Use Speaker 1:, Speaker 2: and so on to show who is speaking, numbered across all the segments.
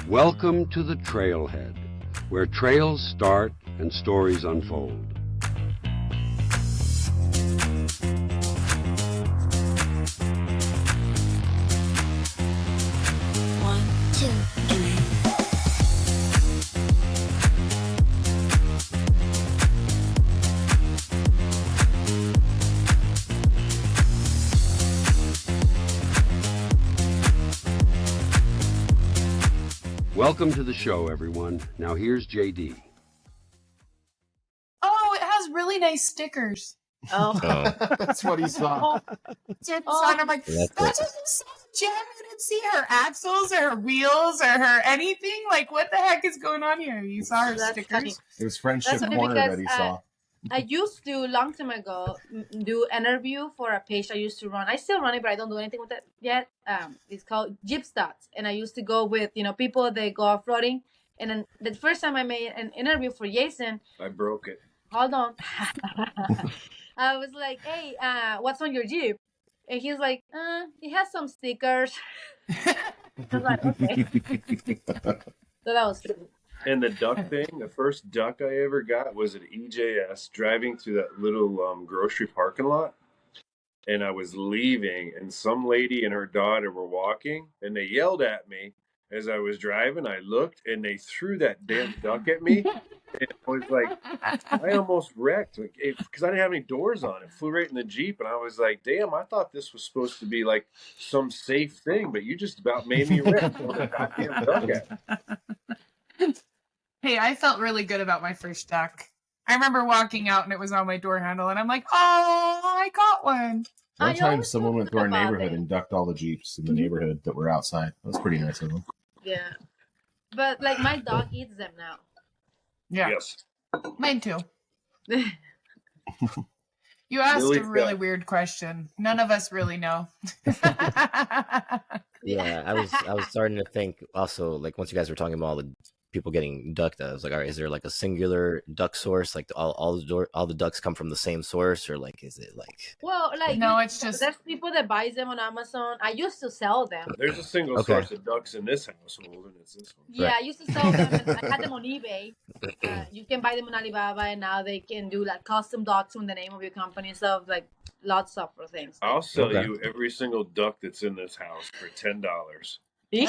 Speaker 1: Welcome to the Trailhead, where trails start and stories unfold.
Speaker 2: One, two, three.
Speaker 1: Welcome to the show, everyone. Now here's JD.
Speaker 3: Oh, it has really nice stickers.
Speaker 4: Oh.
Speaker 5: That's what he saw.
Speaker 3: And I'm like, that's just so Jen. You didn't see her axles or her wheels or her anything. Like, what the heck is going on here? You saw her
Speaker 4: That's
Speaker 3: stickers.
Speaker 4: funny.
Speaker 5: It was Friendship
Speaker 4: That's
Speaker 5: Corner
Speaker 4: because,
Speaker 5: that he saw.
Speaker 4: I used to, long time ago, do interview for a page I used to run. I still run it, but I don't do anything with it yet. It's called Jeep Stats. And I used to go with, people that go off-roading. And then the first time I made an interview for Jason.
Speaker 6: I broke it.
Speaker 4: Hold on. I was like, hey, what's on your Jeep? And he's like, it has some stickers. I was like, okay. So that was true.
Speaker 6: And the duck thing, the first duck I ever got was at EJS, driving through that little grocery parking lot. And I was leaving, and some lady and her daughter were walking, and they yelled at me as I was driving. I looked, and they threw that damn duck at me. And I was like, I almost wrecked because I didn't have any doors on. It flew right in the Jeep, and I was like, damn, I thought this was supposed to be like some safe thing, but you just about made me wreck on a goddamn duck at me.
Speaker 3: Hey, I felt really good about my first duck. I remember walking out and it was on my door handle, and I'm like, oh, I got one.
Speaker 5: One
Speaker 4: I
Speaker 5: time
Speaker 4: always
Speaker 5: someone went through our
Speaker 4: about
Speaker 5: neighborhood
Speaker 4: it.
Speaker 5: and ducked all the Jeeps in the neighborhood that were outside. That was pretty nice of them.
Speaker 4: Yeah. But, like, my dog eats them now.
Speaker 3: Yeah,
Speaker 6: Yes.
Speaker 3: mine too. You asked
Speaker 6: Lily's
Speaker 3: a really
Speaker 6: got-
Speaker 3: weird question. None of us really know.
Speaker 7: Yeah, I was starting to think also, like, once you guys were talking about all the people getting ducked, I was like, all right, is there like a singular duck source? Like all the ducks come from the same source, or like is it like
Speaker 4: Well, like,
Speaker 3: No, it's just-
Speaker 4: there's people that buys them on Amazon. I used to sell them.
Speaker 6: There's a single
Speaker 7: Okay.
Speaker 6: source of ducks in this household, and it's this one.
Speaker 4: Yeah,
Speaker 7: Right.
Speaker 4: I used to sell them. And I had them on eBay. You can buy them on Alibaba, and now they can do like custom docs in the name of your company and stuff, like lots of things.
Speaker 6: I'll sell
Speaker 7: Okay.
Speaker 6: you every single duck that's in this house for $10.
Speaker 4: Eesh.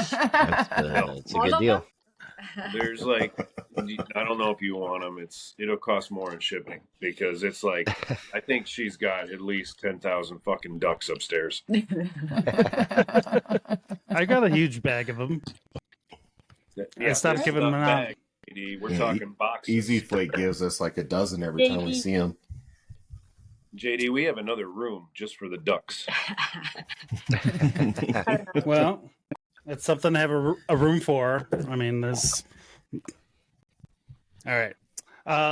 Speaker 7: it's a
Speaker 4: All
Speaker 7: good
Speaker 4: of
Speaker 7: deal?
Speaker 4: them?
Speaker 6: There's like, I don't know if you want them. It'll cost more in shipping because it's like, I think she's got at least 10,000 fucking ducks upstairs.
Speaker 8: I got a huge bag of them.
Speaker 6: Yeah,
Speaker 8: stopped
Speaker 6: this
Speaker 8: giving
Speaker 6: is
Speaker 8: them
Speaker 6: not
Speaker 8: out.
Speaker 6: bag, JD. We're
Speaker 5: Yeah,
Speaker 6: talking boxes.
Speaker 5: Easy Flake gives us like a dozen every time we
Speaker 4: JD.
Speaker 5: see him.
Speaker 6: JD, we have another room just for the ducks.
Speaker 8: Well, it's something to have a room for. I mean, there's. All right,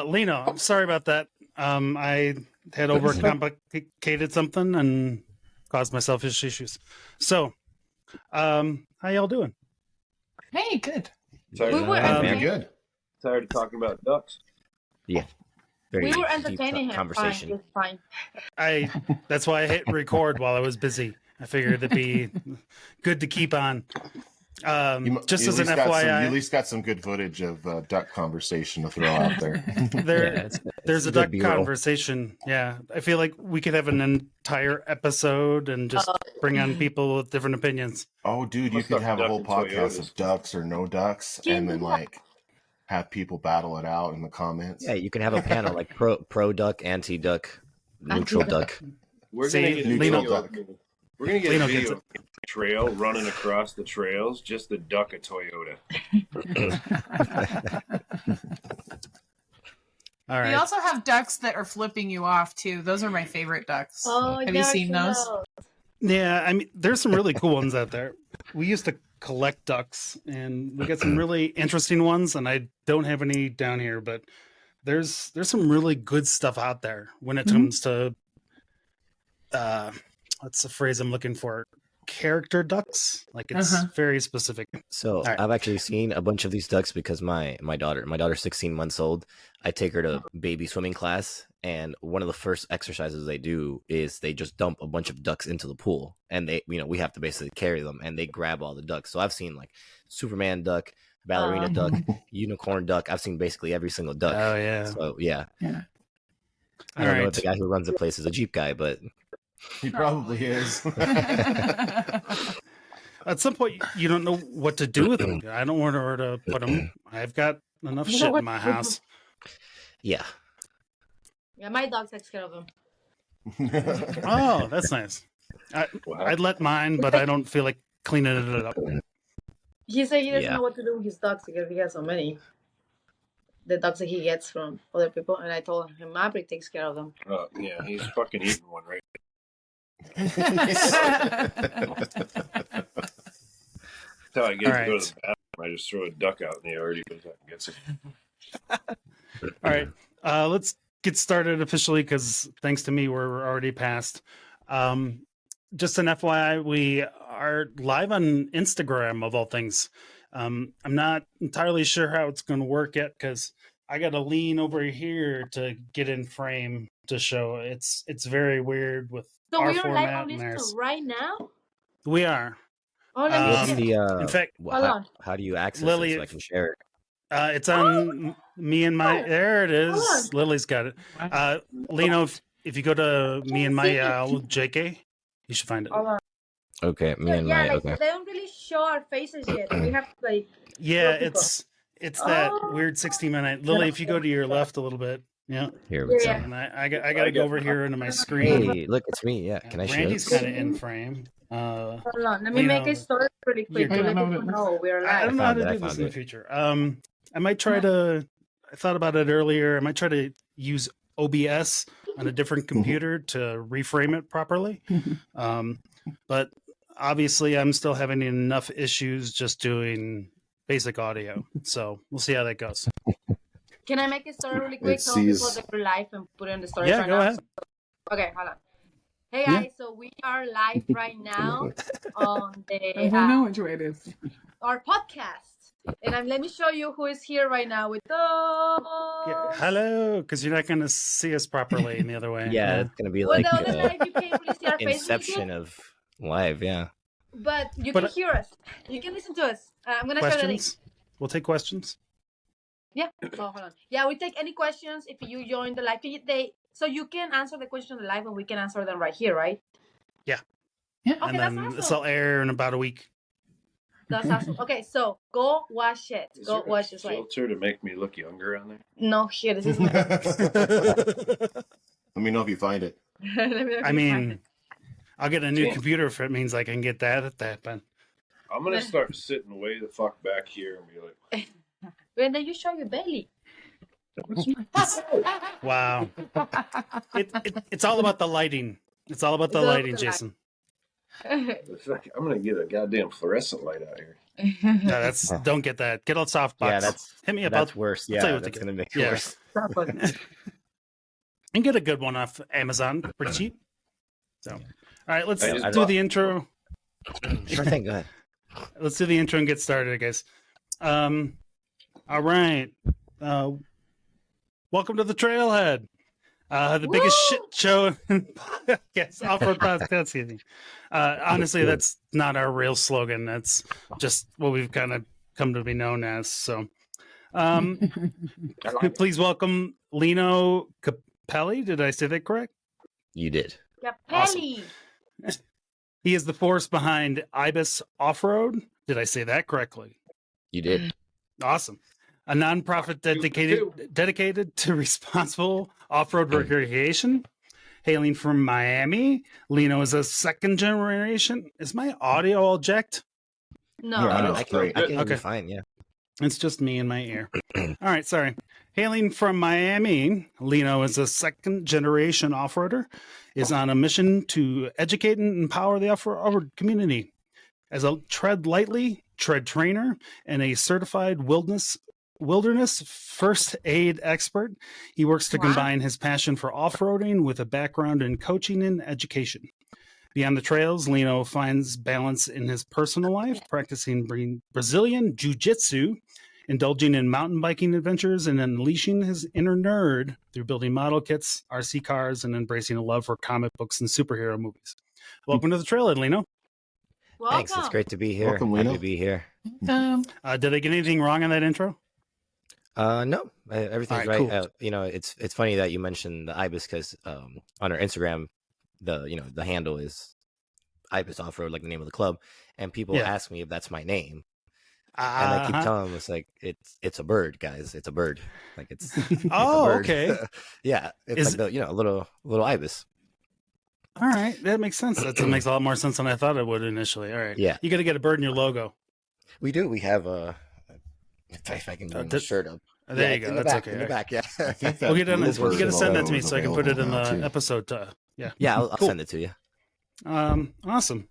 Speaker 8: Lino. I'm sorry about that. I had overcomplicated something and caused myself issues. So, how y'all doing?
Speaker 3: Hey, good.
Speaker 6: Tired,
Speaker 4: We were
Speaker 7: Um,
Speaker 5: Pretty
Speaker 4: entertaining.
Speaker 5: good.
Speaker 6: tired of talking about ducks.
Speaker 7: Very
Speaker 4: We were
Speaker 7: deep
Speaker 4: entertaining him.
Speaker 7: conversation.
Speaker 4: Fine, it's fine.
Speaker 8: That's why I hit record while I was busy. I figured it'd be good to keep on. Just
Speaker 5: You
Speaker 8: as an
Speaker 5: at least got some- you
Speaker 8: FYI,
Speaker 5: at least got some good footage of duck conversation to throw out there.
Speaker 8: there's a
Speaker 7: good
Speaker 8: duck
Speaker 7: B-roll.
Speaker 8: conversation. Yeah, I feel like we could have an entire episode and just bring on people with different opinions.
Speaker 5: Oh, dude, you
Speaker 6: Let's
Speaker 5: could
Speaker 6: talk
Speaker 5: have a
Speaker 6: duck
Speaker 5: whole
Speaker 6: and
Speaker 5: podcast
Speaker 6: Toyotas.
Speaker 5: of ducks or no ducks, and then like have people battle it out in the comments.
Speaker 7: Yeah, you can have a panel like pro duck, anti duck, neutral duck.
Speaker 6: We're
Speaker 8: See,
Speaker 6: gonna get a
Speaker 8: Lino-
Speaker 6: video. We're gonna get
Speaker 8: Lino
Speaker 6: a
Speaker 8: gets
Speaker 6: video of the trail running across the trails, just the duck a Toyota.
Speaker 8: All
Speaker 3: We
Speaker 8: right.
Speaker 3: also have ducks that are flipping you off too. Those are my favorite ducks.
Speaker 4: Oh,
Speaker 3: Have you
Speaker 4: yeah,
Speaker 3: seen
Speaker 4: I
Speaker 3: those?
Speaker 4: know.
Speaker 8: Yeah, I mean, there's some really cool ones out there. We used to collect ducks, and we got some really interesting ones. And I don't have any down here, but there's some really good stuff out there when it comes to what's the phrase I'm looking for? Character ducks. Like it's very specific.
Speaker 7: So
Speaker 8: right.
Speaker 7: I've actually seen a bunch of these ducks because my daughter's 16 months old. I take her to baby swimming class, and one of the first exercises they do is they just dump a bunch of ducks into the pool, and we have to basically carry them, and they grab all the ducks. So I've seen like Superman duck, ballerina duck, unicorn duck. I've seen basically every single duck.
Speaker 8: Oh yeah.
Speaker 7: So yeah.
Speaker 3: Yeah.
Speaker 7: I don't know if the guy who runs the place is a Jeep guy, but
Speaker 5: He probably is.
Speaker 8: At some point, you don't know what to do with them. I don't know where to put them. I've got enough shit in my house.
Speaker 7: yeah.
Speaker 4: Yeah, my dog takes care of them.
Speaker 8: Oh, that's nice. I'd let mine, but I don't feel like cleaning it up.
Speaker 4: He said he doesn't
Speaker 7: Yeah.
Speaker 4: know what to do with his dogs because he has so many. The dogs that he gets from other people, and I told him Maverick takes care of them.
Speaker 6: Yeah, he's fucking eating one right. That's how I get to go to the bathroom. I just throw a duck out in the yard. He goes out and gets it.
Speaker 8: All right, let's get started officially because thanks to me, we're already past. Just an FYI, we are live on Instagram of all things. I'm not entirely sure how it's going to work yet because I got to lean over here to get in frame to show. It's very weird with
Speaker 4: So
Speaker 8: our
Speaker 4: we are live
Speaker 8: format
Speaker 4: on
Speaker 8: and
Speaker 4: this
Speaker 8: theirs.
Speaker 4: right now?
Speaker 8: We are.
Speaker 4: Oh, let me
Speaker 7: What's
Speaker 4: see.
Speaker 7: the
Speaker 8: In fact,
Speaker 4: Hold on.
Speaker 7: how do you access
Speaker 8: Lily,
Speaker 7: it so I can share it?
Speaker 8: it's on me and my. There it
Speaker 4: Hold
Speaker 8: is. Lily's got it. Lino, if you go to me and my JK, you should find it.
Speaker 4: Hold on.
Speaker 7: Okay, me and
Speaker 4: Yeah,
Speaker 7: my
Speaker 4: like
Speaker 7: okay.
Speaker 4: they don't really show our faces yet. We have to like.
Speaker 8: Yeah,
Speaker 4: show people.
Speaker 8: it's that weird 60-minute. Lily, if you go to your left a little bit, yeah.
Speaker 7: Here we go.
Speaker 4: Yeah.
Speaker 8: And I got to go over here into my screen.
Speaker 7: Hey, look, it's me. Yeah, can I share
Speaker 8: Randy's
Speaker 7: this?
Speaker 8: kind of in frame.
Speaker 4: Hold on. Let me
Speaker 8: You
Speaker 4: make
Speaker 8: know,
Speaker 4: a story really quick to
Speaker 8: you're-
Speaker 4: let people know we're
Speaker 8: I
Speaker 4: live.
Speaker 8: don't know how
Speaker 7: found
Speaker 8: to
Speaker 7: it,
Speaker 8: do
Speaker 7: I
Speaker 8: this
Speaker 7: found
Speaker 8: in the
Speaker 7: it.
Speaker 8: future. I might try to. I thought about it earlier. I might try to use OBS on a different computer to reframe it properly. But obviously, I'm still having enough issues just doing basic audio. So we'll see how that goes.
Speaker 4: Can I make a story really quick?
Speaker 5: It
Speaker 4: Tell people
Speaker 5: sees-
Speaker 4: that we're live and put it in the story
Speaker 8: Yeah,
Speaker 4: right
Speaker 8: go
Speaker 4: now.
Speaker 8: ahead.
Speaker 4: Okay, hold on. Hey
Speaker 8: Yeah.
Speaker 4: guys, so we are live right now on
Speaker 3: I
Speaker 4: the
Speaker 3: don't know which way it is.
Speaker 4: our podcast, and let me show you who is here right now with us.
Speaker 8: Yeah, hello, because you're not going to see us properly in the other way.
Speaker 7: Yeah, it's gonna be
Speaker 4: Well,
Speaker 7: like
Speaker 4: the other live you can't really see our faces,
Speaker 7: Inception of live. Yeah.
Speaker 4: but you
Speaker 8: But-
Speaker 4: can hear us. You can listen to us. I'm gonna show the link.
Speaker 8: Questions? We'll take questions.
Speaker 4: Yeah. Oh, hold on. Yeah, we take any questions if you join the live. So you can answer the question on the live, and we can answer them right here, right?
Speaker 3: Yeah.
Speaker 4: Okay,
Speaker 8: And then
Speaker 4: that's
Speaker 8: this
Speaker 4: awesome.
Speaker 8: will air in about a week.
Speaker 4: That's awesome. Okay, so go watch it.
Speaker 6: Is
Speaker 4: Go
Speaker 6: there
Speaker 4: watch
Speaker 6: a
Speaker 4: this live.
Speaker 6: filter to make me look younger on there?
Speaker 4: No shit, this is not.
Speaker 5: Let me know if you find it.
Speaker 4: Let me know if
Speaker 8: I
Speaker 4: you find
Speaker 8: mean,
Speaker 4: it.
Speaker 8: I'll get a new
Speaker 6: Damn.
Speaker 8: computer if it means I can get that at that. But
Speaker 6: I'm gonna start sitting way the fuck back here and be like,
Speaker 4: And then you show your belly.
Speaker 8: wow, it's all about the lighting. It's all about the
Speaker 4: It's all
Speaker 8: lighting,
Speaker 4: about the light.
Speaker 8: Jason.
Speaker 6: it's like I'm gonna get a goddamn fluorescent light out here.
Speaker 8: No, that's don't get that. Get a softbox.
Speaker 7: Yeah, that's
Speaker 8: hit me up.
Speaker 7: that's
Speaker 8: I'll
Speaker 7: worse.
Speaker 8: I'll tell you
Speaker 7: Yeah,
Speaker 8: what to
Speaker 7: that's
Speaker 8: get.
Speaker 7: gonna make it
Speaker 8: Yeah.
Speaker 7: worse.
Speaker 8: and get a good one off Amazon, pretty cheap. So, all right, let's
Speaker 6: I just
Speaker 8: do
Speaker 6: bought-
Speaker 8: the intro.
Speaker 7: Sure thing. Go ahead.
Speaker 8: Let's do the intro and get started, guys. All right. Welcome to the Trailhead, the biggest shit show in yes, off-road podcast. Excuse me. Honestly, that's not our real slogan. That's just what we've kind of come to be known as. So, please welcome Lino Capelli. Did I say that correct?
Speaker 7: You did.
Speaker 4: Capelli.
Speaker 8: He is the force behind Ibis Offroad. Did I say that correctly?
Speaker 7: You did.
Speaker 8: Awesome. A nonprofit dedicated to responsible off-road recreation. Hailing from Miami, Lino is a second generation. Is my audio all jacked?
Speaker 4: No.
Speaker 5: Yeah, I know.
Speaker 7: I can
Speaker 5: great.
Speaker 7: hear you
Speaker 8: Okay.
Speaker 7: fine. Yeah.
Speaker 8: It's just me in my ear. All right, sorry. Hailing from Miami, Lino is a second generation off-roader, is on a mission to educate and empower the off-road community. As a tread lightly, tread trainer, and a certified wilderness first aid expert, he works to
Speaker 4: Wow.
Speaker 8: combine his passion for off-roading with a background in coaching and education. Beyond the trails, Lino finds balance in his personal life, practicing Brazilian jiu-jitsu, indulging in mountain biking adventures, and unleashing his inner nerd through building model kits, RC cars, and embracing a love for comic books and superhero movies. Welcome to the Trailhead, Lino.
Speaker 4: Welcome.
Speaker 7: Thanks. It's great to be here.
Speaker 5: Welcome,
Speaker 7: Happy
Speaker 5: Lino.
Speaker 7: to be here.
Speaker 8: Did I get anything wrong on that intro?
Speaker 7: No, everything's
Speaker 8: All right,
Speaker 7: right.
Speaker 8: cool.
Speaker 7: It's funny that you mentioned the Ibis because on our Instagram, the handle is Ibis Offroad, like the name of the club, and people ask me if that's my name, and I keep telling them it's like it's a bird, guys. It's a bird. Like it's
Speaker 8: Oh,
Speaker 7: a bird.
Speaker 8: okay.
Speaker 7: Yeah, it's like the little Ibis.
Speaker 8: All right, that makes sense. That makes a lot more sense than I thought it would initially. All right,
Speaker 7: Yeah,
Speaker 8: you got to get a bird in your logo.
Speaker 7: we do. We have if I can bring the shirt up.
Speaker 8: There you go. That's
Speaker 7: back,
Speaker 8: okay.
Speaker 7: in the back. Yeah,
Speaker 5: I think that
Speaker 8: You got to
Speaker 5: version
Speaker 8: send that to me
Speaker 5: is
Speaker 8: so I can put it in
Speaker 5: available
Speaker 8: the
Speaker 5: now, too.
Speaker 8: episode. Yeah.
Speaker 7: I'll
Speaker 8: Cool.
Speaker 7: send it to you.
Speaker 8: Awesome.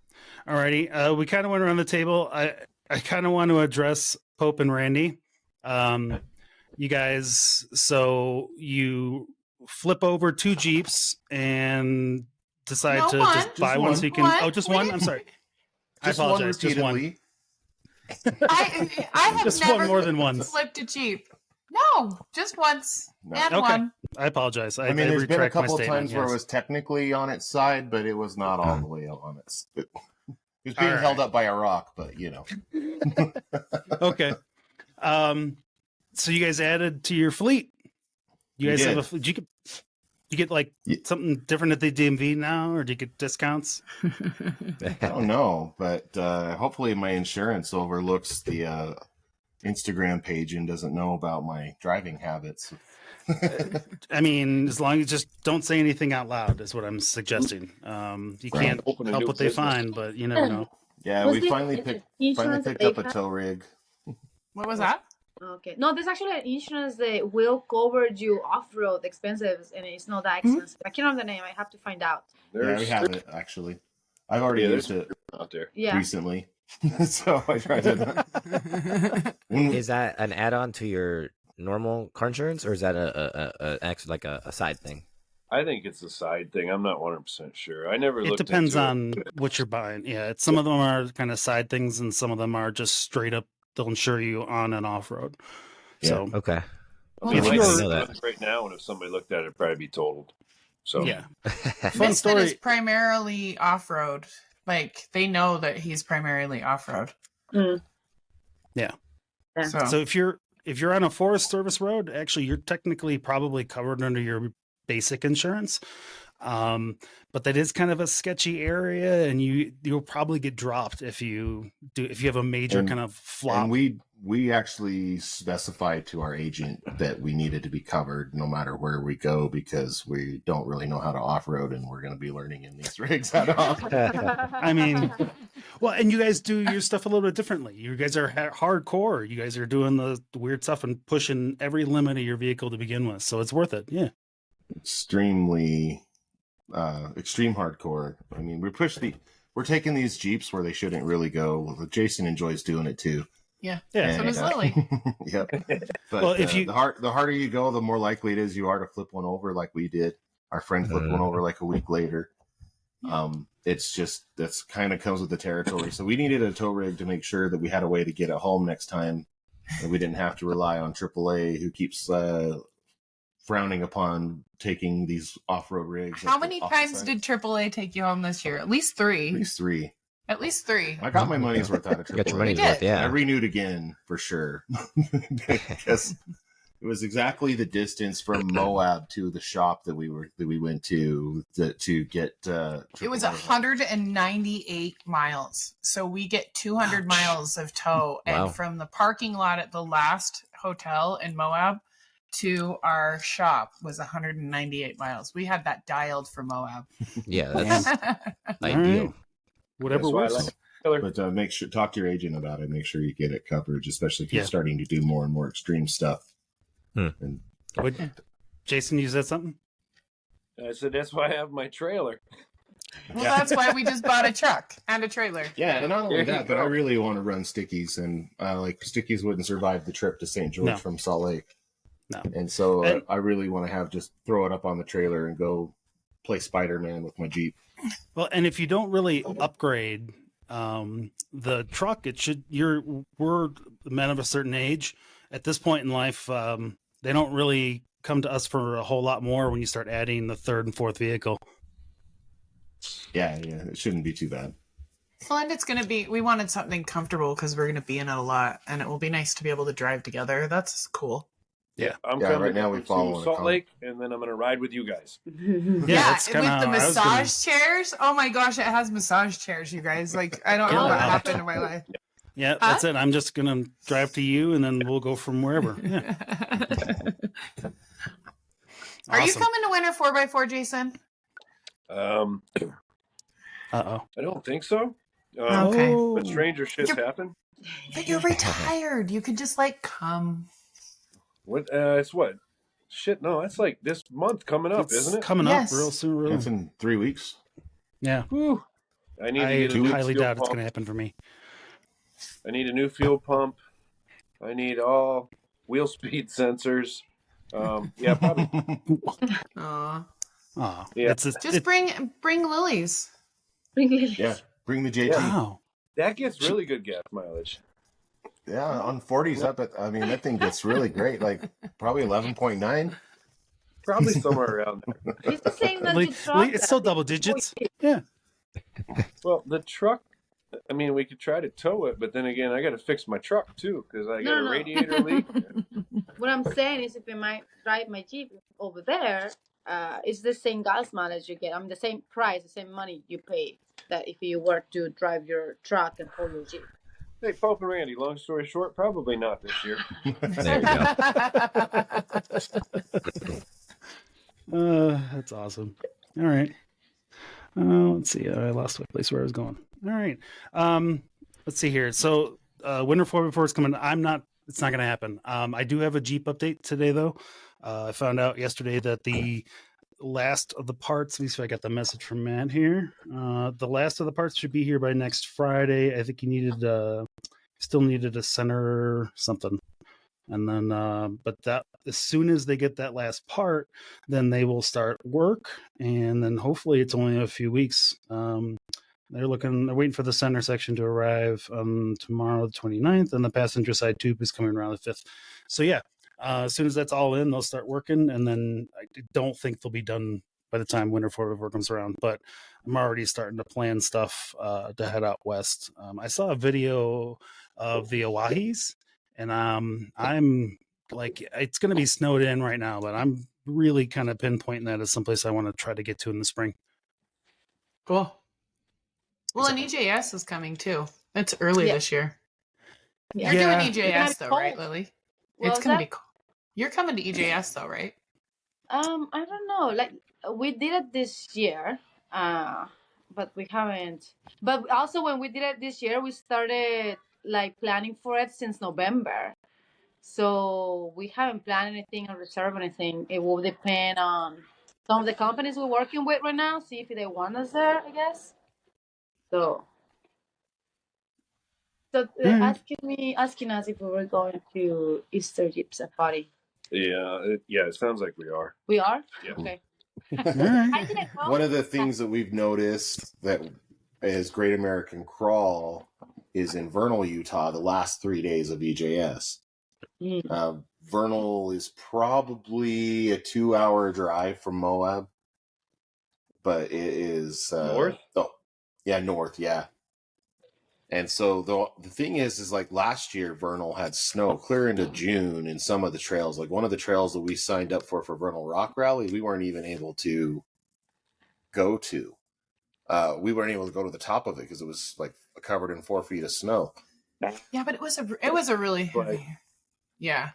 Speaker 8: Alrighty. We kind of went around the table. I kind of want to address Pope and Randy. You guys, so you flip over 2 Jeeps and decide
Speaker 3: No,
Speaker 8: to
Speaker 3: one.
Speaker 8: just buy
Speaker 5: Just
Speaker 8: one
Speaker 5: one.
Speaker 8: so you can.
Speaker 3: One.
Speaker 8: Oh, just one. I'm sorry.
Speaker 5: Just
Speaker 8: I apologize.
Speaker 5: one
Speaker 8: Just one.
Speaker 5: repeatedly.
Speaker 3: I have
Speaker 8: Just
Speaker 3: never
Speaker 8: one more than once.
Speaker 3: flipped a Jeep. No, just once.
Speaker 5: No.
Speaker 3: And
Speaker 8: Okay.
Speaker 3: one.
Speaker 8: I apologize.
Speaker 5: I mean, there's been a
Speaker 8: retract my
Speaker 5: couple of
Speaker 8: statement,
Speaker 5: times where it
Speaker 8: yes.
Speaker 5: was technically on its side, but it was not all the way on its. It was being
Speaker 8: All
Speaker 5: held
Speaker 8: right.
Speaker 5: up by a rock, but
Speaker 8: Okay. So you guys added to your fleet. You
Speaker 5: We
Speaker 8: guys have
Speaker 5: did.
Speaker 8: you get like
Speaker 5: Yeah.
Speaker 8: something different at the DMV now, or do you get discounts?
Speaker 5: I don't know. But hopefully, my insurance overlooks the Instagram page and doesn't know about my driving habits.
Speaker 8: I mean, as long as just don't say anything out loud is what I'm suggesting. You
Speaker 5: Right.
Speaker 8: can't
Speaker 6: Open a
Speaker 8: help
Speaker 6: new
Speaker 8: what they
Speaker 6: business.
Speaker 8: find, but you never know.
Speaker 5: Yeah,
Speaker 4: Was
Speaker 5: we
Speaker 4: this
Speaker 5: finally
Speaker 4: insurance
Speaker 5: picked
Speaker 4: that
Speaker 5: up
Speaker 4: they
Speaker 5: a
Speaker 4: have?
Speaker 5: tow rig.
Speaker 3: What was that?
Speaker 4: Okay. No, there's actually an insurance that will cover you off-road expenses, and it's not that expensive. I can't remember the name. I have to find out.
Speaker 5: Yeah, we
Speaker 6: There's
Speaker 5: have it actually. I've already
Speaker 6: Yeah,
Speaker 5: used
Speaker 6: there's
Speaker 5: it
Speaker 6: out there.
Speaker 4: Yeah.
Speaker 5: recently, so I tried to.
Speaker 7: Is that an add-on to your normal car insurance, or is that a side thing?
Speaker 6: I think it's a side thing. I'm not 100% sure. I never
Speaker 8: It
Speaker 6: looked
Speaker 8: depends
Speaker 6: into
Speaker 8: on what you're buying. Yeah, some of them are kind of side things, and some of them are just straight up. They'll insure you on and off road. So
Speaker 7: Okay.
Speaker 3: Well,
Speaker 8: if
Speaker 6: If
Speaker 8: you're-
Speaker 7: know that.
Speaker 6: right now, and if somebody looked at it, it'd probably be totaled. So
Speaker 8: yeah, fun
Speaker 3: Misfit
Speaker 8: story.
Speaker 3: is primarily off-road. Like, they know that he's primarily off-road.
Speaker 4: Mm.
Speaker 8: Yeah.
Speaker 4: Yeah.
Speaker 8: So if you're on a Forest Service road, actually you're technically probably covered under your basic insurance. But that is kind of a sketchy area, and you'll probably get dropped if you have a major
Speaker 5: And-
Speaker 8: kind of flop.
Speaker 5: And we actually specified to our agent that we needed to be covered no matter where we go because we don't really know how to off road, and we're going to be learning in these rigs how to off.
Speaker 8: I mean, well, and you guys do your stuff a little bit differently. You guys are hardcore. You guys are doing the weird stuff and pushing every limit of your vehicle to begin with, so it's worth it. Yeah.
Speaker 5: Extreme hardcore. I mean, we're taking these Jeeps where they shouldn't really go. Jason enjoys doing it too.
Speaker 3: Yeah.
Speaker 8: Yeah.
Speaker 3: So does Lily.
Speaker 5: Yep. But
Speaker 8: Well, if you-
Speaker 5: the harder you go, the more likely it is you are to flip one over like we did. Our friend flipped one over like a week later. It's just that's kind of comes with the territory. So we needed a tow rig to make sure that we had a way to get it home next time, and we didn't have to rely on AAA, who keeps frowning upon taking these off-road rigs.
Speaker 3: How many times did AAA take you home this year? At least 3.
Speaker 5: At least 3.
Speaker 3: At least 3.
Speaker 5: I got my money's worth out of AAA.
Speaker 7: You got your money's
Speaker 3: We did.
Speaker 7: worth, yeah.
Speaker 5: I renewed again for sure because it was exactly the distance from Moab to the shop that we went to get.
Speaker 3: It was
Speaker 5: AAA.
Speaker 3: 198 miles. So we get 200 miles of tow.
Speaker 7: Wow.
Speaker 3: And from the parking lot at the last hotel in Moab to our shop was 198 miles. We had that dialed for Moab.
Speaker 7: Yeah, that's
Speaker 8: All
Speaker 7: ideal.
Speaker 8: right. Whatever
Speaker 6: That's why I
Speaker 8: works.
Speaker 6: like Killer.
Speaker 5: But make sure talk to your agent about it. Make sure you get it covered, especially if you're
Speaker 8: Yeah.
Speaker 5: starting to do more and more extreme stuff.
Speaker 7: Hmm.
Speaker 5: And
Speaker 8: Jason, you said something?
Speaker 6: I said that's why I have my trailer.
Speaker 3: Well, that's why we just bought a truck and a trailer.
Speaker 5: yeah, and not only
Speaker 6: There you
Speaker 5: that, but I
Speaker 6: go.
Speaker 5: really want to run Stickies, and like Stickies wouldn't survive the trip to St. George
Speaker 8: No.
Speaker 5: from Salt Lake.
Speaker 8: No.
Speaker 5: And so
Speaker 8: And-
Speaker 5: I really want to have just throw it up on the trailer and go play Spider-Man with my Jeep.
Speaker 8: Well, and if you don't really upgrade the truck, we're men of a certain age. At this point in life, they don't really come to us for a whole lot more when you start adding the third and fourth vehicle.
Speaker 5: Yeah, it shouldn't be too bad.
Speaker 3: Well, and it's going to be, we wanted something comfortable because we're going to be in it a lot, and it will be nice to be able to drive together. That's cool.
Speaker 6: I'm
Speaker 5: Yeah,
Speaker 6: coming
Speaker 5: right now we
Speaker 6: to
Speaker 5: follow
Speaker 6: Salt Lake, and then I'm going to ride with you guys.
Speaker 8: That's kind
Speaker 3: with
Speaker 8: of
Speaker 3: the massage chairs. Oh my gosh, it has massage chairs, you guys. Like, I don't know what happened in my life.
Speaker 8: Yeah, that's it. I'm just gonna drive to you, and then we'll go from wherever. Yeah.
Speaker 3: Are you
Speaker 8: Awesome.
Speaker 3: coming to Winter 4x4, Jason?
Speaker 6: Um,
Speaker 8: Uh-oh.
Speaker 6: I don't think so.
Speaker 3: Okay.
Speaker 6: But stranger shit's happen.
Speaker 3: But you're retired. You could just like come.
Speaker 6: What? It's what? Shit, no, that's like this month coming up,
Speaker 8: It's
Speaker 6: isn't it?
Speaker 8: coming
Speaker 3: Yes.
Speaker 8: up real soon. Really.
Speaker 5: It's in 3 weeks.
Speaker 8: Yeah.
Speaker 6: Whew. I need to
Speaker 8: I
Speaker 6: get a new
Speaker 8: highly
Speaker 6: fuel
Speaker 8: doubt it's
Speaker 6: pump.
Speaker 8: going to happen for me.
Speaker 6: I need a new fuel pump. I need all wheel speed sensors. Yeah, probably.
Speaker 3: Aw.
Speaker 8: Oh,
Speaker 6: Yeah.
Speaker 3: Just bring Lily's.
Speaker 5: Yeah, bring the JT.
Speaker 8: Wow.
Speaker 6: That gets really good gas mileage.
Speaker 5: Yeah, on 40s up at, I mean, that thing gets really great. Like probably 11.9.
Speaker 6: Probably somewhere around there.
Speaker 4: It's the same as the truck.
Speaker 8: It's still double digits. Yeah.
Speaker 6: Well, the truck, I mean, we could try to tow it, but then again, I got to fix my truck too because I got a radiator leak.
Speaker 4: What I'm saying is, if I might drive my Jeep over there, it's the same gas mileage you get. I mean, the same price, the same money you pay that if you were to drive your truck and pull your Jeep.
Speaker 6: Hey, Pope and Randy, long story short, probably not this year.
Speaker 7: There you go.
Speaker 8: That's awesome. All right. Let's see. I lost my place where I was going. All right. Let's see here. So, Winter 4x4 is coming. It's not going to happen. I do have a Jeep update today, though. I found out yesterday that the last of the parts, at least if I got the message from Matt here, the last of the parts should be here by next Friday. I think he still needed a center something. And then, but that as soon as they get that last part, then they will start work. And then hopefully it's only a few weeks. They're waiting for the center section to arrive tomorrow, the 29th, and the passenger side tube is coming around the 5th. So yeah, as soon as that's all in, they'll start working. And then I don't think they'll be done by the time Winter 4x4 comes around, but I'm already starting to plan stuff to head out west. I saw a video of the Oahes, and I'm like, it's going to be snowed in right now, but I'm really kind of pinpointing that as someplace I want to try to get to in the spring.
Speaker 3: Cool. Well, and EJS is coming too. It's early this year.
Speaker 4: Yeah.
Speaker 3: You're
Speaker 8: Yeah.
Speaker 3: doing EJS though, right, Lily?
Speaker 4: What
Speaker 3: It's
Speaker 4: was
Speaker 3: gonna
Speaker 4: that?
Speaker 3: be cool. You're coming to EJS though, right?
Speaker 4: I don't know. Like we did it this year, but we haven't. But also, when we did it this year, we started like planning for it since November. So we haven't planned anything or reserved anything. It will depend on some of the companies we're working with right now. See if they want us there, I guess. So asking us if we were going to Easter Jeep Safari.
Speaker 6: Yeah, it sounds like we are.
Speaker 4: We are?
Speaker 6: Yeah.
Speaker 4: Okay.
Speaker 8: Right.
Speaker 4: I didn't know.
Speaker 5: One of the things that we've noticed that is Great American Crawl is in Vernal, Utah, the last 3 days of EJS. Vernal is probably a 2-hour drive from Moab, but it is
Speaker 6: North?
Speaker 5: Oh, yeah, north, yeah. And so the thing is like last year, Vernal had snow clear into June in some of the trails. Like one of the trails that we signed up for Vernal Rock Rally, we weren't even able to go to. We weren't able to go to the top of it because it was like covered in 4 feet of snow.
Speaker 3: Yeah, but it was a really heavy. Yeah.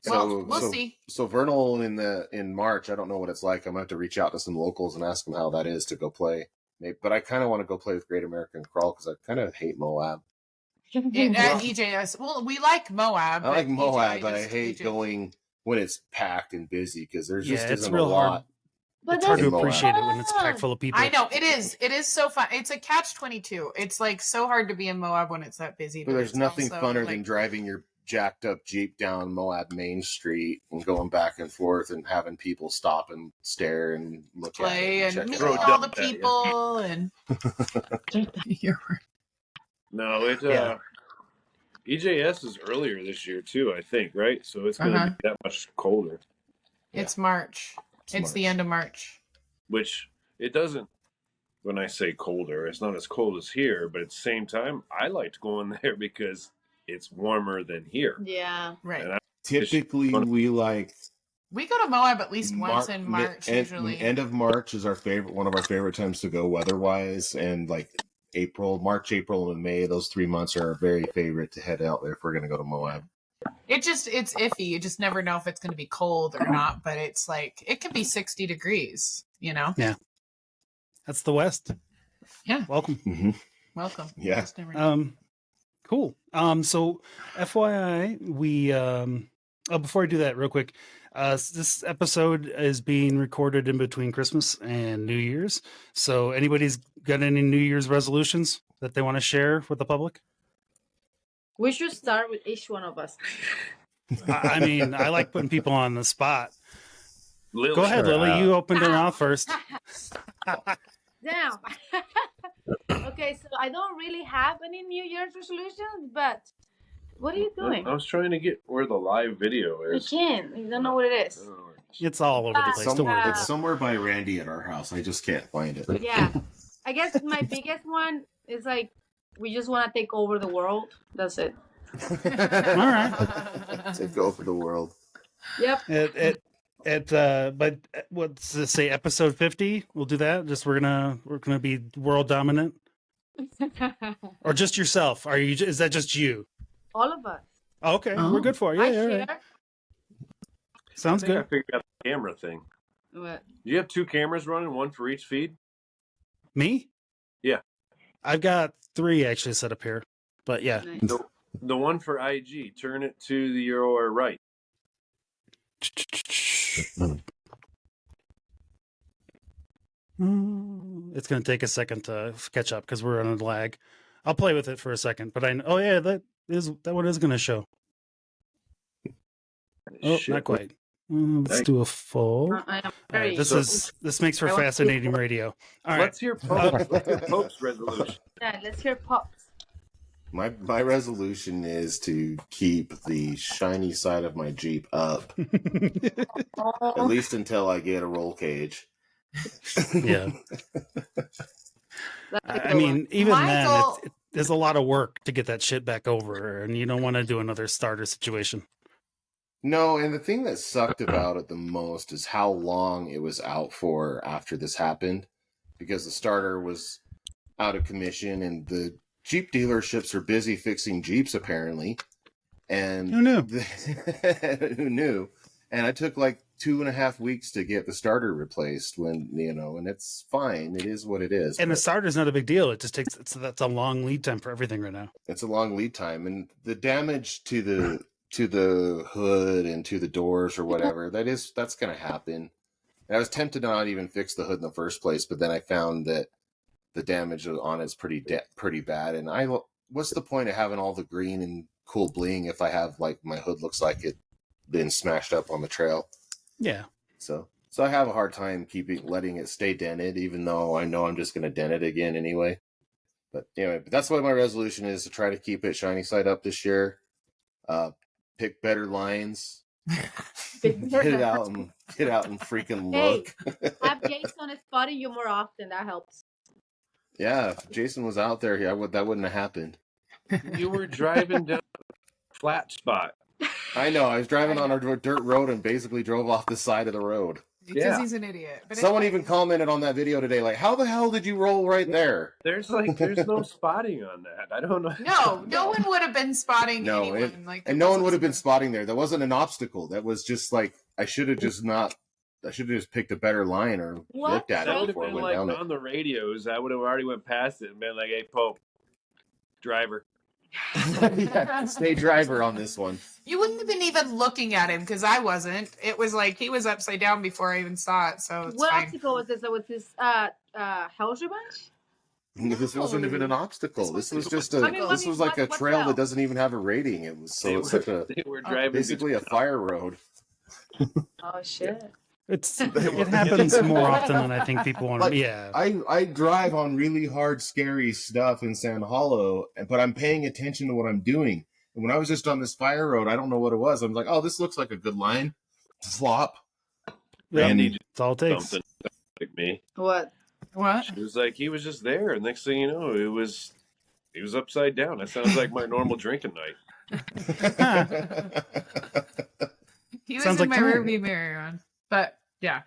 Speaker 3: Well, we'll see.
Speaker 5: So Vernal in March, I don't know what it's like. I'm gonna have to reach out to some locals and ask them how that is to go play. But I kind of want to go play with Great American Crawl because I kind of hate Moab.
Speaker 3: And EJS. Well, we like Moab.
Speaker 5: I like Moab,
Speaker 3: EJS
Speaker 5: but I hate going when it's packed and busy because there's just
Speaker 8: it's
Speaker 5: isn't
Speaker 8: real
Speaker 5: a lot.
Speaker 8: hard.
Speaker 4: But
Speaker 8: It's hard to
Speaker 5: that's
Speaker 8: appreciate it when it's packed full of people.
Speaker 3: I know it is. It is so fun. It's a catch-22. It's like so hard to be in Moab when it's that busy.
Speaker 5: But there's
Speaker 3: it's
Speaker 5: nothing
Speaker 3: also,
Speaker 5: funner
Speaker 3: like,
Speaker 5: than driving your jacked up Jeep down Moab Main Street and going back and forth and having people stop and stare and look
Speaker 3: play
Speaker 5: at it
Speaker 3: and
Speaker 5: check
Speaker 3: meet
Speaker 5: it out.
Speaker 3: all the people and. You're right.
Speaker 6: No, EJS is earlier this year too, I think, right? So it's going to be that much colder.
Speaker 3: It's March. It's the end of March.
Speaker 6: Which it doesn't when I say colder, it's not as cold as here, but at the same time, I liked going there because it's warmer than here.
Speaker 4: Yeah.
Speaker 3: Right.
Speaker 6: And
Speaker 5: Typically, we like
Speaker 3: We go to Moab at least once in March, usually.
Speaker 5: End of March is one of our favorite times to go weather-wise, and like March, April, and May, those 3 months are our very favorite to head out there if we're going to go to Moab.
Speaker 3: It's iffy. You just never know if it's going to be cold or not, but it's like, it can be 60 degrees, you know?
Speaker 8: Yeah. That's the West.
Speaker 3: Yeah.
Speaker 8: Welcome.
Speaker 5: Mm-hmm.
Speaker 3: Welcome.
Speaker 5: Yeah.
Speaker 3: Just never know.
Speaker 8: Cool. So FYI, we before I do that real quick, this episode is being recorded in between Christmas and New Year's. So anybody's got any New Year's resolutions that they want to share with the public?
Speaker 4: We should start with each one of us.
Speaker 8: I mean, I like putting people on the spot.
Speaker 6: Lil,
Speaker 8: Go ahead, Lily. You opened your mouth first.
Speaker 4: Damn. Okay, so I don't really have any New Year's resolutions, but what are you doing?
Speaker 6: I was trying to get where the live video
Speaker 4: You
Speaker 6: is.
Speaker 4: can't. You don't know what it is.
Speaker 6: I don't know where it is.
Speaker 8: It's all over the place. Don't worry.
Speaker 5: It's somewhere by Randy at our house. I just can't find it.
Speaker 4: Yeah. I guess my biggest one is like, we just want to take over the world. That's it.
Speaker 8: All right.
Speaker 5: Take over the world.
Speaker 4: Yep.
Speaker 8: But what's this say? Episode 50. We'll do that. Just we're gonna be world dominant, or just yourself? Are you? Is that just you?
Speaker 4: All of us.
Speaker 8: Oh, okay, we're good for it. Yeah,
Speaker 4: I
Speaker 8: yeah,
Speaker 4: share.
Speaker 8: right. Sounds
Speaker 6: I think I
Speaker 8: good.
Speaker 6: figured out the camera thing.
Speaker 4: What?
Speaker 6: You have 2 cameras running, one for each feed?
Speaker 8: Me?
Speaker 6: Yeah.
Speaker 8: I've got 3 actually set up here, but yeah.
Speaker 4: Nice.
Speaker 6: The one for IG, turn it to your right.
Speaker 8: It's going to take a second to catch up because we're on a lag. I'll play with it for a second, but oh yeah, that one is going to show. Oh,
Speaker 6: Shit.
Speaker 8: not quite. Let's do a full.
Speaker 4: I am
Speaker 8: All
Speaker 4: very.
Speaker 8: right, this makes for fascinating radio. All right,
Speaker 6: Let's hear Pope's resolution.
Speaker 4: Yeah, let's hear Pops.
Speaker 5: My resolution is to keep the shiny side of my Jeep up, at least until I get a roll cage.
Speaker 8: yeah.
Speaker 4: That's a
Speaker 8: I
Speaker 4: good
Speaker 8: mean,
Speaker 4: one.
Speaker 8: even
Speaker 3: My
Speaker 8: then,
Speaker 3: goal-
Speaker 8: there's a lot of work to get that shit back over, and you don't want to do another starter situation.
Speaker 5: No, and the thing that sucked about it the most is how long it was out for after this happened, because the starter was out of commission and the Jeep dealerships are busy fixing Jeeps apparently. And
Speaker 8: Who knew?
Speaker 5: Who knew? And I took like 2.5 weeks to get the starter replaced when, and it's fine. It is what it is.
Speaker 8: And the
Speaker 5: but
Speaker 8: starter's not a big deal. It just takes that's a long lead time for everything right now.
Speaker 5: it's a long lead time. And the damage to the hood and to the doors or whatever, that's going to happen. And I was tempted to not even fix the hood in the first place, but then I found that the damage on it's pretty bad. And what's the point of having all the green and cool bling if I have like my hood looks like it been smashed up on the trail?
Speaker 8: Yeah.
Speaker 5: So I have a hard time letting it stay dented, even though I know I'm just going to dent it again anyway. But anyway, that's what my resolution is, to try to keep it shiny side up this year. Pick better lines. Get out and freaking look.
Speaker 4: Have Jason spotting you more often. That helps.
Speaker 5: Yeah, if Jason was out there, that wouldn't have happened.
Speaker 6: You were driving down a flat spot.
Speaker 5: I know. I was driving on a dirt road and basically drove off the side of the road.
Speaker 3: Because he's an idiot. But
Speaker 5: Someone
Speaker 3: anyway.
Speaker 5: even commented on that video today, like, how the hell did you roll right there?
Speaker 6: There's no spotting on that. I don't know.
Speaker 3: No one would have been spotting anyone.
Speaker 5: And no one would have been spotting there. That wasn't an obstacle. That was just like, I should have just picked a better line or looked at
Speaker 6: That
Speaker 5: it
Speaker 6: would have
Speaker 5: before I
Speaker 6: been
Speaker 5: went
Speaker 6: like
Speaker 5: down it.
Speaker 6: on the radios. I would have already went past it and been like, "Hey, Pope, driver."
Speaker 5: Yeah, stay driver on this one.
Speaker 3: You wouldn't have been even looking at him because I wasn't. It was like he was upside down before I even saw it. So it's
Speaker 4: What
Speaker 3: fine.
Speaker 4: obstacle was this? Was this house revenge?
Speaker 5: This wasn't even an obstacle. This was just
Speaker 4: what's
Speaker 5: like a trail
Speaker 4: else?
Speaker 5: that doesn't even have a rating. It was
Speaker 6: They were driving
Speaker 5: basically a fire road.
Speaker 4: Oh shit!
Speaker 8: It happens more often than I think people want to.
Speaker 5: Like,
Speaker 8: Yeah.
Speaker 5: I drive on really hard, scary stuff in Sand Hollow, but I'm paying attention to what I'm doing. And when I was just on this fire road, I don't know what it was. I'm like, oh, this looks like a good line. Slop.
Speaker 8: Yeah,
Speaker 6: Randy
Speaker 8: it's all it takes.
Speaker 6: something like me.
Speaker 4: What?
Speaker 3: What?
Speaker 6: She was like, he was just there, and next thing you know, he was upside down. That sounds like my normal drinking night.
Speaker 3: He was
Speaker 8: Sounds
Speaker 3: in
Speaker 8: like
Speaker 3: my
Speaker 8: fun.
Speaker 3: rearview mirror on. But yeah.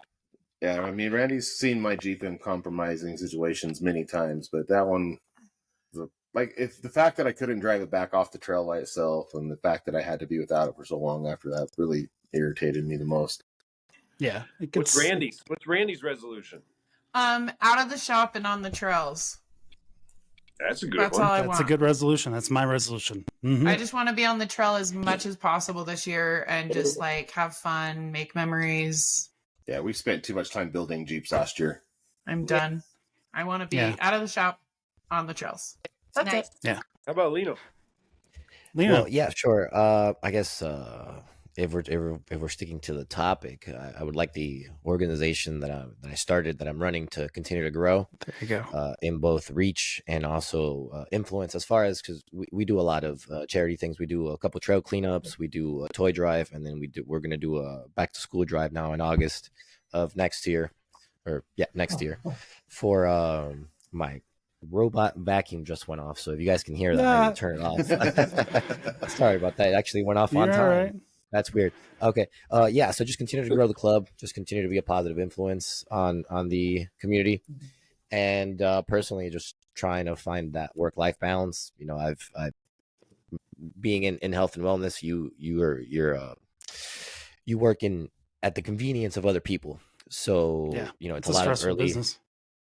Speaker 5: Yeah, I mean, Randy's seen my Jeep in compromising situations many times, but that one, like, if the fact that I couldn't drive it back off the trail by itself, and the fact that I had to be without it for so long after that, really irritated me the most.
Speaker 8: Yeah. It
Speaker 6: What's
Speaker 8: gets,
Speaker 6: Randy's resolution?
Speaker 3: Out of the shop and on the trails.
Speaker 6: That's a good
Speaker 3: That's
Speaker 6: one.
Speaker 3: all I
Speaker 8: that's
Speaker 3: want.
Speaker 8: a good resolution. That's my resolution. Mhm.
Speaker 3: I just want to be on the trail as much as possible this year and just like have fun, make memories.
Speaker 5: Yeah, we spent too much time building Jeeps last year.
Speaker 3: I'm done. I want to be
Speaker 8: Yeah.
Speaker 3: out of the shop on the trails. That's
Speaker 4: Nice.
Speaker 3: it.
Speaker 6: How about Lino?
Speaker 8: Lena,
Speaker 7: Well, yeah, sure. I guess if we're sticking to the topic, I would like the organization that I started, that I'm running, to continue to grow
Speaker 8: there you go.
Speaker 7: in both reach and also influence. As far as, because we do a lot of charity things. We do a couple trail cleanups. We do a toy drive, and then we're gonna do a back to school drive now in August of next year, next year, for my robot vacuum just went off. So if you guys can hear that, I need to turn it off. Sorry about that. It actually went off on
Speaker 8: You're
Speaker 7: time.
Speaker 8: all right.
Speaker 7: That's weird. Okay. Yeah. So just continue to grow the club. Just continue to be a positive influence on the community, and personally, just trying to find that work-life balance. You know, I've being in health and wellness. You work at the convenience of other people. So
Speaker 8: Yeah.
Speaker 7: you know, it's
Speaker 8: It's
Speaker 7: a
Speaker 8: a
Speaker 7: lot of
Speaker 8: stressful
Speaker 7: early.
Speaker 8: business.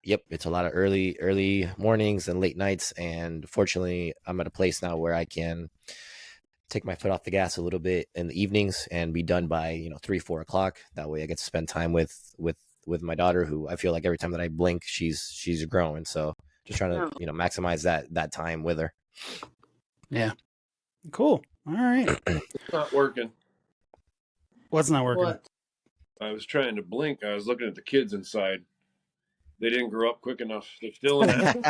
Speaker 7: Yep, it's a lot of early mornings and late nights, and fortunately, I'm at a place now where I can take my foot off the gas a little bit in the evenings and be done by 3-4 o'clock. That way, I get to spend time with my daughter, who I feel like every time that I blink, she's growing. So just trying to maximize that time with her.
Speaker 8: Yeah. Cool. All right.
Speaker 6: It's not working.
Speaker 8: What's not working?
Speaker 4: What?
Speaker 6: I was trying to blink. I was looking at the kids inside. They didn't grow up quick enough. They're still in that.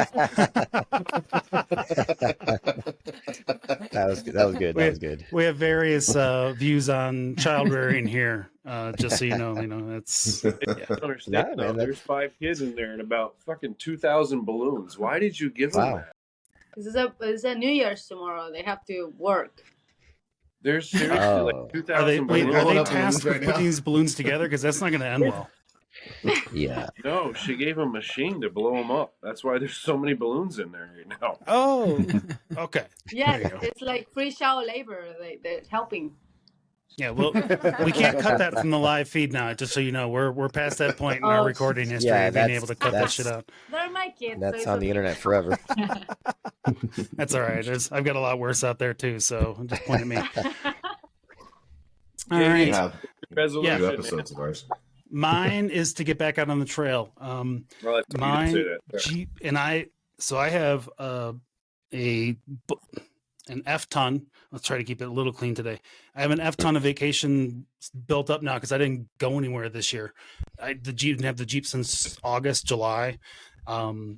Speaker 7: That was good. That was good.
Speaker 8: We have various views on child rearing here. Just so you know, it's
Speaker 6: I don't understand.
Speaker 7: Nah, man,
Speaker 6: There's 5 kids in there and about fucking 2,000 balloons. Why did you give them
Speaker 7: Wow.
Speaker 6: that?
Speaker 4: This is a New Year's tomorrow. They have to work.
Speaker 6: There's seriously
Speaker 7: Oh.
Speaker 6: like
Speaker 8: are
Speaker 6: 2,000
Speaker 8: they
Speaker 6: balloons.
Speaker 8: are they
Speaker 5: up
Speaker 8: tasked
Speaker 5: balloons
Speaker 8: with
Speaker 5: right now.
Speaker 8: putting these balloons together? Because that's not going to end well.
Speaker 7: Yeah.
Speaker 6: No, she gave them a machine to blow them up. That's why there's so many balloons in there right now.
Speaker 8: Oh, okay.
Speaker 4: Yes,
Speaker 8: There you go.
Speaker 4: it's like free child labor. They're helping.
Speaker 8: Yeah, well, we can't cut that from the live feed now. Just so you know, we're past that point in our
Speaker 4: Oh,
Speaker 8: recording history
Speaker 7: yeah,
Speaker 8: of being
Speaker 7: that's-
Speaker 8: able to cut that
Speaker 7: that's-
Speaker 8: shit out.
Speaker 4: They're my kids. so
Speaker 7: That's
Speaker 4: it's
Speaker 7: on the
Speaker 4: okay.
Speaker 7: internet forever.
Speaker 8: That's all right. I've got a lot worse out there too. So just point at me. All
Speaker 6: Yeah,
Speaker 8: right.
Speaker 5: We have
Speaker 6: Resolution.
Speaker 5: 2
Speaker 6: man.
Speaker 5: episodes of ours.
Speaker 8: Mine is to get back out on the trail.
Speaker 6: Well, that's you
Speaker 8: Mine
Speaker 6: did say that.
Speaker 8: Jeep, and I have an F ton. Let's try to keep it a little clean today. I have an F ton of vacation built up now because I didn't go anywhere this year. Didn't have the Jeep since August, July.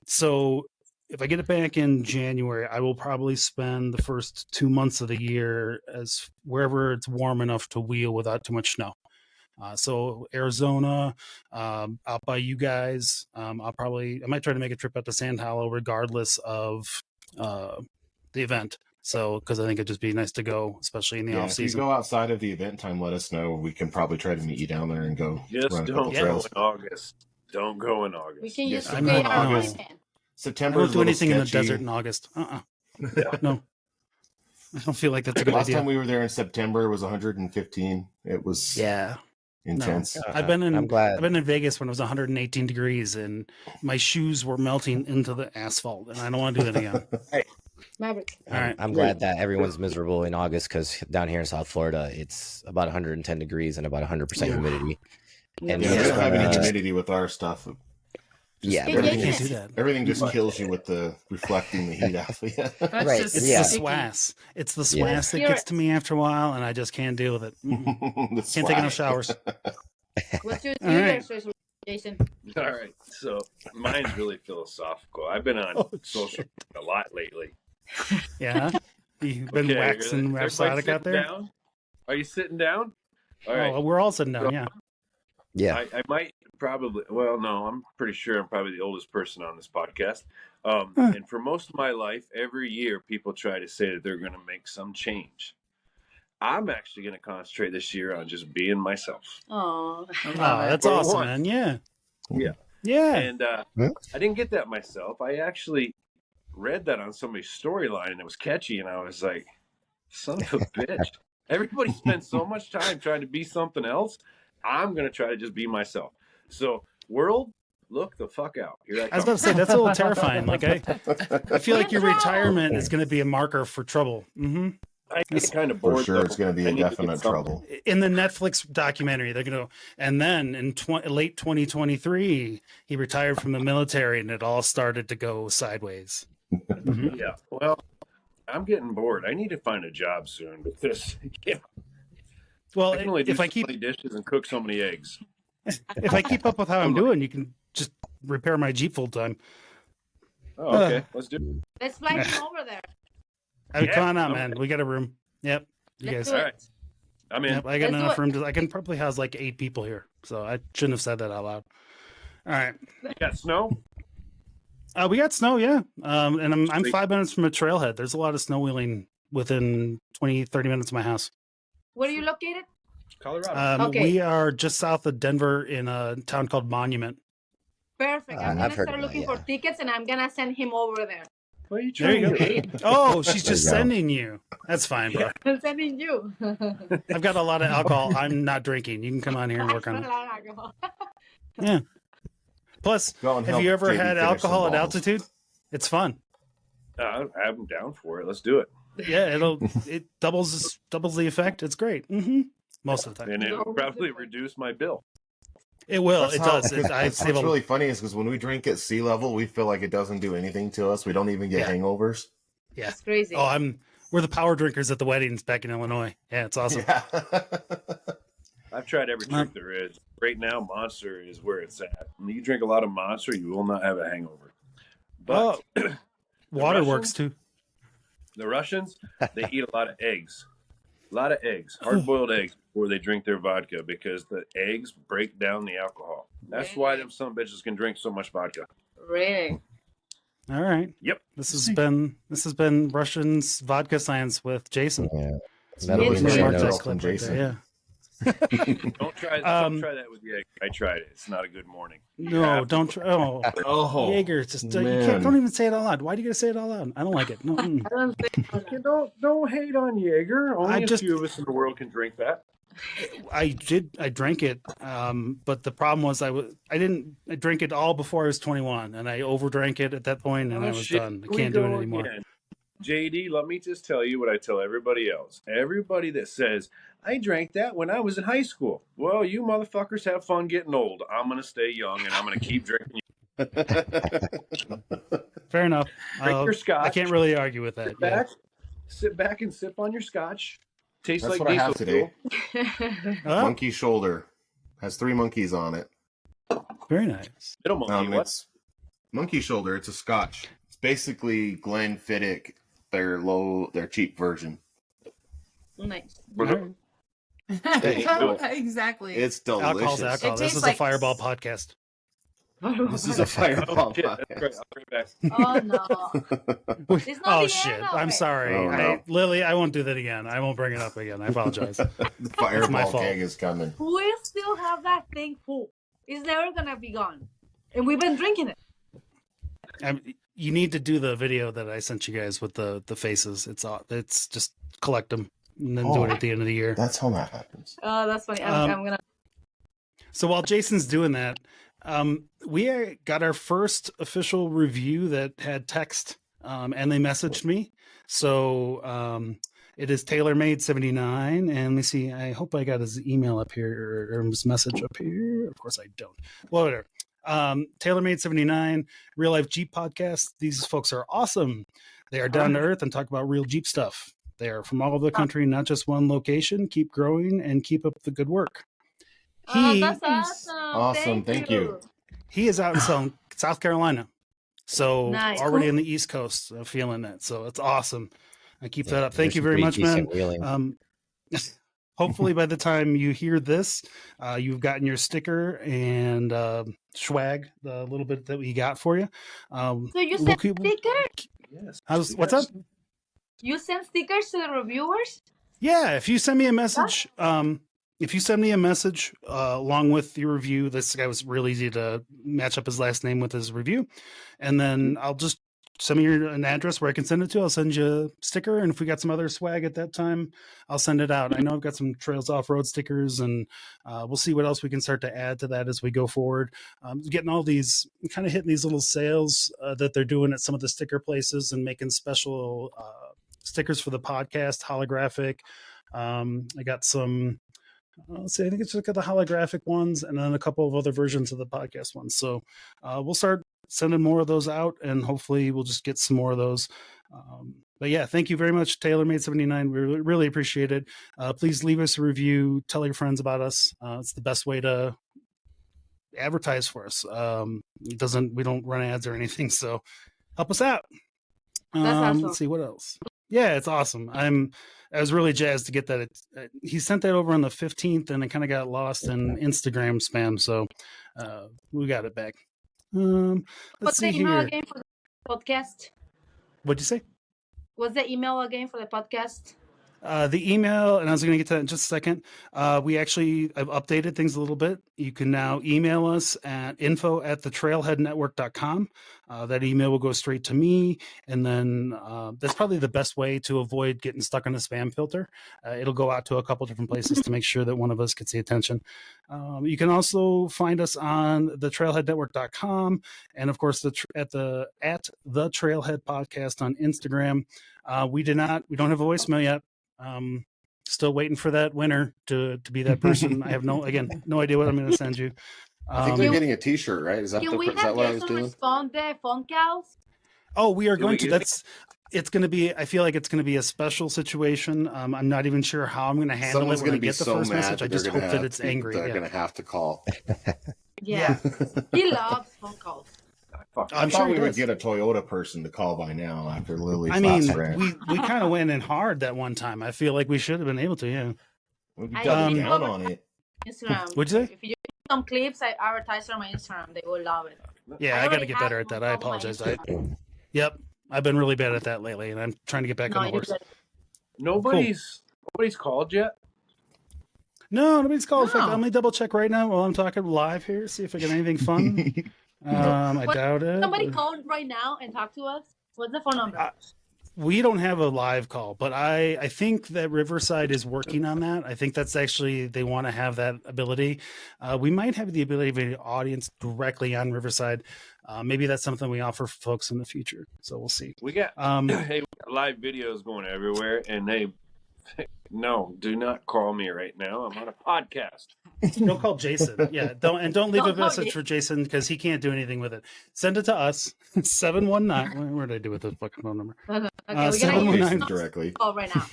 Speaker 8: So if I get it back in January, I will probably spend the first 2 months of the year as wherever it's warm enough to wheel without too much snow. So Arizona, out by you guys. I might try to make a trip out to Sand Hollow regardless of the event. So, because I think it'd just be nice to go, especially in the off
Speaker 5: If you
Speaker 8: season.
Speaker 5: go outside of the event time, let us know. We can probably try to meet you down there and go
Speaker 6: Just
Speaker 5: run a couple
Speaker 6: don't go
Speaker 5: trails.
Speaker 6: in August. Don't go in
Speaker 4: We
Speaker 6: August.
Speaker 4: can
Speaker 5: Yes,
Speaker 4: use
Speaker 5: I'm
Speaker 4: the
Speaker 5: not
Speaker 4: our
Speaker 5: August.
Speaker 4: weekend.
Speaker 8: I
Speaker 5: September
Speaker 8: don't
Speaker 5: is a
Speaker 8: do
Speaker 5: little
Speaker 8: anything in the
Speaker 5: sketchy.
Speaker 8: desert in August. No, I don't feel like that's a good
Speaker 5: Last
Speaker 8: idea.
Speaker 5: time we were there in September, it was 115. It was
Speaker 8: Yeah,
Speaker 5: intense.
Speaker 8: No. I've been
Speaker 7: I'm glad.
Speaker 8: I've been in Vegas when it was 118 degrees and my shoes were melting into the asphalt, and I don't want to do that again.
Speaker 4: Maverick.
Speaker 8: All right.
Speaker 7: I'm glad that everyone's miserable in August, because down here in South Florida, it's about 110 degrees and about 100% humidity. And
Speaker 5: Yeah,
Speaker 7: we
Speaker 5: we
Speaker 7: just
Speaker 5: don't have any
Speaker 7: wanna-
Speaker 5: humidity with our stuff.
Speaker 7: Yeah,
Speaker 4: Yeah,
Speaker 7: but-
Speaker 8: I
Speaker 4: yeah,
Speaker 8: can't do that.
Speaker 5: Everything just kills you with the reflecting the heat off of you.
Speaker 3: That's
Speaker 7: Right,
Speaker 3: just
Speaker 8: It's
Speaker 7: yeah.
Speaker 8: the
Speaker 3: sticky.
Speaker 8: swass. It's the
Speaker 7: Yeah.
Speaker 8: swass that gets to me after a while, and I just can't deal with it.
Speaker 5: The
Speaker 8: Can't take enough
Speaker 5: swag.
Speaker 8: showers.
Speaker 4: What's your
Speaker 8: All
Speaker 4: New
Speaker 8: right.
Speaker 4: Year's resolution, Jason?
Speaker 6: All right. So mine's really philosophical. I've been on social a lot lately.
Speaker 8: Yeah, you've been
Speaker 6: Okay,
Speaker 8: waxing
Speaker 6: everybody
Speaker 8: rhapsodic out
Speaker 6: sitting
Speaker 8: there.
Speaker 6: down? Are you sitting down? All right.
Speaker 8: Oh, we're all sitting down. Yeah.
Speaker 7: Yeah.
Speaker 6: I might probably, well, no, I'm pretty sure I'm probably the oldest person on this podcast. And for most of my life, every year people try to say that they're going to make some change. I'm actually going to concentrate this year on just being myself.
Speaker 4: Oh,
Speaker 8: that's
Speaker 6: For
Speaker 8: awesome,
Speaker 6: once.
Speaker 8: man. Yeah.
Speaker 6: Yeah.
Speaker 8: Yeah.
Speaker 6: And I didn't get that myself. I actually read that on somebody's storyline and it was catchy. And I was like, son of a bitch. Everybody spends so much time trying to be something else. I'm going to try to just be myself. So, world, look the fuck out. Here
Speaker 8: I was about to say, that's a little terrifying. Like, I feel like your retirement is going to be a marker for trouble. Mm-hmm.
Speaker 6: I get kind of bored.
Speaker 5: For sure, it's going to be a definite trouble.
Speaker 8: In the Netflix documentary, they're going to, and then in late 2023, he retired from the military, and it all started to go sideways. Mm-hmm.
Speaker 6: Yeah, well, I'm getting bored. I need to find a job soon because
Speaker 8: well,
Speaker 6: I can only do
Speaker 8: if I
Speaker 6: so
Speaker 8: keep
Speaker 6: many dishes and cook so many eggs.
Speaker 8: if I keep up with how I'm doing, you can just repair my Jeep full time.
Speaker 6: Oh, okay, let's do it.
Speaker 4: let's fly him over there.
Speaker 8: I mean,
Speaker 6: Yeah,
Speaker 8: come on out,
Speaker 6: okay.
Speaker 8: man. We got a room. Yep. You
Speaker 4: Let's
Speaker 8: guys.
Speaker 4: do
Speaker 6: All
Speaker 4: it.
Speaker 6: right, I'm in.
Speaker 8: Yep, I got
Speaker 4: Let's do
Speaker 8: enough
Speaker 4: it.
Speaker 8: room I can probably house like 8 people here. So I shouldn't have said that out loud. All right.
Speaker 6: You got snow?
Speaker 8: We got snow, yeah. And I'm
Speaker 6: Sweet.
Speaker 8: 5 minutes from a trailhead. There's a lot of snow wheeling within 20-30 minutes of my house.
Speaker 4: Where are you located?
Speaker 6: Colorado.
Speaker 4: Okay.
Speaker 8: We are just south of Denver in a town called Monument.
Speaker 4: Perfect. I'm
Speaker 7: I've
Speaker 4: gonna
Speaker 7: heard
Speaker 4: start
Speaker 7: of that,
Speaker 4: looking
Speaker 7: yeah.
Speaker 4: for tickets, and I'm gonna send him over there.
Speaker 6: What are you
Speaker 8: There you
Speaker 6: trying
Speaker 8: go.
Speaker 6: to do?
Speaker 8: Oh, she's
Speaker 7: There
Speaker 8: just
Speaker 7: you go.
Speaker 8: sending you. That's fine, bro.
Speaker 4: I'm sending you.
Speaker 8: I've got a lot of alcohol. I'm not drinking. You can come on here and work on it. Yeah. Plus,
Speaker 5: Go and
Speaker 8: have
Speaker 5: help
Speaker 8: you ever
Speaker 5: JD
Speaker 8: had
Speaker 5: finish some
Speaker 8: alcohol at
Speaker 5: bottles.
Speaker 8: altitude? It's fun.
Speaker 6: I'm down for it. Let's do it.
Speaker 8: Yeah, it doubles the effect. It's great. Mm-hmm. Most of the time.
Speaker 6: And it'll probably reduce my bill.
Speaker 8: It will.
Speaker 5: That's
Speaker 8: It
Speaker 5: how-
Speaker 8: does. I
Speaker 5: What's
Speaker 8: save a
Speaker 5: really funny is because when we drink at sea level, we feel like it doesn't do anything to us. We don't even get
Speaker 8: Yeah.
Speaker 5: hangovers.
Speaker 8: Yeah.
Speaker 4: It's crazy.
Speaker 8: Oh, we're the power drinkers at the weddings back in Illinois. Yeah, it's awesome.
Speaker 5: Yeah.
Speaker 6: I've tried every trick there is. Right now, Monster is where it's at. When you drink a lot of Monster, you will not have a hangover. But
Speaker 8: Water
Speaker 6: Russians?
Speaker 8: works too.
Speaker 6: the Russians, they eat a lot of eggs. A lot of eggs, hard-boiled eggs, before they drink their vodka because the eggs break down the alcohol. That's why them some bitches can drink so much vodka.
Speaker 4: Really?
Speaker 8: All right.
Speaker 6: Yep.
Speaker 8: This has been Russian's vodka science with Jason.
Speaker 7: Yeah.
Speaker 4: It's
Speaker 7: That'll be
Speaker 4: really
Speaker 7: my
Speaker 4: smart
Speaker 7: note.
Speaker 8: Text
Speaker 5: from
Speaker 8: clip right
Speaker 5: Jason.
Speaker 8: there,
Speaker 6: Don't try that with the egg. I tried it. It's not a good morning.
Speaker 8: yeah. No, don't try. Oh,
Speaker 5: Oh,
Speaker 8: Jaeger. Just you
Speaker 5: man.
Speaker 8: don't even say it out loud. Why do you gotta say it out loud? I don't like it. No.
Speaker 4: I don't think
Speaker 6: Okay, don't hate on Jaeger. Only a few of us in the world can drink that.
Speaker 8: I drank it, but the problem was I drank it all before I was 21, and I overdrank it at that point, and I was done. I
Speaker 6: Here we
Speaker 8: can't do it
Speaker 6: go
Speaker 8: anymore.
Speaker 6: again. JD, let me just tell you what I tell everybody else. Everybody that says, I drank that when I was in high school. Well, you motherfuckers have fun getting old. I'm going to stay young, and I'm going to keep drinking.
Speaker 8: Fair enough.
Speaker 6: Drink your scotch.
Speaker 8: I can't really argue with that. Yeah.
Speaker 6: Sit back and sip on your scotch. Tastes
Speaker 5: That's
Speaker 6: like
Speaker 5: what I have
Speaker 6: diesel
Speaker 5: today.
Speaker 6: fuel.
Speaker 8: Oh,
Speaker 5: Monkey shoulder has 3 monkeys on it.
Speaker 8: very nice.
Speaker 6: Middle monkey, what?
Speaker 5: It's monkey shoulder. It's a scotch. It's basically Glenfiddich, their cheap version.
Speaker 4: Nice.
Speaker 8: All right.
Speaker 3: Exactly.
Speaker 5: It's delicious.
Speaker 8: Alcohol's alcohol.
Speaker 3: It
Speaker 8: This
Speaker 3: tastes
Speaker 8: is
Speaker 3: like-
Speaker 8: a Fireball podcast.
Speaker 5: This is a fireball.
Speaker 6: Oh, shit. That's right. I'll bring it back.
Speaker 4: Oh no. It's not
Speaker 8: Oh
Speaker 4: the
Speaker 8: shit!
Speaker 4: end of
Speaker 8: I'm
Speaker 4: it.
Speaker 8: sorry,
Speaker 5: Oh, no.
Speaker 8: Lily. I won't do that again. I won't bring it up again. I apologize.
Speaker 5: The
Speaker 8: my
Speaker 5: fireball
Speaker 8: fault.
Speaker 5: keg is coming.
Speaker 4: We still have that thing full. It's never gonna be gone, and we've been drinking it.
Speaker 8: You need to do the video that I sent you guys with the faces. It's just collect them and then do it at the end of the year.
Speaker 5: That's how that happens.
Speaker 4: Oh, that's funny. I'm gonna.
Speaker 8: So while Jason's doing that, we got our first official review that had text, and they messaged me. So it is TaylorMade79, and let me see. I hope I got his email up here or his message up here. Of course, I don't. Well, whatever. TaylorMade79, Real Life Jeep Podcast. These folks are awesome. They are down to earth and talk about real Jeep stuff. They are from all over the country, not just one location. Keep growing and keep up the good work.
Speaker 4: Oh, that's awesome.
Speaker 5: Awesome, thank you.
Speaker 8: He is out in South Carolina. So
Speaker 4: Nice.
Speaker 8: already
Speaker 4: Cool.
Speaker 8: on the East Coast, feeling that. So it's awesome. I keep that up.
Speaker 7: There's
Speaker 8: Thank you
Speaker 7: some
Speaker 8: very
Speaker 7: pretty
Speaker 8: much, man.
Speaker 7: decent wheeling.
Speaker 8: hopefully by the time you hear this, you've gotten your sticker and swag, the little bit that we got for you.
Speaker 4: So you send stickers?
Speaker 6: Yes.
Speaker 8: What's up?
Speaker 4: You send stickers to the reviewers?
Speaker 8: Yeah, if you send me a message, along with your review, this guy was real easy to match up his last name with his review, and then I'll just send me an address where I can send it to. I'll send you a sticker, and if we got some other swag at that time, I'll send it out. I know I've got some Trails Off-Road stickers, and we'll see what else we can start to add to that as we go forward. Getting all these, kind of hitting these little sales that they're doing at some of the sticker places and making special stickers for the podcast, holographic. I got some, let's see, I think it's just got the holographic ones and then a couple of other versions of the podcast ones. So we'll start sending more of those out, and hopefully we'll just get some more of those. But yeah, thank you very much, TaylorMade79. We really appreciate it. Please leave us a review. Tell your friends about us. It's the best way to advertise for us. We don't run ads or anything, so help us out.
Speaker 4: That's awesome.
Speaker 8: Let's see what else. Yeah, it's awesome. I was really jazzed to get that. He sent that over on the 15th, and it kind of got lost in Instagram spam, so we got it back. Let's see
Speaker 4: the email
Speaker 8: here.
Speaker 4: again for the podcast?
Speaker 8: What'd you say?
Speaker 4: What's the email again for the podcast?
Speaker 8: The email, and I was going to get to that in just a second. I've updated things a little bit. You can now email us at info@thetrailheadnetwork.com. That email will go straight to me, and then that's probably the best way to avoid getting stuck on a spam filter. It'll go out to a couple different places to make sure that one of us gets the attention. You can also find us on thetrailheadnetwork.com, and of course at the Trailhead Podcast on Instagram. We don't have a voicemail yet. Still waiting for that winner to be that person. I have no idea what I'm going to send you.
Speaker 5: I think they're getting a T-shirt, right? Is that what I was doing?
Speaker 4: Respond the phone calls?
Speaker 8: Oh, we are going to. It's going to be. I feel like it's going to be a special situation. I'm not even sure how I'm going to handle it when I get the first message. I just hope that it's angry.
Speaker 5: They're going to have to call.
Speaker 4: Yeah, he loves phone calls.
Speaker 5: I thought we would get a Toyota person to call by now after Lily's last rant.
Speaker 8: we kind of went in hard that one time. I feel like we should have been able to. Yeah,
Speaker 5: we doubled down on it.
Speaker 4: Instagram.
Speaker 8: What'd you say?
Speaker 4: If you do some clips, I advertise on my Instagram. They will love it.
Speaker 8: Yeah, I got to get better at that. I apologize. Yep, I've been really bad at that lately, and I'm trying to get back on the horse.
Speaker 6: Nobody's called yet.
Speaker 8: No, nobody's called. No. Let me double check right now while I'm talking live here. See if I get anything fun. I doubt it.
Speaker 4: Somebody called right now and talk to us. What's the phone number?
Speaker 8: We don't have a live call, but I think that Riverside is working on that. I think that's actually, they want to have that ability. We might have the ability of an audience directly on Riverside. Maybe that's something we offer folks in the future. So we'll see.
Speaker 6: We got we got live videos going everywhere, and no, do not call me right now. I'm on a podcast.
Speaker 8: Don't call Jason. Yeah, don't leave a message for Jason because he can't do anything with it. Send it to us. 719. Where did I do with the fucking phone number?
Speaker 4: Okay,
Speaker 8: 719
Speaker 5: directly.
Speaker 4: Oh, right now.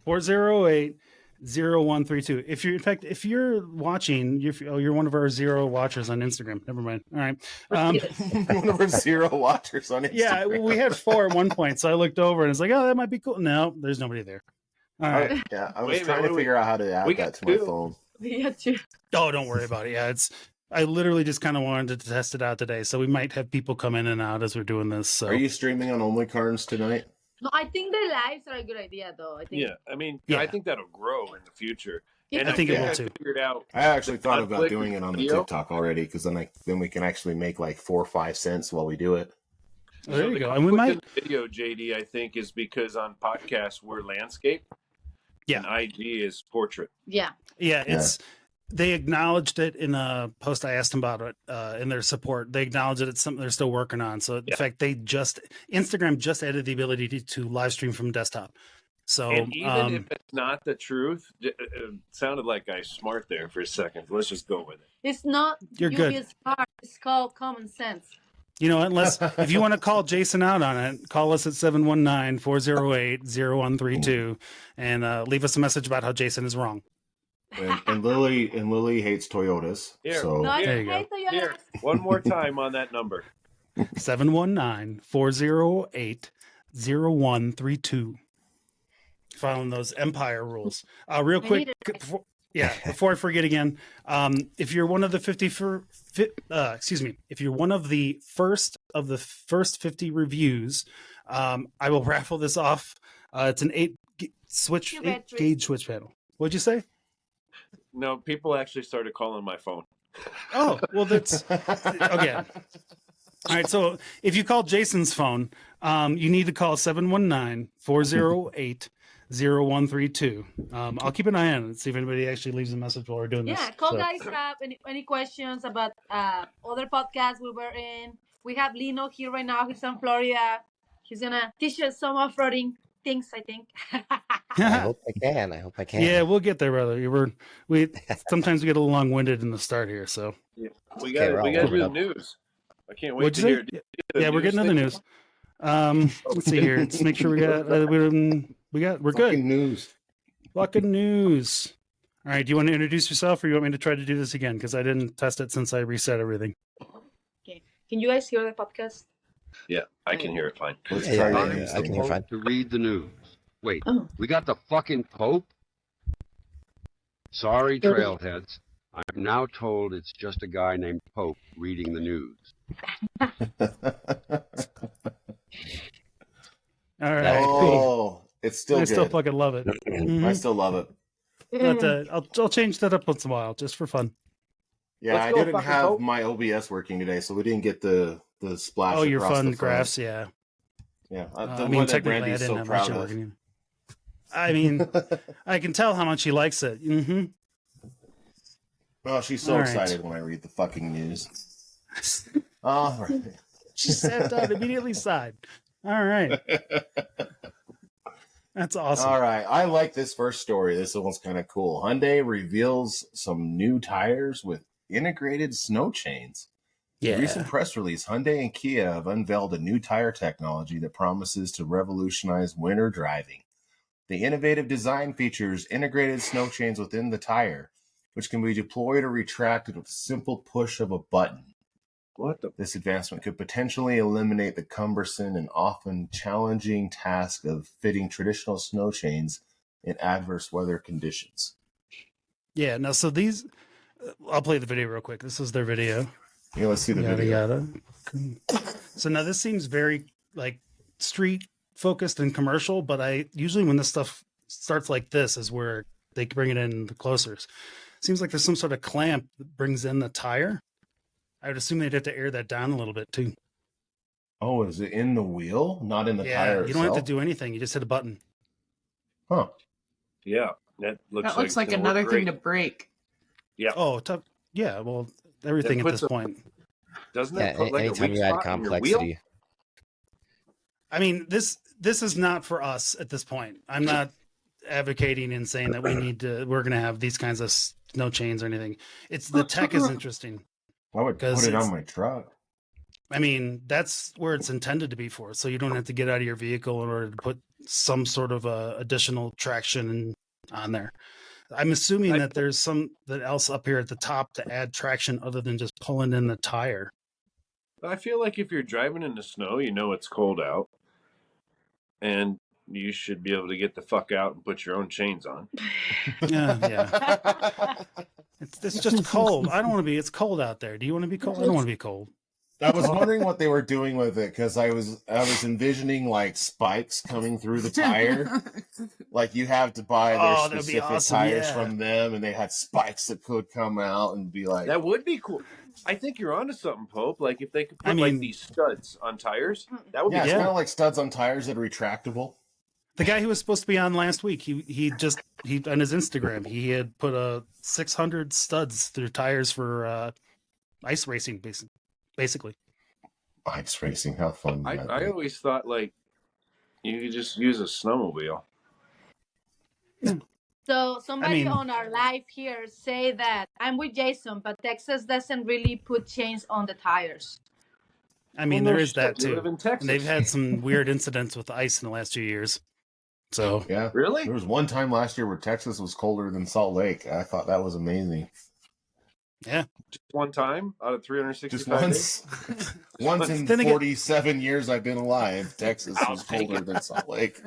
Speaker 8: 408-0132. If you're watching, you're one of our 0 watchers on Instagram. Never mind. All right.
Speaker 5: One of our 0 watchers on Instagram.
Speaker 8: Yeah, we had 4 at one point, so I looked over and it's like, oh, that might be cool. No, there's nobody there. All right.
Speaker 5: Yeah, I was trying to figure out how to add that to my phone.
Speaker 4: We got 2.
Speaker 8: Oh, don't worry about it. Yeah, I literally just kind of wanted to test it out today, so we might have people come in and out as we're doing this. So.
Speaker 5: Are you streaming on OnlyCarns tonight?
Speaker 4: No, I think the lives are a good idea, though. I think.
Speaker 6: Yeah, I think that'll grow in the future.
Speaker 4: Yeah.
Speaker 6: And
Speaker 8: I think it will too.
Speaker 5: I actually thought about doing it on the TikTok already, because then we can actually make like 4 or 5 cents while we do it.
Speaker 8: Oh, there you go. And we might
Speaker 6: video, JD, I think, is because on podcasts we're landscape.
Speaker 8: Yeah,
Speaker 6: and IG is portrait.
Speaker 4: Yeah.
Speaker 8: They acknowledged it in a post I asked them about it in their support. They acknowledged that it's something they're still working on. So in fact, Instagram just added the ability to live stream from desktop. So
Speaker 6: and even if it's not the truth, it sounded like I smart there for a second. Let's just go with it.
Speaker 4: It's not.
Speaker 8: You're good.
Speaker 4: Smart. It's called common sense.
Speaker 8: If you want to call Jason out on it, call us at 719-408-0132 and leave us a message about how Jason is wrong.
Speaker 5: And Lily hates Toyotas.
Speaker 6: Here,
Speaker 5: so
Speaker 8: there you go.
Speaker 6: Here, one more time on that number.
Speaker 8: 719-408-0132. following those Empire rules. Real
Speaker 4: I
Speaker 8: quick,
Speaker 4: need it.
Speaker 8: before I forget again, if you're one of the if you're one of the first 50 reviews, I will raffle this off. It's an 8 gauge switch panel. What'd you say?
Speaker 6: No, people actually started calling my phone.
Speaker 8: Oh, well, that's okay. All right. So if you call Jason's phone, you need to call 719-408-0132. I'll keep an eye on it and see if anybody actually leaves a message while we're doing this.
Speaker 4: Yeah, call guys have any questions about other podcasts we were in. We have Lino here right now. He's in Florida. He's gonna teach us some off-roading things, I think.
Speaker 7: I hope I can.
Speaker 8: Yeah, we'll get there, brother. We sometimes we get a little long-winded in the start here, so
Speaker 6: Yeah. We got to do the news. I can't wait
Speaker 8: What'd
Speaker 6: to
Speaker 8: you
Speaker 6: hear.
Speaker 8: say? Yeah, we're getting other news. Let's see here. Let's make sure we got we're good.
Speaker 5: Fucking news.
Speaker 8: Fucking news. All right. Do you want to introduce yourself, or you want me to try to do this again? Because I didn't test it since I reset everything.
Speaker 4: Okay. Can you guys hear the podcast?
Speaker 6: Yeah, I can hear it fine.
Speaker 5: Let's try
Speaker 7: I can hear fine.
Speaker 1: To read the news. Wait, we got the fucking Pope? Sorry, trailheads. I'm now told it's just a guy named Pope reading the news.
Speaker 8: All right.
Speaker 5: Oh, it's still
Speaker 8: I
Speaker 5: good.
Speaker 8: still fucking love it.
Speaker 5: I still love it.
Speaker 8: But, I'll change that up once in a while, just for fun.
Speaker 5: Yeah,
Speaker 6: Let's
Speaker 5: I
Speaker 6: go,
Speaker 5: didn't
Speaker 6: fucking
Speaker 5: have
Speaker 6: Pope.
Speaker 5: my OBS working today, so we didn't get the splash.
Speaker 8: Oh, your
Speaker 5: across
Speaker 8: fun
Speaker 5: the front.
Speaker 8: graphs, yeah.
Speaker 5: Yeah,
Speaker 8: I
Speaker 5: the
Speaker 8: mean,
Speaker 5: one that
Speaker 8: technically, I
Speaker 5: Brandy's
Speaker 8: didn't
Speaker 5: so
Speaker 8: have
Speaker 5: proud
Speaker 8: much
Speaker 5: of.
Speaker 8: working either. I mean, I can tell how much he likes it. Mm-hmm.
Speaker 5: Oh, she's so
Speaker 8: All right.
Speaker 5: excited when I read the fucking news. All right.
Speaker 8: She sat down, immediately sighed. All right. That's awesome.
Speaker 5: All right. I like this first story. This one's kind of cool. Hyundai reveals some new tires with integrated snow chains. In a recent press release, Hyundai and Kia have unveiled a new tire technology that promises to revolutionize winter driving. The innovative design features integrated snow chains within the tire, which can be deployed or retracted with a simple push of a button.
Speaker 6: What the?
Speaker 5: This advancement could potentially eliminate the cumbersome and often challenging task of fitting traditional snow chains in adverse weather conditions.
Speaker 8: Yeah, now, so these, I'll play the video real quick. This is their video.
Speaker 5: Yeah, let's see the
Speaker 8: Yada,
Speaker 5: video.
Speaker 8: yada. So now this seems very, like, street focused and commercial, but usually when this stuff starts like this is where they bring it in the closer. Seems like there's some sort of clamp that brings in the tire. I would assume they'd have to air that down a little bit too.
Speaker 5: Oh, is it in the wheel, not in the tire
Speaker 8: you don't have to
Speaker 5: itself?
Speaker 8: do anything. You just hit a button.
Speaker 5: Huh.
Speaker 6: Yeah, that looks
Speaker 3: That looks like
Speaker 6: it's gonna
Speaker 3: another
Speaker 6: work
Speaker 3: thing to
Speaker 6: great.
Speaker 3: break.
Speaker 6: Yeah,
Speaker 8: Oh, tough. Yeah, well, everything
Speaker 6: That
Speaker 8: at
Speaker 6: puts
Speaker 8: this
Speaker 6: a-
Speaker 8: point.
Speaker 6: doesn't
Speaker 7: Yeah,
Speaker 6: it put like a
Speaker 7: anytime
Speaker 6: weak
Speaker 7: you add
Speaker 6: spot in your wheel?
Speaker 7: complexity.
Speaker 8: I mean, this is not for us at this point. I'm not advocating and saying that we're going to have these kinds of snow chains or anything. It's the tech is interesting.
Speaker 5: I would put
Speaker 8: 'Cause
Speaker 5: it
Speaker 8: it's-
Speaker 5: on my truck.
Speaker 8: I mean, that's where it's intended to be for. So you don't have to get out of your vehicle in order to put some sort of additional traction on there. I'm assuming that there's something else up here at the top to add traction other than just pulling in the tire.
Speaker 6: I feel like if you're driving in the snow, you know it's cold out, and you should be able to get the fuck out and put your own chains on.
Speaker 8: Yeah. It's just cold. I don't want to be. It's cold out there. Do you want to be cold? I don't want to be cold.
Speaker 5: I was wondering what they were doing with it because I was envisioning like spikes coming through the tire. Like you have to buy their
Speaker 8: Oh, that'd be
Speaker 5: specific
Speaker 8: awesome,
Speaker 5: tires
Speaker 8: yeah.
Speaker 5: from them, and they had spikes that could come out and be like.
Speaker 6: That would be cool. I think you're onto something, Pope. Like if they could put
Speaker 8: I
Speaker 6: like
Speaker 8: mean-
Speaker 6: these studs on tires, that would
Speaker 5: Yeah,
Speaker 6: be
Speaker 5: it's
Speaker 8: Yeah.
Speaker 5: kind of like studs on tires that are retractable.
Speaker 8: The guy who was supposed to be on last week, he on his Instagram, he had put 600 studs through tires for ice racing, basically.
Speaker 5: Ice racing, how fun! would that
Speaker 6: I
Speaker 5: be?
Speaker 6: always thought like you could just use a snowmobile.
Speaker 4: So somebody
Speaker 8: I mean-
Speaker 4: on our live here say that I'm with Jason, but Texas doesn't really put chains on the tires.
Speaker 8: I mean,
Speaker 6: Well, no
Speaker 8: there is that
Speaker 6: shit, we
Speaker 8: too.
Speaker 6: live in Texas.
Speaker 8: And they've had some weird incidents with ice in the last few years. So
Speaker 5: Yeah,
Speaker 6: Really?
Speaker 5: there was one time last year where Texas was colder than Salt Lake. I thought that was amazing.
Speaker 8: yeah,
Speaker 6: Just one time out of 365
Speaker 5: Just
Speaker 6: days?
Speaker 5: once in
Speaker 8: Then again-
Speaker 5: 47 years I've been alive, Texas was
Speaker 8: take
Speaker 5: colder than Salt Lake.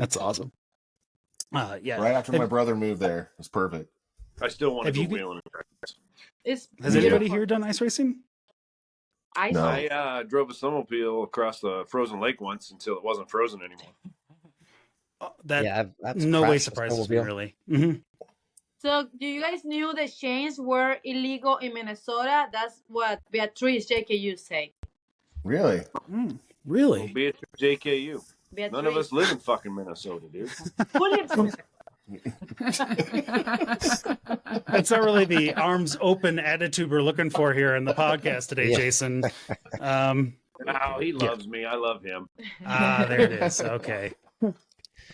Speaker 8: That's awesome. Yeah.
Speaker 5: Right after my brother moved there, it was perfect.
Speaker 6: I still want to
Speaker 8: Have
Speaker 6: go
Speaker 8: you-
Speaker 6: wheeling.
Speaker 8: Has anybody here done ice racing?
Speaker 5: No.
Speaker 6: I drove a snowmobile across the frozen lake once until it wasn't frozen anymore.
Speaker 8: That
Speaker 7: I've
Speaker 8: no way
Speaker 7: crashed a
Speaker 8: surprises me,
Speaker 7: snowmobile.
Speaker 8: really. Mm-hmm.
Speaker 4: So, do you guys knew the chains were illegal in Minnesota? That's what Beatrice JKU say.
Speaker 5: Really?
Speaker 8: Really?
Speaker 6: Well, Beatrice JKU.
Speaker 4: Beatrice.
Speaker 6: None of us live in fucking Minnesota, dude.
Speaker 4: Who lives in
Speaker 8: That's not really the arms open attitude we're looking for here in the podcast today,
Speaker 7: Yeah.
Speaker 8: Jason.
Speaker 6: Oh, he loves me. I love him.
Speaker 8: There it is. Okay.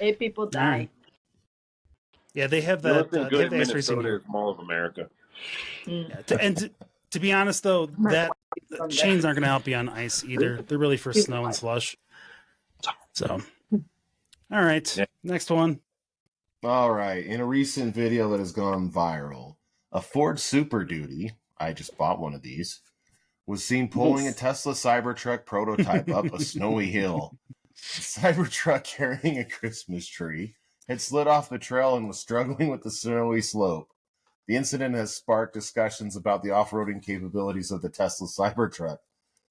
Speaker 4: 8 people
Speaker 8: All
Speaker 4: die.
Speaker 8: right. Yeah, they have
Speaker 6: The only
Speaker 8: that.
Speaker 6: thing
Speaker 8: They
Speaker 6: good
Speaker 8: have
Speaker 6: in
Speaker 8: the ice racing
Speaker 6: Minnesota
Speaker 8: here.
Speaker 6: is Mall of America.
Speaker 8: Yeah, to be honest, though, that chains aren't going to help you on ice either. They're really for snow and slush. So, all right.
Speaker 6: Yeah.
Speaker 8: Next one.
Speaker 5: All right. In a recent video that has gone viral, a Ford Super Duty, I just bought one of these, was seen pulling a Tesla Cybertruck prototype up a snowy hill. The Cybertruck carrying a Christmas tree had slid off the trail and was struggling with the snowy slope. The incident has sparked discussions about the off-roading capabilities of the Tesla Cybertruck,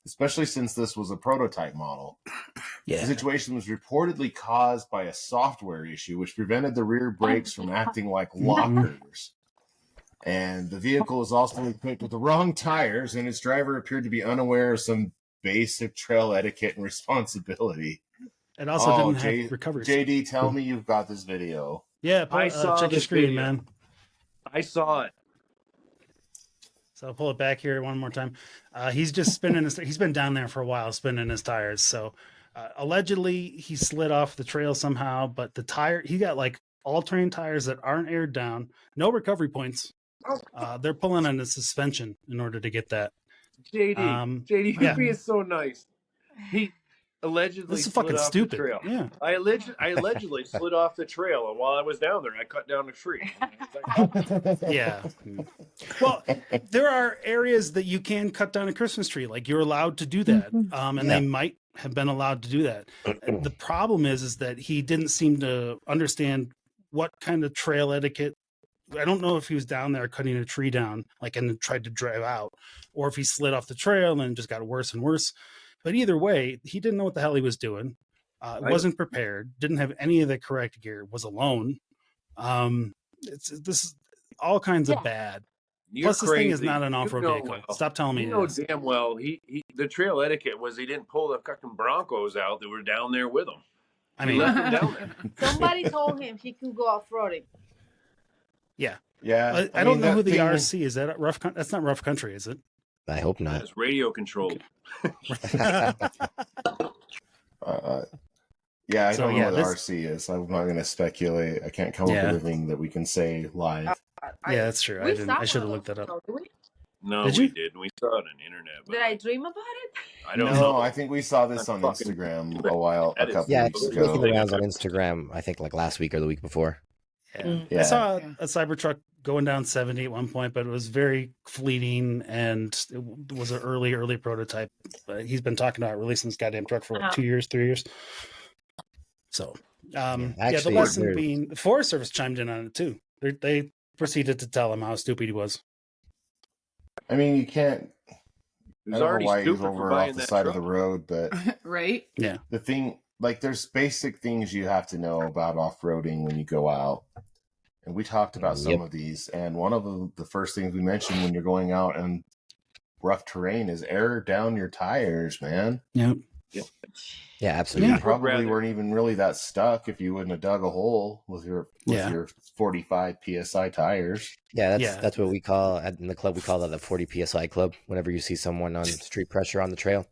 Speaker 5: especially since this was a prototype model. The situation was reportedly caused by a software issue which prevented the rear brakes from acting like lockers. And the vehicle was also equipped with the wrong tires, and its driver appeared to be unaware of some basic trail etiquette and responsibility.
Speaker 8: It also didn't have recovery.
Speaker 5: JD, tell me you've got this video.
Speaker 8: Yeah,
Speaker 6: I saw
Speaker 8: check your
Speaker 6: this
Speaker 8: screen,
Speaker 6: video.
Speaker 8: man.
Speaker 6: I saw it.
Speaker 8: So I'll pull it back here one more time. He's just spinning his. He's been down there for a while, spinning his tires. So allegedly, he slid off the trail somehow, but the tire he got like all-terrain tires that aren't aired down, no recovery points. They're pulling on the suspension in order to get that.
Speaker 6: JD, JD,
Speaker 8: yeah.
Speaker 6: he is so nice. He allegedly
Speaker 8: This is
Speaker 6: slid
Speaker 8: fucking
Speaker 6: off
Speaker 8: stupid.
Speaker 6: the trail.
Speaker 8: Yeah.
Speaker 6: I allegedly slid off the trail, and while I was down there, I cut down a tree.
Speaker 8: Yeah. Well, there are areas that you can cut down a Christmas tree. Like you're allowed to do that. And they might have been allowed to do that. The problem is that he didn't seem to understand what kind of trail etiquette. I don't know if he was down there cutting a tree down, like, and tried to drive out, or if he slid off the trail and just got worse and worse. But either way, he didn't know what the hell he was doing. Wasn't prepared. Didn't have any of the correct gear. Was alone. This is all kinds of bad.
Speaker 6: You're
Speaker 8: Plus, this thing is
Speaker 6: crazy.
Speaker 8: not an
Speaker 6: You
Speaker 8: off-road
Speaker 6: know
Speaker 8: vehicle.
Speaker 6: well.
Speaker 8: Stop telling me
Speaker 6: You
Speaker 8: it
Speaker 6: know
Speaker 8: is.
Speaker 6: damn well he the trail etiquette was he didn't pull the fucking Broncos out that were down there with him.
Speaker 8: I
Speaker 6: He
Speaker 8: mean,
Speaker 6: left them down there.
Speaker 4: Somebody told him he could go off-roading.
Speaker 8: yeah.
Speaker 5: Yeah.
Speaker 8: I don't know who
Speaker 5: that
Speaker 8: the
Speaker 5: thing-
Speaker 8: RC is. That rough? That's not rough country, is it?
Speaker 7: I hope not.
Speaker 6: It's radio controlled.
Speaker 5: Yeah, I
Speaker 8: So,
Speaker 5: don't know
Speaker 8: yeah,
Speaker 5: what
Speaker 8: this-
Speaker 5: RC is. I'm not going to speculate. I can't come up with anything that we can say live.
Speaker 8: Yeah, that's true.
Speaker 4: We
Speaker 8: I didn't.
Speaker 4: saw
Speaker 8: I should have
Speaker 4: one
Speaker 8: looked
Speaker 4: of
Speaker 8: that up.
Speaker 4: those, did we?
Speaker 6: No,
Speaker 8: Did
Speaker 6: we
Speaker 8: you?
Speaker 6: didn't. We saw it on the internet. But
Speaker 4: Did I dream about it?
Speaker 6: I don't
Speaker 5: No,
Speaker 6: know.
Speaker 5: I think we saw this on
Speaker 6: Fucking-
Speaker 5: Instagram a couple
Speaker 7: Yeah,
Speaker 5: weeks
Speaker 7: it's
Speaker 5: ago.
Speaker 7: making the rounds on Instagram. I think like last week or the week before.
Speaker 8: Yeah.
Speaker 5: Yeah.
Speaker 8: I saw a Cybertruck going down 70 at one point, but it was very fleeting and it was an early prototype. He's been talking about releasing this goddamn truck for what, 2 years, 3 years. So, the
Speaker 7: actually,
Speaker 8: lesson
Speaker 7: there's-
Speaker 8: being the Forest Service chimed in on it too. They proceeded to tell him how stupid he was.
Speaker 5: I mean, you can't.
Speaker 6: He
Speaker 5: I
Speaker 6: was
Speaker 5: don't know
Speaker 6: already
Speaker 5: why he's
Speaker 6: stupid for
Speaker 5: over
Speaker 6: buying
Speaker 5: off the
Speaker 6: that
Speaker 5: side
Speaker 6: truck.
Speaker 5: of the road, but
Speaker 3: Right?
Speaker 8: Yeah.
Speaker 5: the thing, like, there's basic things you have to know about off-roading when you go out. And we talked about some
Speaker 7: Yep.
Speaker 5: of these. And one of the first things we mentioned when you're going out in rough terrain is air down your tires, man.
Speaker 8: Yep.
Speaker 7: Yeah, absolutely.
Speaker 5: You probably
Speaker 6: rather-
Speaker 5: weren't even really that stuck if you wouldn't have dug a hole with your your 45 psi tires.
Speaker 7: Yeah,
Speaker 8: Yeah.
Speaker 7: that's what we call in the club. We call that the 40 psi club. Whenever you see someone on street pressure on the trail,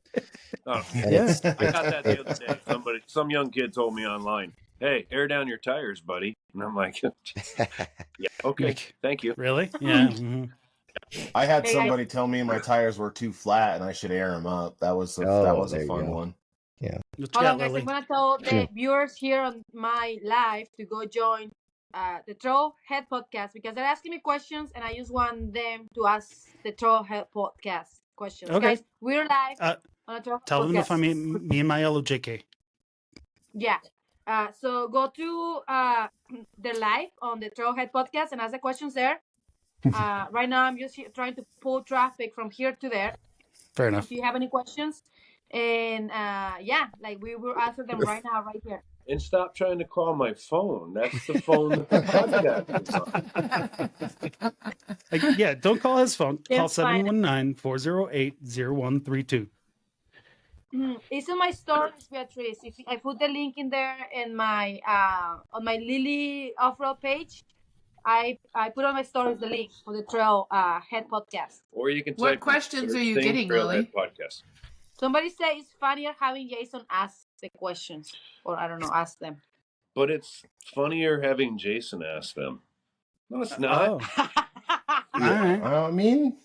Speaker 6: Oh,
Speaker 7: and
Speaker 8: Yeah.
Speaker 7: it's,
Speaker 6: I got that the other day. Some young kid told me online, "Hey, air down your tires, buddy." And I'm like, "Yeah, okay,
Speaker 8: Like-
Speaker 6: thank you."
Speaker 8: Really? Yeah. Mhm.
Speaker 5: I had
Speaker 4: Hey,
Speaker 5: somebody tell me my tires were too flat and I should air them up. That was
Speaker 7: Oh,
Speaker 5: that was
Speaker 7: there
Speaker 5: a
Speaker 7: you
Speaker 5: fun
Speaker 7: go.
Speaker 5: one.
Speaker 8: What you
Speaker 4: Hold
Speaker 8: got,
Speaker 4: on, guys.
Speaker 8: Lily?
Speaker 4: I'm going to tell the viewers here on my live to go join the Trailhead podcast because they're asking me questions and I just want them to ask the Trailhead podcast questions.
Speaker 8: Okay.
Speaker 4: Guys, we're live
Speaker 8: Uh,
Speaker 4: on a Trailhead
Speaker 8: Tell them
Speaker 4: podcast.
Speaker 8: to find me and my yellow JK.
Speaker 4: Yeah. So go to the live on the Trailhead podcast and ask the questions there. Right now, I'm just trying to pull traffic from here to there.
Speaker 8: Fair enough.
Speaker 4: If you have any questions, and yeah, like we will answer them right now, right here.
Speaker 6: And stop trying to call my phone. That's the phone that the podcast is on.
Speaker 8: Yeah, don't call his phone. Call
Speaker 4: It's fine.
Speaker 8: 719-408-0132.
Speaker 4: It's in my stories, Beatrice. If I put the link in there in my on my Lily Offroad page, I put on my stories the link for the Trailhead podcast.
Speaker 6: Or you can
Speaker 3: What
Speaker 6: type
Speaker 3: questions are you
Speaker 6: Sing
Speaker 3: getting,
Speaker 6: Trailhead
Speaker 3: Lily?
Speaker 6: Podcast.
Speaker 4: Somebody say it's funnier having Jason ask the questions, or I don't know, ask them.
Speaker 6: But it's funnier having Jason ask them. No, it's not.
Speaker 8: Oh. All right.
Speaker 5: I mean,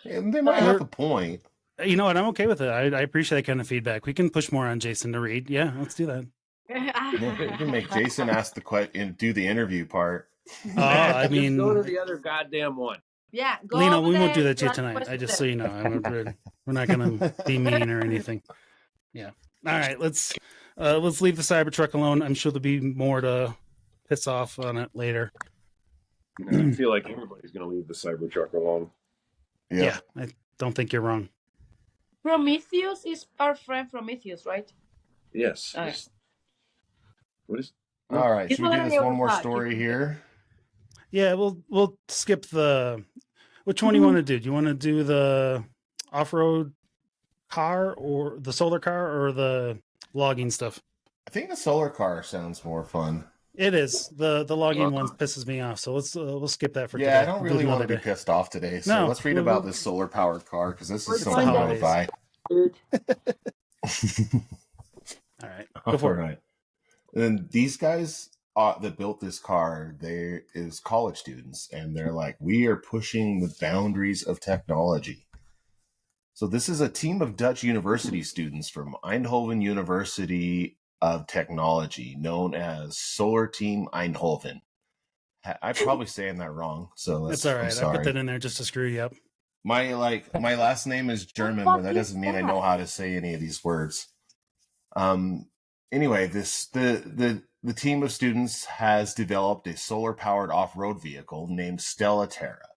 Speaker 5: they might have a point.
Speaker 8: You know what? I'm okay with it. I appreciate that kind of feedback. We can push more on Jason to read. Yeah, let's do that.
Speaker 5: You can make Jason ask the question, do the interview part.
Speaker 8: I
Speaker 6: Just
Speaker 8: mean,
Speaker 6: go to the other goddamn one.
Speaker 4: Yeah, go
Speaker 8: Lena,
Speaker 4: over
Speaker 8: we won't
Speaker 4: there,
Speaker 8: do that to you
Speaker 4: ask
Speaker 8: tonight.
Speaker 4: questions
Speaker 8: Just so
Speaker 4: there.
Speaker 8: you know, we're not going to be mean or anything. Yeah. All right. Let's leave the Cybertruck alone. I'm sure there'll be more to piss off on it later.
Speaker 6: I feel like everybody's going to leave the Cybertruck alone.
Speaker 8: Yeah. I don't think you're wrong.
Speaker 4: Prometheus is our friend Prometheus, right?
Speaker 6: Yes.
Speaker 4: Okay.
Speaker 6: What is?
Speaker 5: All right,
Speaker 4: He's
Speaker 5: should we do
Speaker 4: one of
Speaker 5: this
Speaker 4: the
Speaker 5: one more
Speaker 4: other
Speaker 5: story
Speaker 4: podcasts.
Speaker 5: here?
Speaker 8: Yeah, we'll skip the. Which one do you want to do? Do you want to do the off-road car or the solar car or the logging stuff?
Speaker 5: I think the solar car sounds more fun.
Speaker 8: It is. The logging one pisses me off, so we'll skip that for today.
Speaker 5: Yeah, I don't
Speaker 8: We'll do
Speaker 5: really want
Speaker 8: another
Speaker 5: to be
Speaker 8: day.
Speaker 5: pissed off today. So
Speaker 8: No,
Speaker 5: let's read
Speaker 8: we'll-
Speaker 5: about this solar powered car because this is
Speaker 8: It's the
Speaker 5: something I would
Speaker 8: holidays.
Speaker 5: buy.
Speaker 8: All right, go for it.
Speaker 5: Right. And these guys that built this car, they is college students, and they're like, we are pushing the boundaries of technology. So this is a team of Dutch university students from Eindhoven University of Technology, known as Solar Team Eindhoven. I'm probably saying that wrong, so
Speaker 8: That's all
Speaker 5: I'm
Speaker 8: right. I
Speaker 5: sorry.
Speaker 8: put that in there just to screw you up.
Speaker 5: My last name is German, but that doesn't mean I know how to say any of these words. Anyway, the team of students has developed a solar-powered off-road vehicle named Stella Terra.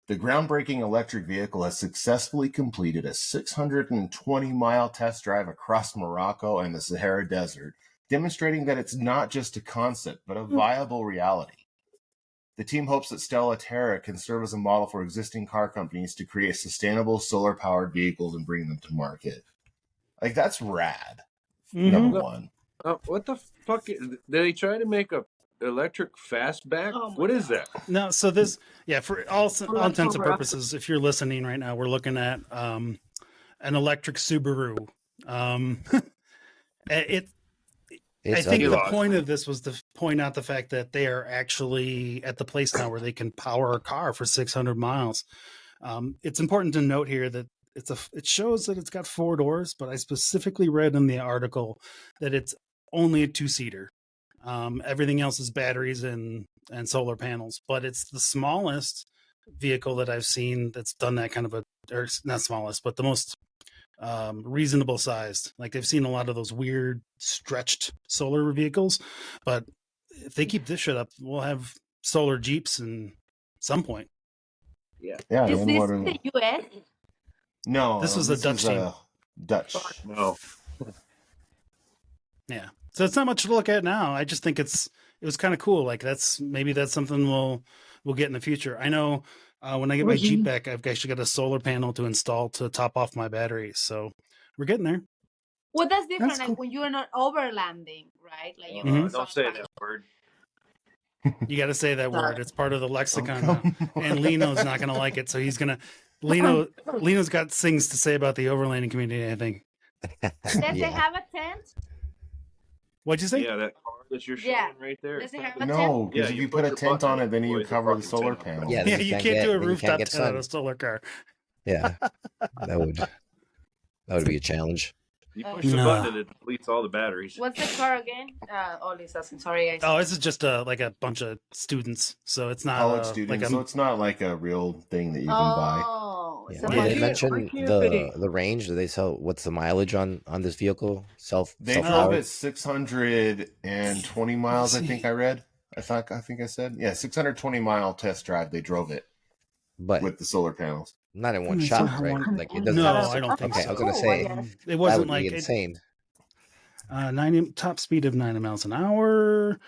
Speaker 5: The groundbreaking electric vehicle has successfully completed a 620-mile test drive across Morocco and the Sahara Desert, demonstrating that it's not just a concept, but a viable reality. The team hopes that Stella Terra can serve as a model for existing car companies to create sustainable solar-powered vehicles and bring them to market. Like, that's rad. Number one.
Speaker 6: What the fuck? Did they try to make a electric fastback?
Speaker 4: Oh my
Speaker 6: What is that?
Speaker 8: No, so this, yeah, for all intents and purposes, if you're listening right now, we're looking at an electric Subaru. I think the point of this was to point out the fact that they are actually at the place now where they can power a car for 600 miles. It's important to note here that it shows that it's got 4 doors, but I specifically read in the article that it's only a 2-seater. Everything else is batteries and solar panels, but it's the smallest vehicle that I've seen that's done that kind of or not smallest, but the most reasonable sized. Like, they've seen a lot of those weird stretched solar vehicles, but if they keep this shit up, we'll have solar Jeeps in some point.
Speaker 5: Yeah.
Speaker 4: Is this the U.S.?
Speaker 5: No,
Speaker 8: This was a Dutch team.
Speaker 5: Dutch.
Speaker 6: No.
Speaker 8: Yeah. So it's not much to look at now. I just think it was kind of cool. Like, that's something we'll get in the future. I know when I get my Jeep back, I've actually got a solar panel to install to top off my batteries. So we're getting there.
Speaker 4: Well, that's different.
Speaker 8: That's
Speaker 4: like
Speaker 8: cool.
Speaker 4: when you are not overlanding, right? Like you
Speaker 6: Don't say that word.
Speaker 8: You got to say that word. It's part of the lexicon now. And Lino's not going to like it. So he's going to, Lino's got things to say about the overlanding community, I think.
Speaker 4: Does it have a tent?
Speaker 8: What'd you say?
Speaker 6: Yeah, that car that you're showing right there.
Speaker 4: Does it have a
Speaker 5: No, because
Speaker 6: Yeah,
Speaker 5: if
Speaker 6: you
Speaker 5: you put a
Speaker 6: your
Speaker 5: tent
Speaker 6: button
Speaker 5: on it, then you
Speaker 6: deploys the
Speaker 5: cover the
Speaker 6: fucking
Speaker 5: solar
Speaker 6: tent.
Speaker 5: panel.
Speaker 7: Yeah,
Speaker 8: Yeah,
Speaker 7: then
Speaker 8: you can't do a
Speaker 7: then you
Speaker 8: rooftop
Speaker 7: can't get
Speaker 8: tent on
Speaker 7: sun.
Speaker 8: a solar car.
Speaker 7: Yeah, that would be a challenge.
Speaker 6: You push the button and it deletes all the batteries.
Speaker 4: What's the car again? Lisa's asking. Sorry, guys.
Speaker 8: Oh, this is just like a bunch of students, so it's not
Speaker 5: College students,
Speaker 8: like
Speaker 5: so it's not like a real thing that you can buy.
Speaker 4: Oh,
Speaker 7: Yeah.
Speaker 4: so
Speaker 7: Did they
Speaker 4: much-
Speaker 7: mention the range? Do they sell what's the mileage on this vehicle?
Speaker 5: They drove it 620 miles. I think I read. I think I said 620-mile test drive. They drove it,
Speaker 7: but
Speaker 5: with the solar panels.
Speaker 7: Not in one shot, right? Like it doesn't.
Speaker 8: No, I don't think
Speaker 7: okay,
Speaker 8: so.
Speaker 7: I was gonna say
Speaker 8: It wasn't
Speaker 7: that would
Speaker 8: like
Speaker 7: be insane.
Speaker 8: 90 top speed of 90 miles an hour.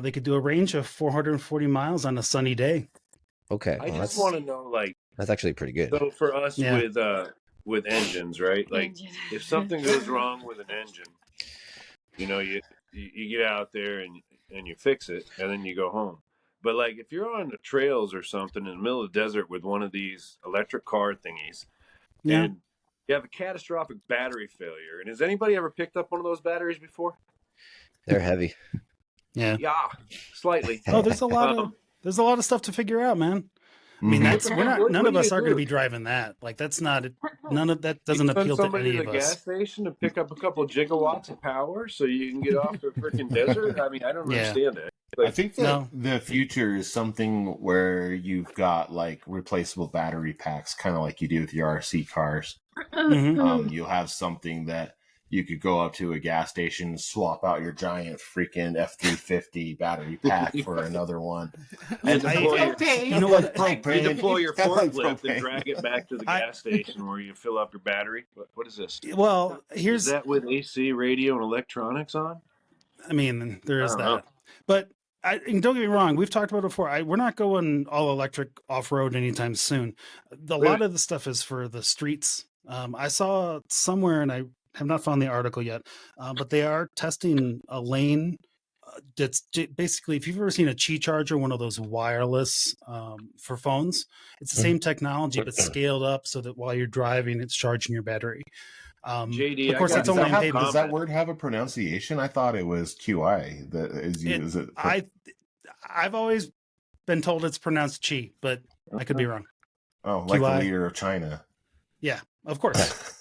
Speaker 8: They could do a range of 440 miles on a sunny day.
Speaker 7: Okay,
Speaker 6: I just want to know, like,
Speaker 7: that's actually pretty good.
Speaker 6: So for us with engines, right? Like, if something goes wrong with an engine, you know, you get out there and you fix it, and then you go home. But like, if you're on the trails or something in the middle of the desert with one of these electric car thingies, and you have a catastrophic battery failure, and has anybody ever picked up one of those batteries before?
Speaker 7: They're heavy.
Speaker 8: Yeah,
Speaker 6: slightly.
Speaker 8: Oh, there's a lot of stuff to figure out, man. I mean, none of us are going to be driving that. Like, that's not none of that doesn't appeal to any of us.
Speaker 6: Gas station to pick up a couple of gigawatts of power so you can get off the freaking desert. I mean, I don't understand it. Like,
Speaker 5: I think the future is something where you've got like replaceable battery packs, kind of like you do with your RC cars. You'll have something that you could go up to a gas station, swap out your giant freaking F-350 battery pack for another one.
Speaker 6: And
Speaker 8: you know what?
Speaker 6: You deploy your forklift and drag it back to the gas station where you fill up your battery. What is this?
Speaker 8: Well,
Speaker 6: is that with AC, radio, and electronics on?
Speaker 8: I mean, there is that. But and don't get me wrong, we've talked about it before. We're not going all electric off-road anytime soon. A lot of the stuff is for the streets. I saw somewhere, and I have not found the article yet, but they are testing a lane that's basically, if you've ever seen a Qi charger, one of those wireless for phones, it's the same technology, but scaled up so that while you're driving, it's charging your battery.
Speaker 6: JD,
Speaker 8: of course, it's only
Speaker 5: does that word have a pronunciation? I thought it was QI that is used.
Speaker 8: I've always been told it's pronounced Qi, but I could be wrong.
Speaker 5: Oh, like the leader of China.
Speaker 8: Yeah, of course.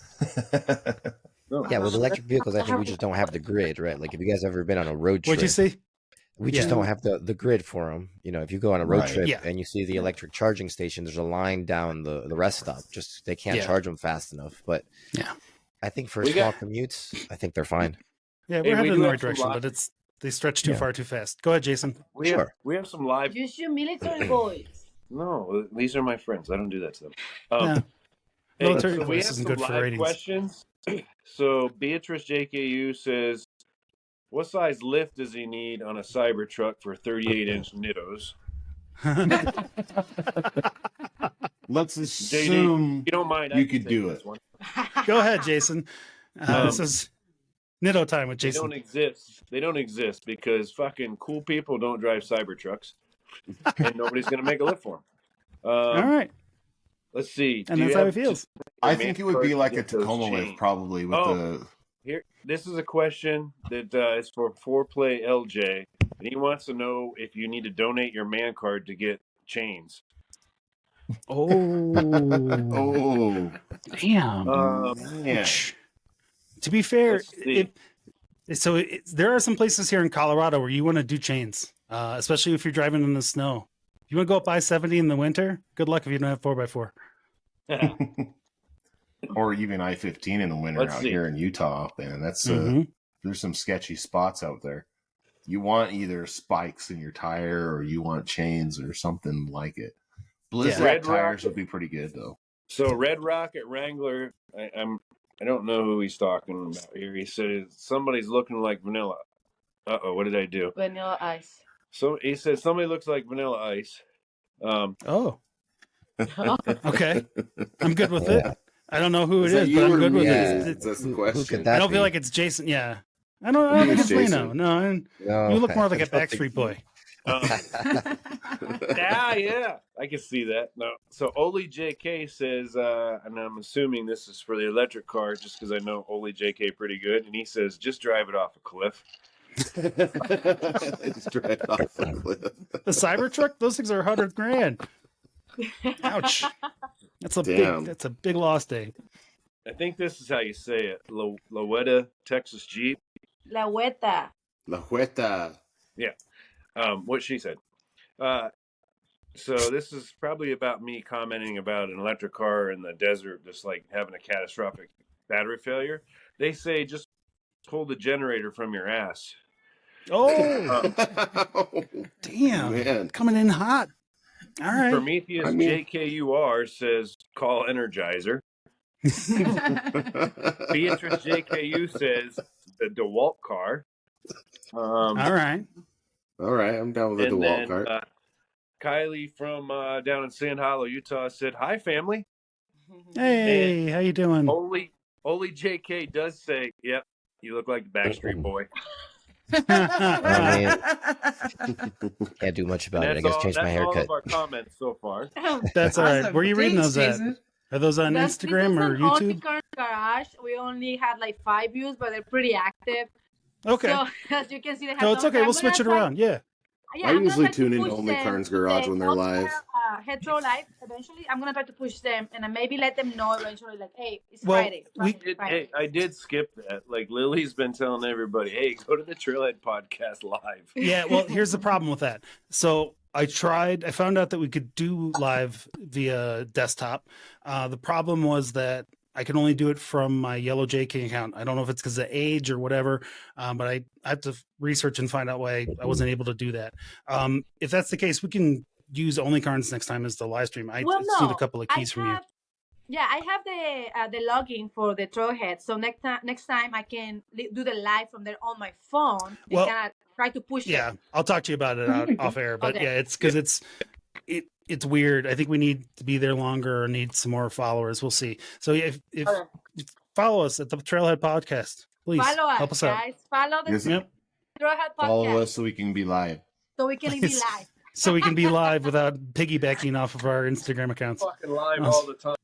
Speaker 7: Yeah, with electric vehicles, I think we just don't have the grid, right? Like, if you guys ever been on a road trip,
Speaker 8: What'd you say?
Speaker 7: We just don't have the grid for them. You know, if you go on a road trip and you see the electric charging station, there's a line down the rest stop. Just they can't charge them fast enough. But I think for small commutes, I think they're fine.
Speaker 8: Yeah, we're headed in the right direction, but they stretch too far too fast. Go ahead, Jason.
Speaker 6: We have some live.
Speaker 4: Use your military boys.
Speaker 6: No, these are my friends. I don't do that to them.
Speaker 8: Military
Speaker 6: so we have
Speaker 8: isn't
Speaker 6: some
Speaker 8: good for
Speaker 6: live
Speaker 8: ratings.
Speaker 6: questions. So Beatrice JKU says, what size lift does he need on a Cybertruck for 38-inch nittos?
Speaker 5: Let's assume
Speaker 6: you don't mind.
Speaker 5: You could do it.
Speaker 8: Go ahead, Jason. This is Nitto time with Jason.
Speaker 6: They don't exist because fucking cool people don't drive Cybertrucks, and nobody's going to make a lift for them.
Speaker 8: All right.
Speaker 6: Let's see.
Speaker 8: And that's how it feels.
Speaker 5: I think it would be like a Tacoma lift, probably with the.
Speaker 6: Here, this is a question that is for Foreplay LJ, and he wants to know if you need to donate your man card to get chains.
Speaker 8: Oh, damn! To be fair, there are some places here in Colorado where you want to do chains, especially if you're driving in the snow. You want to go up I-70 in the winter? Good luck if you don't have 4x4.
Speaker 5: Or even I-15 in the winter here in Utah, man. That's there's some sketchy spots out there. You want either spikes in your tire or you want chains or something like it. Blizzard tires would be pretty good though.
Speaker 6: So Red Rocket Wrangler, I don't know who he's talking about here. He said somebody's looking like Vanilla. What did I do?
Speaker 4: Vanilla Ice.
Speaker 6: So he said somebody looks like Vanilla Ice.
Speaker 8: Okay. I'm good with it. I don't know who it is, but I'm good with it.
Speaker 5: That's the question.
Speaker 8: I don't feel like it's Jason. Yeah. I don't think it's Leno. No, you look more like a Backstreet Boy.
Speaker 6: Yeah, I can see that. No, so Oli JK says, and I'm assuming this is for the electric car, just because I know Oli JK pretty good, and he says, just drive it off a cliff.
Speaker 5: Just drive off a cliff.
Speaker 8: The Cybertruck, those things are $100,000. Ouch! That's a big loss day.
Speaker 6: I think this is how you say it. Lowetta, Texas Jeep.
Speaker 4: La Hueta.
Speaker 5: La Hueta.
Speaker 6: Yeah. What she said. So this is probably about me commenting about an electric car in the desert, just like having a catastrophic battery failure. They say just pull the generator from your ass.
Speaker 8: Oh, damn.
Speaker 5: Man.
Speaker 8: Coming in hot. All right.
Speaker 6: Prometheus JKUR says call Energizer. Beatrice JKU says the DeWalt car.
Speaker 8: All right.
Speaker 5: All right, I'm down with the DeWalt car.
Speaker 6: Kylie from down in Sand Hollow, Utah said, "Hi, family."
Speaker 8: Hey, how you doing?
Speaker 6: Only JK does say, "Yep, you look like the Backstreet Boy."
Speaker 7: I mean, can't do much about it. I guess change my haircut.
Speaker 6: That's all of our comments so far.
Speaker 8: That's all right.
Speaker 3: Awesome.
Speaker 8: Where are you reading
Speaker 3: Thanks,
Speaker 8: those
Speaker 3: Jason.
Speaker 8: at? Are those on Instagram or YouTube?
Speaker 4: On Garage, we only had like 5 views, but they're pretty active.
Speaker 8: Okay.
Speaker 4: So as you can see, they have
Speaker 8: No, it's okay. We'll switch it around. Yeah.
Speaker 5: I usually tune into Only Carnes Garage when they're live.
Speaker 4: Hetero live eventually. I'm gonna try to push them and maybe let them know eventually, like, hey, it's Friday.
Speaker 6: Hey, I did skip that. Like Lily's been telling everybody, hey, go to the Trailhead Podcast live.
Speaker 8: Yeah. Well, here's the problem with that. So I found out that we could do live via desktop. The problem was that I can only do it from my Yellow JK account. I don't know if it's because of age or whatever, but I have to research and find out why I wasn't able to do that. If that's the case, we can use Only Carnes next time as the live stream. I just need a couple of keys from you.
Speaker 4: Yeah, I have the login for the Trailhead, so next time I can do the live from there on my phone.
Speaker 8: Well,
Speaker 4: and kind of try to push it.
Speaker 8: Yeah, I'll talk to you about it off air. But
Speaker 4: Okay.
Speaker 8: yeah, it's because it's weird. I think we need to be there longer or need some more followers. We'll see. So if follow us at the Trailhead Podcast, please help us out.
Speaker 4: Guys. Follow the Trailhead Podcast.
Speaker 5: Follow us so we can be live.
Speaker 4: So we can be live.
Speaker 8: So we can be live without piggybacking off of our Instagram accounts.
Speaker 6: Fucking live all the time.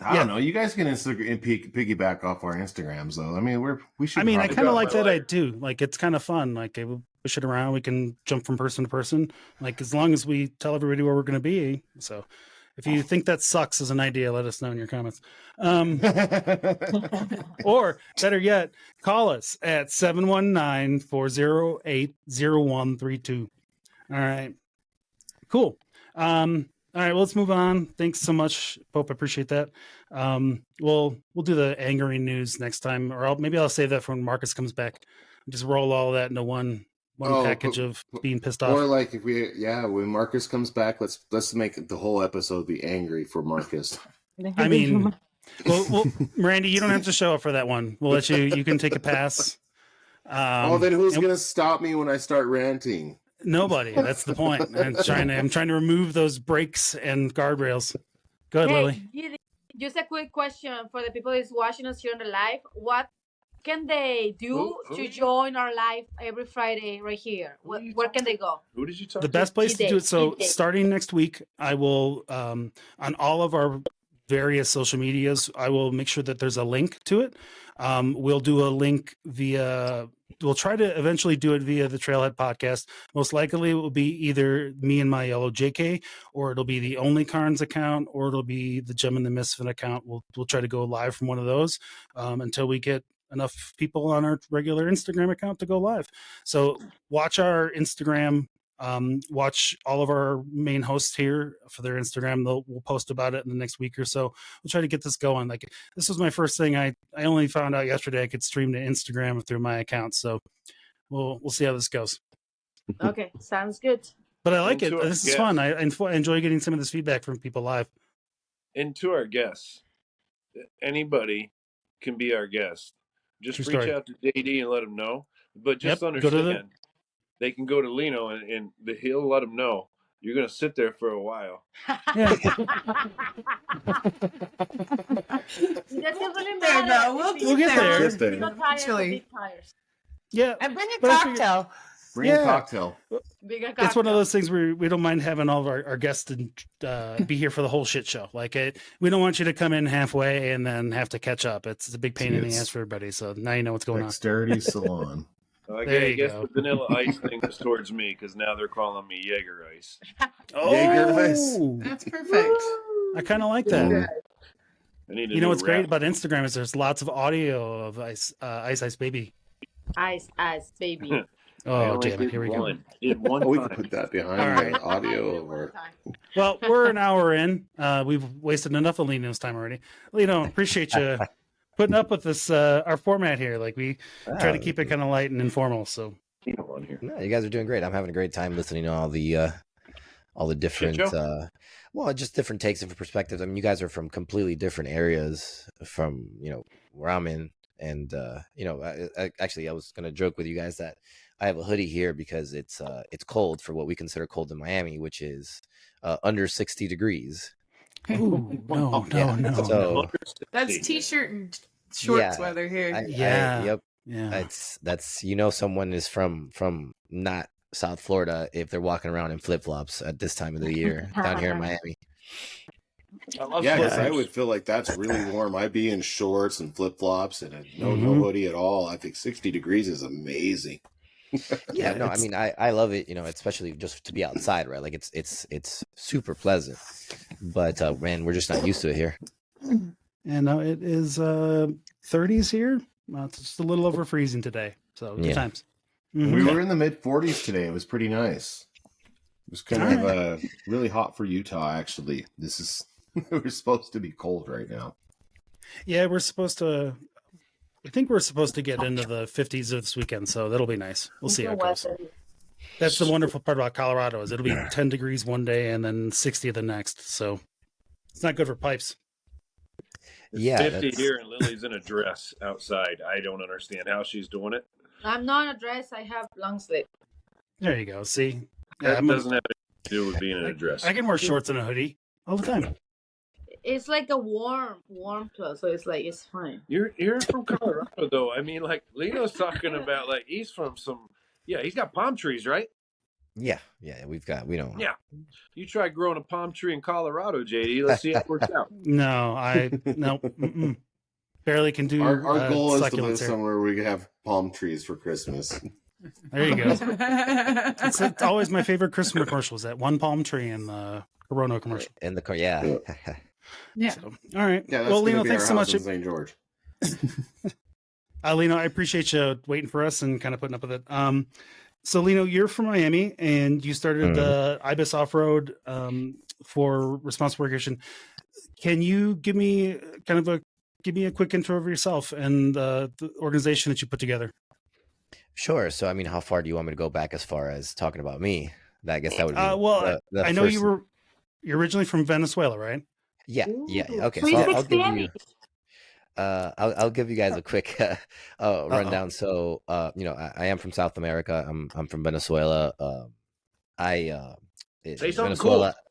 Speaker 5: I don't know. You guys can piggyback off our Instagrams, though. I mean, we should.
Speaker 8: I mean, I
Speaker 5: probably-
Speaker 8: kind of like that idea too. Like, it's kind of fun. Like, we push it around. We can jump from person to person. Like, as long as we tell everybody where we're going to be. So, if you think that sucks as an idea, let us know in your comments. Or better yet, call us at 719-408-0132. All right. Cool. All right, well, let's move on. Thanks so much, Pope. I appreciate that. We'll do the angering news next time, or maybe I'll save that for when Marcus comes back. Just roll all that into one package of being pissed off.
Speaker 5: Or like when Marcus comes back, let's make the whole episode be angry for Marcus.
Speaker 8: I mean, well, Randy, you don't have to show up for that one. We'll let you can take a pass.
Speaker 5: Then who's gonna stop me when I start ranting?
Speaker 8: Nobody. That's the point. I'm trying to remove those brakes and guardrails. Go ahead, Lily.
Speaker 4: Just a quick question for the people that's watching us here on the live. What can they do to join our live every Friday right here? Where can they go?
Speaker 6: Who did you talk
Speaker 8: The
Speaker 6: to?
Speaker 8: best place to do it. So starting next week, I will on all of our various social medias, I will make sure that there's a link to it. We'll do a link we'll try to eventually do it via the Trailhead Podcast. Most likely it will be either me and my Yellow JK, or it'll be the Only Carnes account, or it'll be the Gem and the Misfit account. We'll try to go live from one of those until we get enough people on our regular Instagram account to go live. So watch our Instagram. Watch all of our main hosts here for their Instagram. We'll post about it in the next week or so. We'll try to get this going. Like, this was my first thing. I only found out yesterday I could stream to Instagram through my account. So we'll see how this goes.
Speaker 4: Okay, sounds good.
Speaker 8: But I like it. This is fun. I enjoy getting some of this feedback from people live.
Speaker 6: And to our guests, anybody can be our guest. Just reach out to JD and let him know. But just understand, they can go to Lino and he'll let them know you're going to sit there for a while.
Speaker 8: Yeah.
Speaker 3: We'll get
Speaker 8: there.
Speaker 3: Eventually.
Speaker 8: Yeah.
Speaker 3: And bring a cocktail.
Speaker 5: Bring a cocktail.
Speaker 8: It's one of those things where we don't mind having all of our guests be here for the whole shit show. Like, we don't want you to come in halfway and then have to catch up. It's a big pain in the ass for everybody. So now you know what's going on.
Speaker 5: Dexterity Salon.
Speaker 6: I guess the Vanilla Ice thing is towards me because now they're calling me Jaeger Ice.
Speaker 8: Oh,
Speaker 5: Jaeger Ice.
Speaker 3: That's perfect.
Speaker 8: I kind of like that.
Speaker 6: I need to
Speaker 8: You know
Speaker 6: do a
Speaker 8: what's great
Speaker 6: rap.
Speaker 8: about Instagram is there's lots of audio of Ice Baby.
Speaker 4: Ice, baby.
Speaker 6: I
Speaker 8: Oh,
Speaker 6: only
Speaker 8: damn it!
Speaker 6: did
Speaker 8: Here we go.
Speaker 6: one. Did one
Speaker 5: We
Speaker 6: time.
Speaker 5: could put that behind
Speaker 8: All right.
Speaker 5: the audio
Speaker 4: I
Speaker 5: of our.
Speaker 8: Well, we're an hour in. We've wasted enough of Lino's time already. Lino, appreciate you putting up with this. Our format here, like we try to keep it kind of light and informal. So
Speaker 6: On here.
Speaker 7: No, you guys are doing great. I'm having a great time listening to all the different well, just different takes, different perspectives. I mean, you guys are from completely different areas from, where I'm in. And I was gonna joke with you guys that I have a hoodie here because it's cold for what we consider cold in Miami, which is under 60 degrees.
Speaker 8: ooh, no.
Speaker 7: So
Speaker 3: That's t-shirt and shorts weather here.
Speaker 8: Yeah.
Speaker 7: That's someone is from not South Florida if they're walking around in flip flops at this time of the year down here in Miami.
Speaker 5: Yeah, because I would feel like that's really warm. I'd be in shorts and flip flops and no hoodie at all. I think 60 degrees is amazing.
Speaker 7: Yeah, no, I mean, I love it, especially just to be outside, right? Like it's super pleasant, but man, we're just not used to it here.
Speaker 8: And it is 30s here. It's just a little over freezing today. So good times.
Speaker 5: We were in the mid 40s today. It was pretty nice. It was kind of really hot for Utah, actually. We're supposed to be cold right now.
Speaker 8: Yeah, I think we're supposed to get into the 50s this weekend, so that'll be nice. We'll see how it goes. That's the wonderful part about Colorado is it'll be 10 degrees one day and then 60 the next. So it's not good for pipes.
Speaker 6: Yeah, 50 here and Lily's in a dress outside. I don't understand how she's doing it.
Speaker 4: I'm not in a dress. I have long sleeve.
Speaker 8: There you go. See?
Speaker 6: That doesn't have to do with being in a dress.
Speaker 8: I can wear shorts and a hoodie all the time.
Speaker 4: It's like a warm clothes, so it's fine.
Speaker 6: You're from Colorado, though. I mean, like Lino's talking about, like he's from he's got palm trees, right?
Speaker 7: Yeah, we don't.
Speaker 6: Yeah, you try growing a palm tree in Colorado, JD. Let's see how it works out.
Speaker 8: No, barely can do.
Speaker 5: Our goal is to live
Speaker 8: here.
Speaker 5: somewhere where we have palm trees for Christmas.
Speaker 8: There you go. It's always my favorite Christmas commercial is that one palm tree in the Corona commercial.
Speaker 7: In the car, yeah.
Speaker 3: Yeah.
Speaker 8: So, all right.
Speaker 5: Yeah, that's
Speaker 8: well, Lino,
Speaker 5: be
Speaker 8: thanks so much.
Speaker 5: In St. George.
Speaker 8: Lino, I appreciate you waiting for us and kind of putting up with it. So, Lino, you're from Miami and you started the Ibis Offroad for responsible recreation. Can you give me a quick intro of yourself and the organization that you put together?
Speaker 7: Sure. So, I mean, how far do you want me to go back as far as talking about me? I guess that would be.
Speaker 8: I know you're originally from Venezuela, right?
Speaker 7: Yeah. Okay. So I'll give you guys a quick rundown. So, I am from South America. I'm from Venezuela.
Speaker 6: Say something
Speaker 7: Venezuela.
Speaker 6: cool.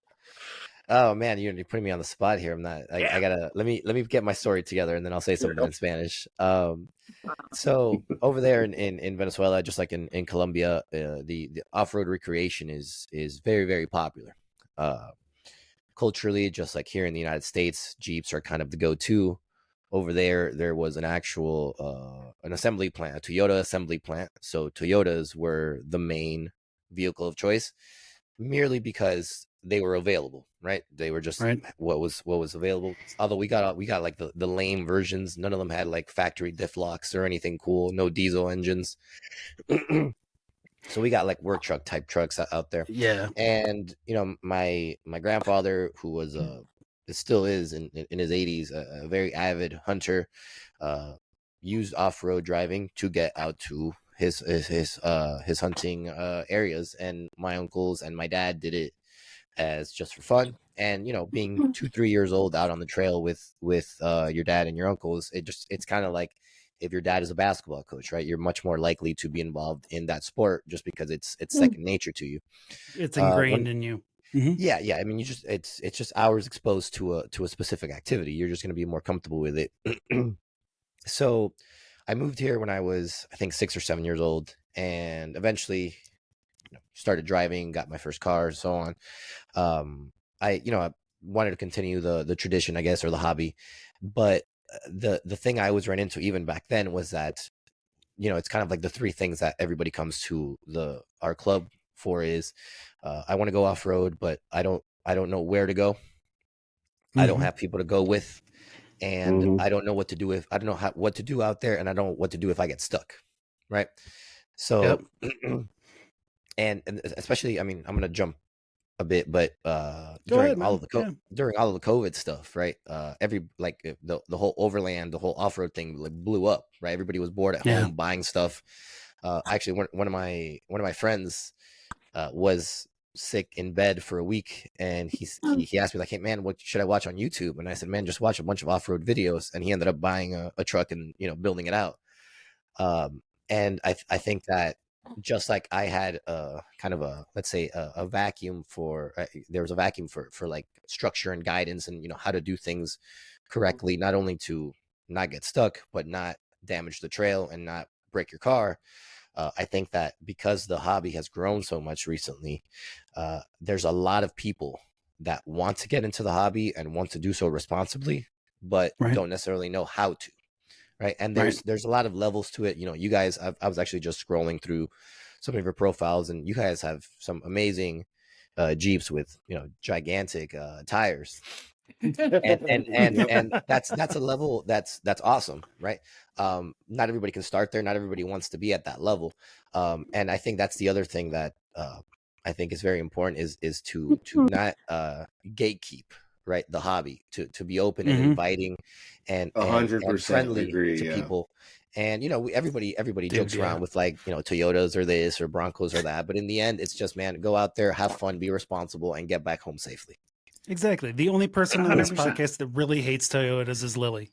Speaker 7: Oh man, you're putting me on the spot here. I'm not. I gotta let me get my story together, and then I'll say something in Spanish. So over there in Venezuela, just like in Colombia, the off-road recreation is very, very popular. Culturally, just like here in the United States, Jeeps are kind of the go-to. Over there was an actual an assembly plant, a Toyota assembly plant. So Toyotas were the main vehicle of choice, merely because they were available, right? They were just what was available. Although we got like the lame versions. None of them had like factory diff locks or anything cool. No diesel engines. So we got like work truck type trucks out there.
Speaker 8: Yeah.
Speaker 7: And my grandfather, who was still is in his 80s, a very avid hunter, used off-road driving to get out to his hunting areas, and my uncles and my dad did it as just for fun. And being 2-3 years old out on the trail with your dad and your uncles, it's kind of like if your dad is a basketball coach, right? You're much more likely to be involved in that sport just because it's second nature to you.
Speaker 8: It's ingrained in you.
Speaker 7: Mm-hmm. Yeah. I mean, it's just hours exposed to a specific activity. You're just going to be more comfortable with it. So I moved here when I was, I think, 6 or 7 years old, and eventually started driving, got my first car, so on. I wanted to continue the tradition, I guess, or the hobby, but the thing I always ran into even back then was that it's kind of like the three things that everybody comes to our club for is I want to go off road, but I don't know where to go. I don't have people to go with, and I don't know what to do what to do out there, and I don't know what to do if I get stuck, right? So, and especially, I mean, I'm gonna jump a bit, but during all of the COVID stuff, right? The whole overland, the whole off-road thing like blew up, right? Everybody was bored at home buying stuff. Actually, one of my friends was sick in bed for a week, and he asked me like, "Hey man, what should I watch on YouTube?" And I said, "Man, just watch a bunch of off-road videos." And he ended up buying a truck and building it out. And I think that just like I had kind of let's say a vacuum for there was a vacuum for like structure and guidance and how to do things correctly, not only to not get stuck but not damage the trail and not break your car. I think that because the hobby has grown so much recently, there's a lot of people that want to get into the hobby and want to do so responsibly, but don't necessarily know how to. Right. And there's a lot of levels to it. You guys, I was actually just scrolling through some of your profiles, and you guys have some amazing Jeeps with, gigantic tires. and that's a level that's awesome. Right. Not everybody can start there. Not everybody wants to be at that level. And I think that's the other thing that I think is very important is to not gatekeep, right, the hobby, to be open and inviting and
Speaker 5: 100%
Speaker 7: friendly
Speaker 5: agree,
Speaker 7: to people. And everybody jokes around with like Toyotas or this or Broncos or that, but in the end it's just, man, go out there, have fun, be responsible, and get back home safely.
Speaker 8: Exactly. The only person on this podcast that really hates Toyotas is Lily.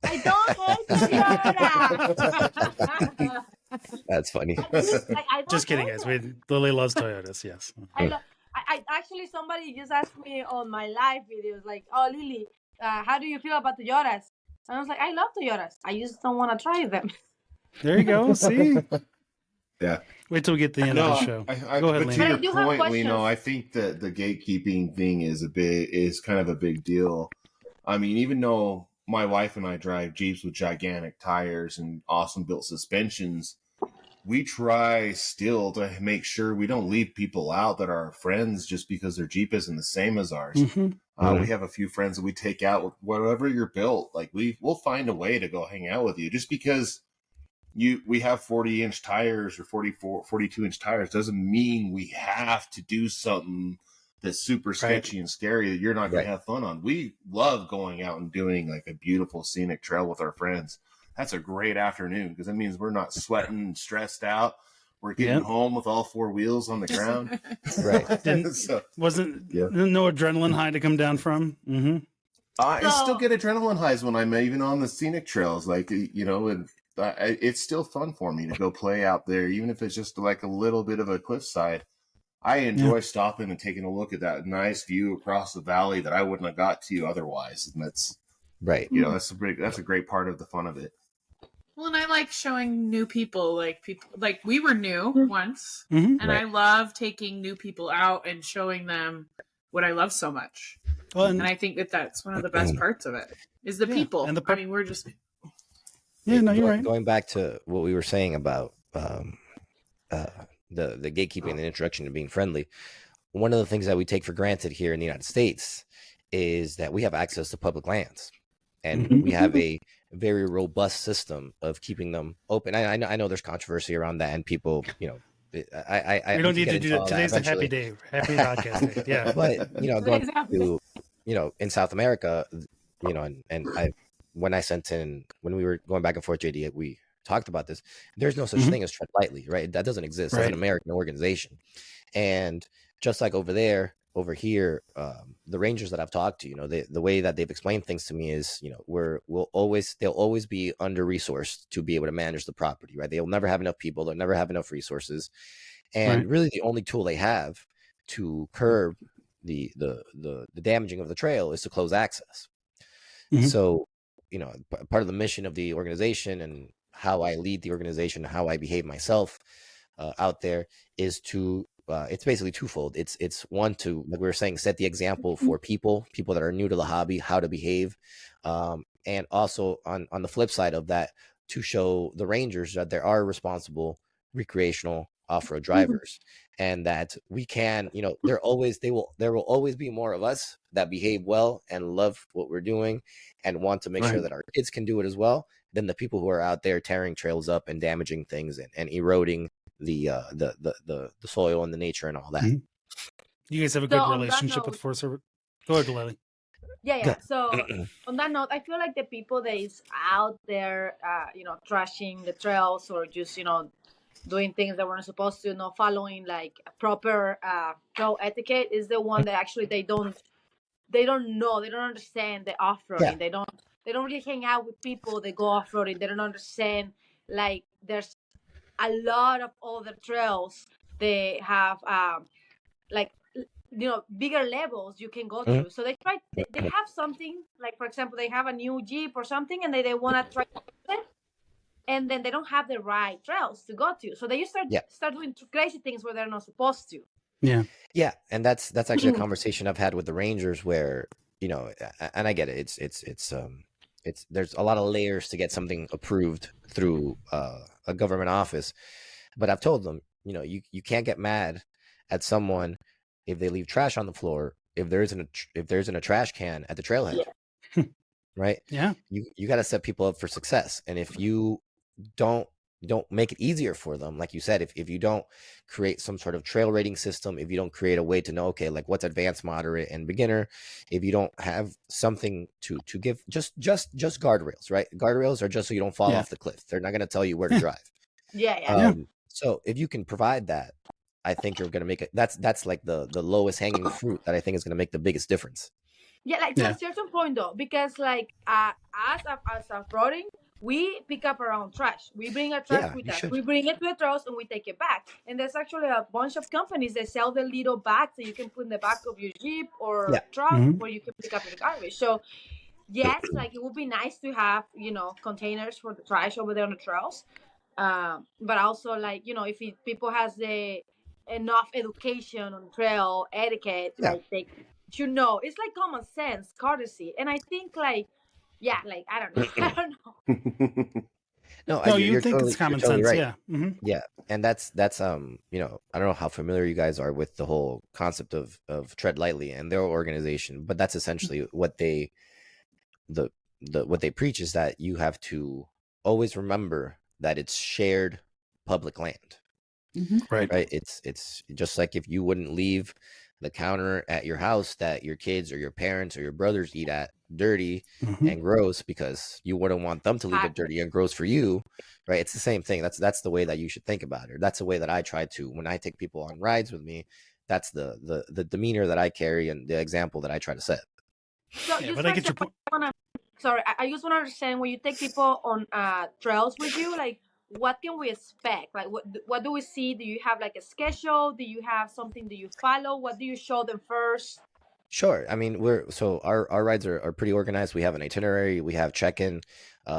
Speaker 4: I don't hate Toyota.
Speaker 7: That's funny.
Speaker 4: I
Speaker 8: Just kidding, guys. Lily loves Toyotas. Yes.
Speaker 4: I actually, somebody just asked me on my live videos, like, "Oh, Lily, how do you feel about Toyotas?" And I was like, "I love Toyotas. I just don't want to try them."
Speaker 8: There you go. See?
Speaker 5: Yeah.
Speaker 8: Wait till we get to the end of the show. Go ahead,
Speaker 5: but
Speaker 8: Lena.
Speaker 5: to your point, Lino, I think that the gatekeeping thing is kind of a big deal. I mean, even though my wife and I drive Jeeps with gigantic tires and awesome built suspensions, we try still to make sure we don't leave people out that are our friends just because their Jeep isn't the same as ours. We have a few friends that we take out with whatever you're built. Like we'll find a way to go hang out with you. Just because we have 40-inch tires or 42-inch tires doesn't mean we have to do something that's super sketchy and scary that you're not going to have fun on. We love going out and doing like a beautiful scenic trail with our friends. That's a great afternoon because that means we're not sweating and stressed out. We're getting home with all four wheels on the ground.
Speaker 8: Wasn't no adrenaline high to come down from?
Speaker 5: I still get adrenaline highs when I'm even on the scenic trails, like, and it's still fun for me to go play out there, even if it's just like a little bit of a cliffside. I enjoy stopping and taking a look at that nice view across the valley that I wouldn't have got to otherwise. And that's that's a great part of the fun of it.
Speaker 3: Well, and I like showing new people, like we were new once, and I love taking new people out and showing them what I love so much. Well, and I think that's one of the best parts of it is the people. And I mean, we're just
Speaker 8: you're right.
Speaker 7: Going back to what we were saying about the gatekeeping and the introduction to being friendly. One of the things that we take for granted here in the United States is that we have access to public lands, and we have a very robust system of keeping them open. I know there's controversy around that, and people, I
Speaker 8: we don't need to do that. Today's a happy day, happy podcast day. Yeah,
Speaker 7: but going to in South America, when we were going back and forth, JD, we talked about this. There's no such thing as tread lightly, right? That doesn't exist as an American organization. And just like over here, the rangers that I've talked to, the way that they've explained things to me is, they'll always be under resourced to be able to manage the property, right? They'll never have enough people. They'll never have enough resources. And really the only tool they have to curb the damaging of the trail is to close access. So, part of the mission of the organization and how I lead the organization, how I behave myself out there is to, it's basically twofold. It's one, to, like we were saying, set the example for people that are new to the hobby, how to behave. And also on the flip side of that, to show the rangers that there are responsible recreational off-road drivers. and that we can, there will always be more of us that behave well and love what we're doing and want to make sure that our kids can do it as well, than the people who are out there tearing trails up and damaging things and eroding the soil and the nature and all that.
Speaker 8: Mm-hmm. You guys have a good relationship with Forest Service. Go ahead, Lily.
Speaker 4: Yeah. So on that note, I feel like the people that is out there, trashing the trails or just, doing things that weren't supposed to, not following like proper trail etiquette, is the one that actually they don't know, they don't understand the off-roading. They don't really hang out with people that go off-roading. They don't understand, like, there's a lot of other trails they have bigger levels you can go through. So they have something, like, for example, they have a new Jeep or something and they want to try it, and then they don't have the right trails to go to. So they start doing crazy things where they're not supposed to.
Speaker 7: Yeah, and that's actually a conversation I've had with the Rangers where, and I get it. It's there's a lot of layers to get something approved through a government office, but I've told them, you can't get mad at someone if they leave trash on the floor if there isn't a trash can at the trailhead, right?
Speaker 8: Yeah,
Speaker 7: you got to set people up for success, and if you don't make it easier for them, like you said, if you don't create some sort of trail rating system, if you don't create a way to know, okay, like what's advanced, moderate, and beginner, if you don't have something to give, just guardrails, right? Guardrails are just so you don't fall off the cliff. They're not going to tell you where to drive. So if you can provide that, I think you're going to make it. That's like the lowest hanging fruit that I think is going to make the biggest difference.
Speaker 4: To a certain point though, because like as off-roading, we pick up our own trash. We bring our trash with us. We bring it to the trails and we take it back. And there's actually a bunch of companies that sell the little bags that you can put in the back of your Jeep or truck where you can pick up your garbage. So yes, like it would be nice to have, containers for the trash over there on the trails. But also, like, if people has enough education on trail etiquette, like they should know. It's like common sense, courtesy. And I think I don't know.
Speaker 7: No,
Speaker 8: you think it's common sense,
Speaker 7: right.
Speaker 8: Yeah. Mm-hmm.
Speaker 7: Yeah, and that's I don't know how familiar you guys are with the whole concept of Tread Lightly and their organization, but that's essentially what they what they preach is that you have to always remember that it's shared public land. Right. It's just like if you wouldn't leave the counter at your house that your kids or your parents or your brothers eat at dirty and gross because you wouldn't want them to leave it dirty and gross for you, right? It's the same thing. That's the way that you should think about it. That's the way that I try to, when I take people on rides with me, that's the demeanor that I carry and the example that I try to set.
Speaker 4: So but I get your point. I just want to understand, when you take people on trails with you, like, what can we expect? Like, what do we see? Do you have like a schedule? Do you have something that you follow? What do you show them first?
Speaker 7: Sure. I mean, our rides are pretty organized. We have an itinerary. We have check-in.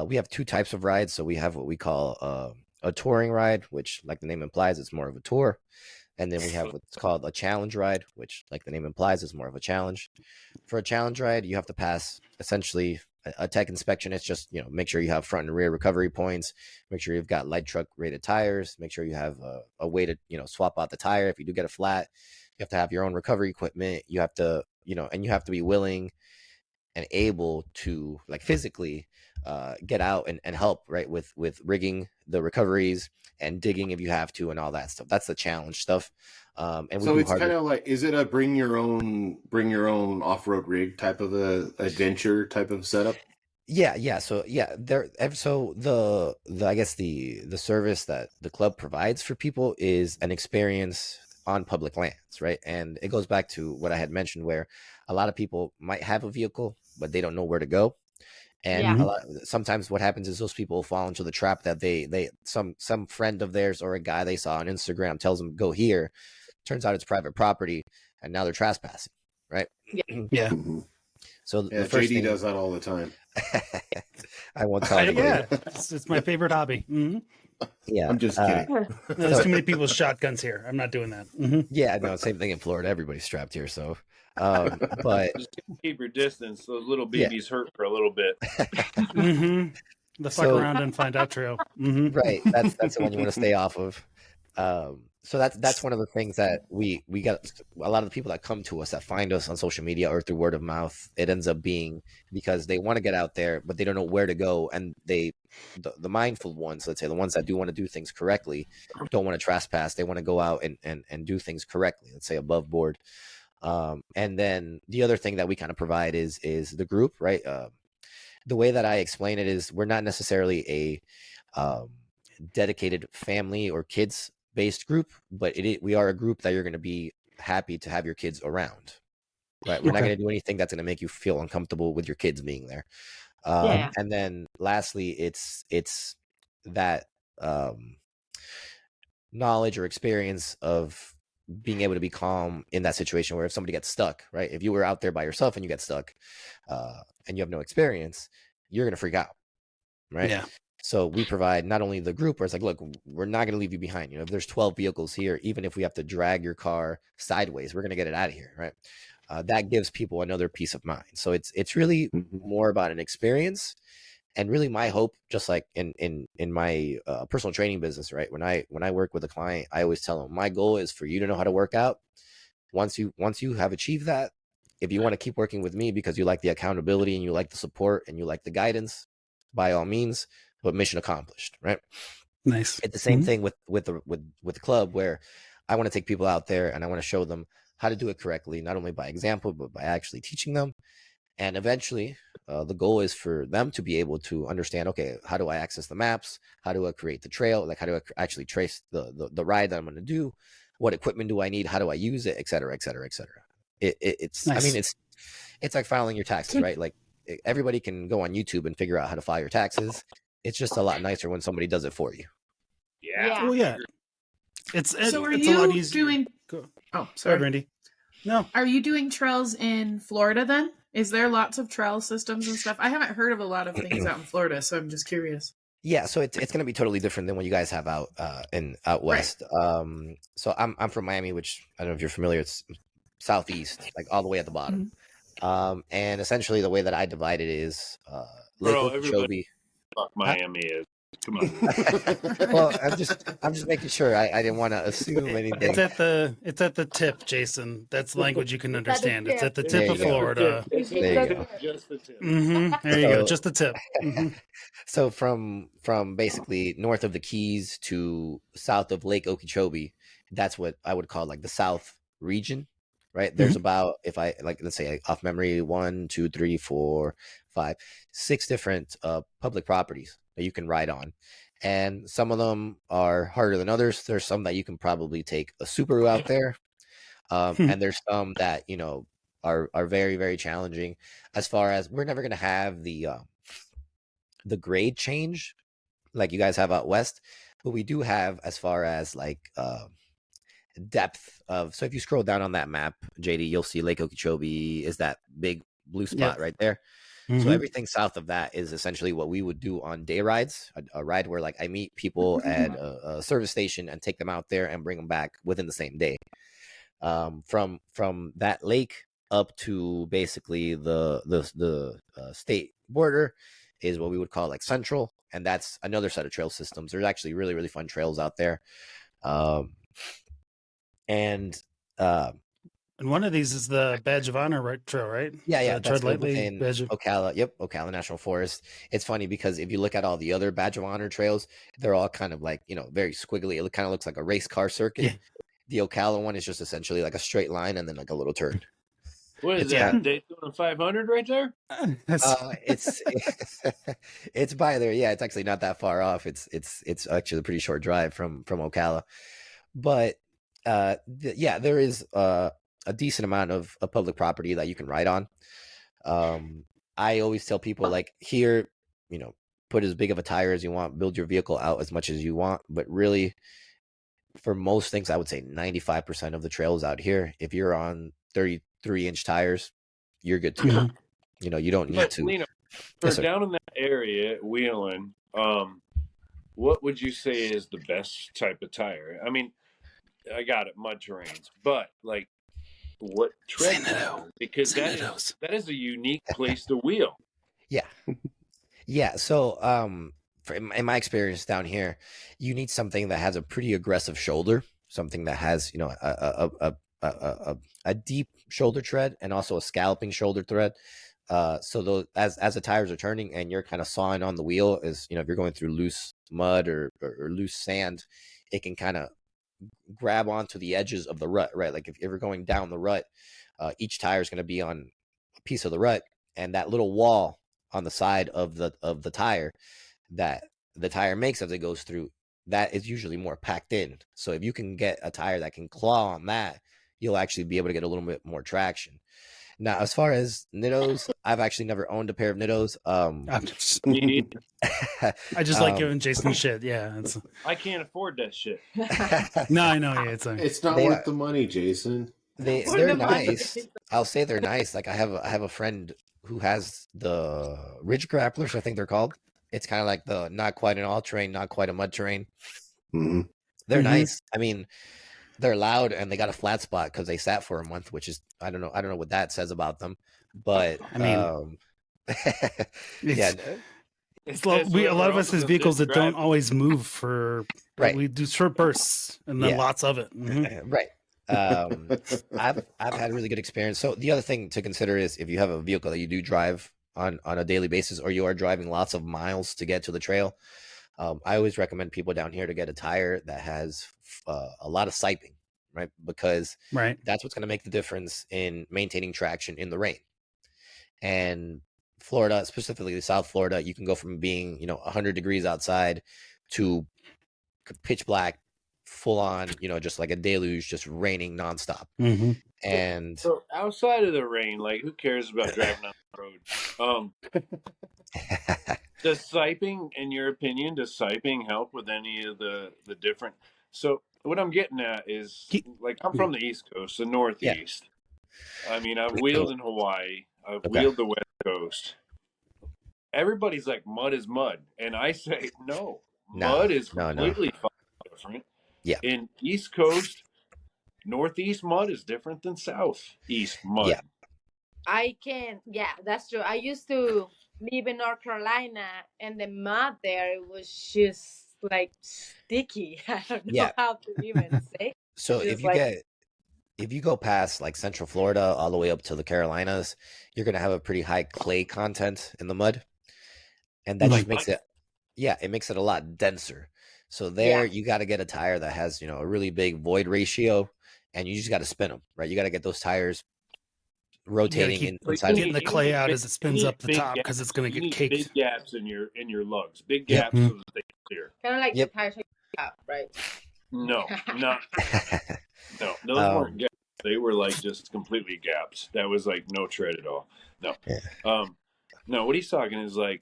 Speaker 7: We have two types of rides. So we have what we call a touring ride, which, like the name implies, it's more of a tour. And then we have what's called a challenge ride, which, like the name implies, is more of a challenge. For a challenge ride, you have to pass essentially a tech inspection. It's just, make sure you have front and rear recovery points, make sure you've got light truck rated tires, make sure you have a way to, swap out the tire if you do get a flat. You have to have your own recovery equipment. You have to, and you have to be willing and able to, like, physically get out and help, right, with rigging the recoveries and digging if you have to and all that stuff. That's the challenge stuff. And
Speaker 5: so it's kind of like, is it a bring your own off-road rig type of a adventure type of setup?
Speaker 7: Yeah. So the I guess the service that the club provides for people is an experience on public lands, right? And it goes back to what I had mentioned, where a lot of people might have a vehicle, but they don't know where to go. And sometimes what happens is those people fall into the trap that some friend of theirs or a guy they saw on Instagram tells them go here. Turns out it's private property, and now they're trespassing, right?
Speaker 8: Yeah.
Speaker 7: So
Speaker 5: the first JD does that all the time.
Speaker 7: I won't tell you.
Speaker 8: Yeah, it's my favorite hobby. Mm-hmm.
Speaker 7: Yeah,
Speaker 5: I'm just kidding.
Speaker 8: There's too many people with shotguns here. I'm not doing that. Mm-hmm.
Speaker 7: Yeah, no, same thing in Florida. Everybody's strapped here, so. But
Speaker 6: just keep your distance. Those little babies hurt for a little bit.
Speaker 8: The fuck around and find out trail.
Speaker 7: Right. That's the one you want to stay off of. So that's one of the things that we got. A lot of the people that come to us, that find us on social media or through word of mouth, it ends up being because they want to get out there, but they don't know where to go. And the mindful ones, let's say the ones that do want to do things correctly, don't want to trespass. They want to go out and do things correctly, let's say above board. And then the other thing that we kind of provide is the group, right? The way that I explain it is we're not necessarily a dedicated family or kids based group, but we are a group that you're going to be happy to have your kids around, right? We're not going to do anything that's going to make you feel uncomfortable with your kids being there. And then lastly, it's that knowledge or experience of being able to be calm in that situation where if somebody gets stuck, right? If you were out there by yourself and you get stuck and you have no experience, you're going to freak out, right?
Speaker 8: Yeah.
Speaker 7: So we provide not only the group where it's like, look, we're not going to leave you behind. You know, if there's 12 vehicles here, even if we have to drag your car sideways, we're going to get it out of here, right? That gives people another peace of mind. So it's really more about an experience. And really my hope, just like in my personal training business, right? When I work with a client, I always tell them my goal is for you to know how to work out. Once you have achieved that, if you want to keep working with me because you like the accountability and you like the support and you like the guidance, by all means, but mission accomplished, right?
Speaker 8: Nice.
Speaker 7: It's the same thing with the club, where I want to take people out there and I want to show them how to do it correctly, not only by example, but by actually teaching them. And eventually, the goal is for them to be able to understand, okay, how do I access the maps? How do I create the trail? Like, how do I actually trace the ride that I'm going to do? What equipment do I need? How do I use it? Et cetera, et cetera, et cetera. It's nice. I mean, it's like filing your taxes, right? Like everybody can go on YouTube and figure out how to file your taxes. It's just a lot nicer when somebody does it for you.
Speaker 6: Yeah.
Speaker 8: Well, yeah. It's a lot easier.
Speaker 3: Oh, sorry,
Speaker 8: Randy. No.
Speaker 3: Are you doing trails in Florida then? Is there lots of trail systems and stuff? I haven't heard of a lot of things out in Florida, so I'm just curious.
Speaker 7: Yeah, so it's going to be totally different than what you guys have out west. Right. So I'm from Miami, which I don't know if you're familiar. It's southeast, like all the way at the bottom. And essentially, the way that I divide it is Lake Okeechobee.
Speaker 6: Fuck Miami is. Come on.
Speaker 7: Well, I'm just making sure. I didn't want to assume anything.
Speaker 8: It's at the tip, Jason. That's language you can understand. It's at the tip of Florida.
Speaker 6: There you go. Just the tip.
Speaker 8: There you go. Just the tip.
Speaker 7: So from basically north of the Keys to south of Lake Okeechobee, that's what I would call like the South region, right? There's about, if I let's say off memory, 1, 2, 3, 4, 5, 6 different public properties that you can ride on, and some of them are harder than others. There's some that you can probably take a Subaru out there, and there's some that are very, very challenging. As far as we're never going to have the grade change like you guys have out west, but we do have as far as like depth of. So if you scroll down on that map, JD, you'll see Lake Okeechobee is that big blue spot right there. So everything south of that is essentially what we would do on day rides, a ride where like I meet people at a service station and take them out there and bring them back within the same day. From that lake up to basically the state border is what we would call like central, and that's another set of trail systems. There's actually really, really fun trails out there, and
Speaker 8: one of these is the Badge of Honor trail, right?
Speaker 7: Yeah.
Speaker 8: Tread lightly.
Speaker 7: Ocala. Yep. Ocala National Forest. It's funny because if you look at all the other Badge of Honor trails, they're all kind of like, very squiggly. It kind of looks like a race car circuit. Yeah. The Ocala one is just essentially like a straight line and then like a little turn.
Speaker 6: What is that? Daytona 500 right there?
Speaker 7: It's by there. Yeah, it's actually not that far off. It's actually a pretty short drive from Ocala, but there is a decent amount of public property that you can ride on. I always tell people like here, put as big of a tire as you want, build your vehicle out as much as you want. But really, for most things, I would say 95% of the trails out here, if you're on 33-inch tires, you're good to go. You don't need to.
Speaker 6: Down in that area, Wheeling, what would you say is the best type of tire? I mean, I got it, mud terrains, but like, what tread? Because that is a unique place to wheel.
Speaker 7: Yeah. So, in my experience down here, you need something that has a pretty aggressive shoulder. something that has, you know, a deep shoulder tread and also a scalloping shoulder tread. So those, as the tires are turning and you're kind of sawing on the wheel, is, you know, if you're going through loose mud or loose sand, it can kind of grab onto the edges of the rut, right? Like if you're going down the rut, each tire is going to be on a piece of the rut, and that little wall on the side of the tire that the tire makes as it goes through, that is usually more packed in. So if you can get a tire that can claw on that, you'll actually be able to get a little bit more traction. Now, as far as Nittos, I've actually never owned a pair of Nittos.
Speaker 8: I just like giving Jason shit. Yeah,
Speaker 6: I can't afford that shit.
Speaker 8: No, I know. Yeah,
Speaker 5: it's not worth the money, Jason.
Speaker 7: They're nice. I'll say they're nice. Like I have a friend who has the Ridge Grapplers, I think they're called. It's kind of like the not quite an all terrain, not quite a mud terrain.
Speaker 5: Mm-hmm.
Speaker 7: They're nice. I mean, they're loud and they got a flat spot because they sat for a month, which is I don't know what that says about them. But
Speaker 8: I mean,
Speaker 7: yeah.
Speaker 8: A lot of us has vehicles that don't always move for
Speaker 7: right.
Speaker 8: We do short bursts and then lots of it. Mm-hmm.
Speaker 7: Right. I've had really good experience. So the other thing to consider is if you have a vehicle that you do drive on a daily basis, or you are driving lots of miles to get to the trail, I always recommend people down here to get a tire that has a lot of siping, right? Because that's what's going to make the difference in maintaining traction in the rain. And Florida, specifically South Florida, you can go from being, 100 degrees outside to pitch black, full on, just like a deluge, just raining nonstop.
Speaker 8: Mm-hmm.
Speaker 7: And
Speaker 6: so outside of the rain, like who cares about driving on the road? Does siping, in your opinion, help with any of the different? So what I'm getting at is, like, I'm from the East Coast, the Northeast. Yeah. I mean, I've wheeled in Hawaii. I've wheeled the West Coast. Everybody's like, mud is mud. And I say, no. Mud is completely different.
Speaker 7: Yeah.
Speaker 6: In East Coast, Northeast mud is different than Southeast mud.
Speaker 7: Yeah.
Speaker 4: That's true. I used to live in North Carolina, and the mud there, it was just like sticky. I don't know how to even say.
Speaker 7: So if you go past like Central Florida all the way up to the Carolinas, you're going to have a pretty high clay content in the mud. And that just makes it makes it a lot denser. So you got to get a tire that has, a really big void ratio, and you just got to spin them, right? You got to get those tires rotating inside.
Speaker 8: Getting the clay out as it spins up the top because it's going to get caked.
Speaker 6: Big gaps in your lugs, big gaps so that they clear.
Speaker 4: Kind of like the tires out, right?
Speaker 6: No, those weren't gaps. They were like just completely gaps. That was like no tread at all. No, no. What he's talking is like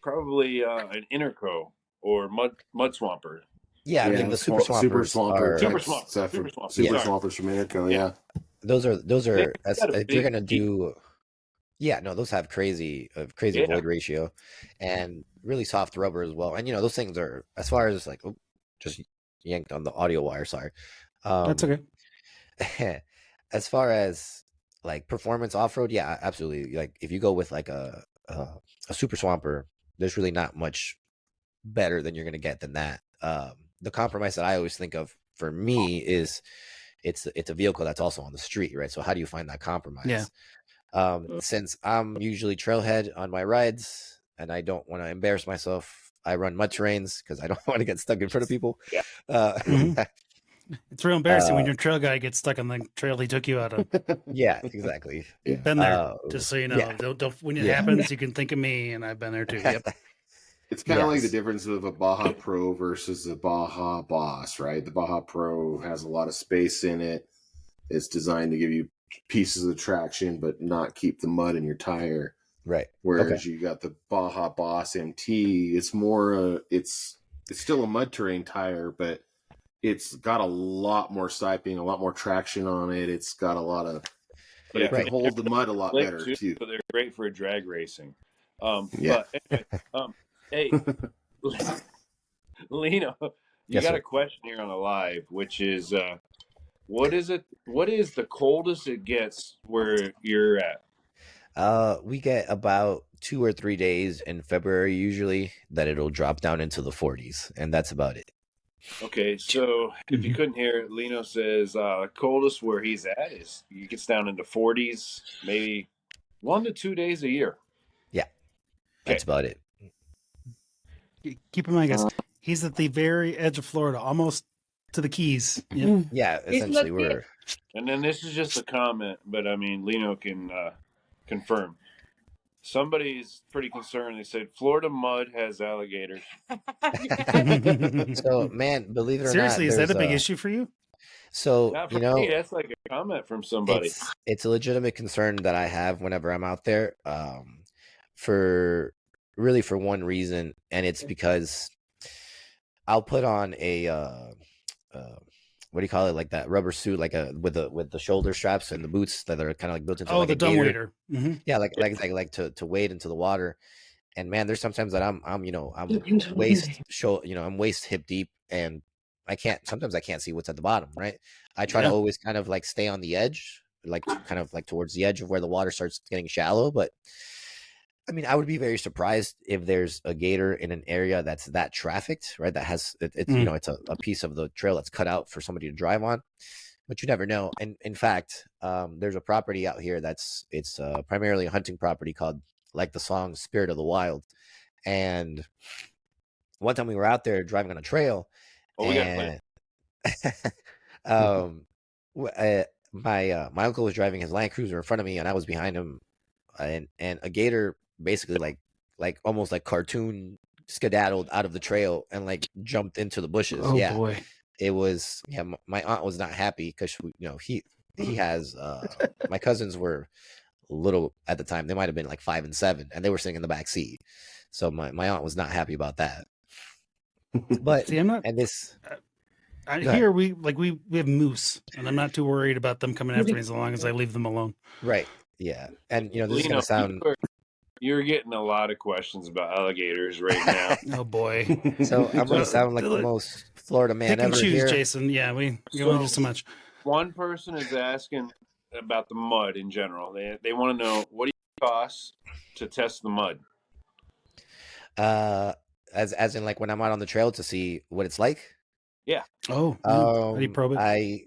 Speaker 6: probably an Interco or mud swamper.
Speaker 7: Yeah, I mean the super swampers
Speaker 5: from Interco. Yeah.
Speaker 7: Those are if you're gonna do, those have crazy void ratio and really soft rubber as well. And those things are, as far as like, just yanked on the audio wire. Sorry.
Speaker 8: That's okay.
Speaker 7: As far as like performance off-road, yeah, absolutely. Like if you go with like a super swamper, there's really not much better than you're gonna get than that. The compromise that I always think of for me is it's a vehicle that's also on the street, right? So how do you find that compromise?
Speaker 8: Yeah.
Speaker 7: Since I'm usually trailhead on my rides and I don't want to embarrass myself, I run mud terrains because I don't want to get stuck in front of people.
Speaker 8: Yeah. It's real embarrassing when your trail guy gets stuck on the trail he took you out of.
Speaker 7: Yeah, exactly.
Speaker 8: Been there, just so you know. Don't when it happens, you can think of me, and I've been there too. Yep.
Speaker 5: It's kind of like the difference of a Baja Pro versus a Baja Boss, right? The Baja Pro has a lot of space in it. It's designed to give you pieces of traction, but not keep the mud in your tire.
Speaker 7: Right.
Speaker 5: Whereas you got the Baja Boss MT, it's more, it's still a mud terrain tire, but it's got a lot more siping, a lot more traction on it. It's got a lot of, but it can hold the mud a lot better too.
Speaker 6: So they're great for drag racing. But anyway, hey, Lino, you got a question here on the live, which is, what is the coldest it gets where you're at?
Speaker 7: We get about 2 or 3 days in February usually that it'll drop down into the 40s, and that's about it.
Speaker 6: Okay, so if you couldn't hear it, Lino says coldest where he's at is he gets down into 40s, maybe 1 to 2 days a year.
Speaker 7: Yeah, that's about it.
Speaker 8: Keep in mind, guys, he's at the very edge of Florida, almost to the Keys. Yep.
Speaker 7: Yeah, essentially we're.
Speaker 6: And then this is just a comment, but I mean, Lino can confirm. Somebody's pretty concerned. They said Florida mud has alligators.
Speaker 7: So, man, believe it or
Speaker 8: Seriously,
Speaker 7: not,
Speaker 8: is that a big issue for you?
Speaker 7: So,
Speaker 6: Not for me, that's like a comment from somebody.
Speaker 7: It's a legitimate concern that I have whenever I'm out there. For one reason, and it's because I'll put on a what do you call it, like that rubber suit, like with the shoulder straps and the boots that are kind of like built into like
Speaker 8: the
Speaker 7: a
Speaker 8: dumb
Speaker 7: gator.
Speaker 8: waiter. Mm-hmm.
Speaker 7: Yeah, like to wade into the water. And man, there's sometimes that I'm waist hip deep, and sometimes I can't see what's at the bottom, right? I try to always kind of like stay on the edge, like kind of like towards the edge of where the water starts getting shallow. But I mean, I would be very surprised if there's a gator in an area that's that trafficked, right? That has it's it's a piece of the trail that's cut out for somebody to drive on, but you never know. And in fact, there's a property out here it's primarily a hunting property called, like the song, Spirit of the Wild. And one time we were out there driving on a trail.
Speaker 6: We got to
Speaker 7: play. My uncle was driving his Land Cruiser in front of me, and I was behind him, and a gator basically like almost like cartoon skedaddled out of the trail and like jumped into the bushes.
Speaker 8: Oh boy.
Speaker 7: It was my aunt was not happy because he has my cousins were little at the time. They might have been like 5 and 7, and they were sitting in the back seat. So my aunt was not happy about that. But
Speaker 8: see, I'm not.
Speaker 7: And this
Speaker 8: here we have moose, and I'm not too worried about them coming after me as long as I leave them alone.
Speaker 7: Right. Yeah. And this is gonna sound.
Speaker 6: You're getting a lot of questions about alligators right now.
Speaker 8: Oh boy.
Speaker 7: So I'm gonna sound like the most Florida man ever
Speaker 8: choose,
Speaker 7: here.
Speaker 8: Jason. Yeah, we only do so much.
Speaker 6: One person is asking about the mud in general. They want to know, what do you cost to test the mud?
Speaker 7: As in like when I'm out on the trail to see what it's like.
Speaker 6: Yeah.
Speaker 8: Oh. How do you probe it?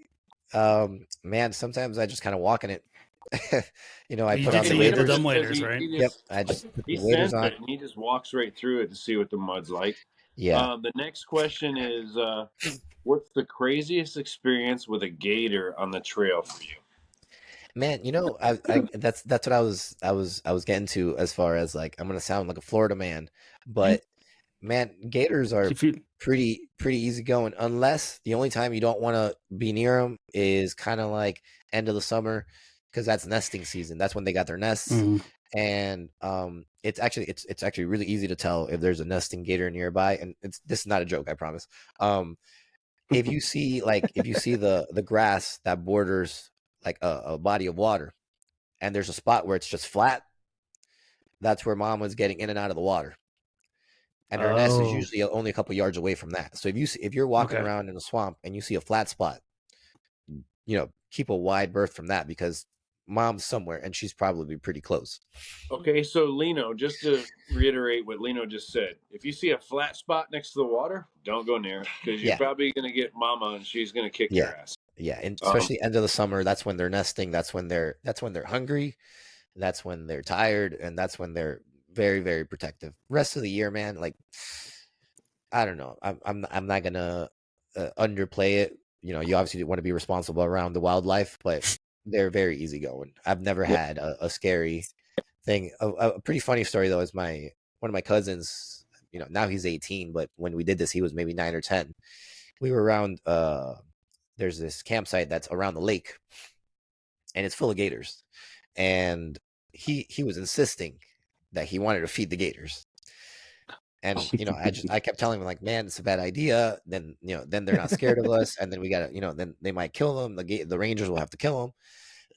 Speaker 7: Man, sometimes I just kind of walk in it. I
Speaker 8: you
Speaker 7: put on the waders.
Speaker 8: The dumb waders, right?
Speaker 7: Yep. I just put
Speaker 6: the
Speaker 7: waders on.
Speaker 6: And he just walks right through it to see what the mud's like.
Speaker 7: Yeah.
Speaker 6: The next question is, what's the craziest experience with a gator on the trail for you?
Speaker 7: Man, that's what I was getting to, as far as like, I'm gonna sound like a Florida man, but man, gators are pretty easy going, unless the only time you don't want to be near them is kind of like end of the summer, because that's nesting season. That's when they got their nests. And it's actually really easy to tell if there's a nesting gator nearby, and this is not a joke, I promise. If you see the grass that borders like a body of water, and there's a spot where it's just flat, that's where mom was getting in and out of the water. And her nest is usually only a couple yards away from that. So if you're walking around in a swamp and you see a flat spot, keep a wide berth from that, because mom's somewhere and she's probably pretty close.
Speaker 6: Okay, so Lino, just to reiterate what Lino just said, if you see a flat spot next to the water, don't go near it, because you're probably going to get mama and she's going to kick your ass.
Speaker 7: Yeah, and especially end of the summer, that's when they're nesting. That's when they're hungry. That's when they're tired, and that's when they're very, very protective. Rest of the year, man, like, I don't know. I'm not gonna underplay it. You obviously want to be responsible around the wildlife, but they're very easygoing. I've never had a scary thing. A pretty funny story though is one of my cousins. Now he's 18, but when we did this, he was maybe 9 or 10. We were around. There's this campsite that's around the lake, and it's full of gators, and he was insisting that he wanted to feed the gators. And I kept telling him, like, man, it's a bad idea. Then then they're not scared of us, and then we gotta then they might kill them. The rangers will have to kill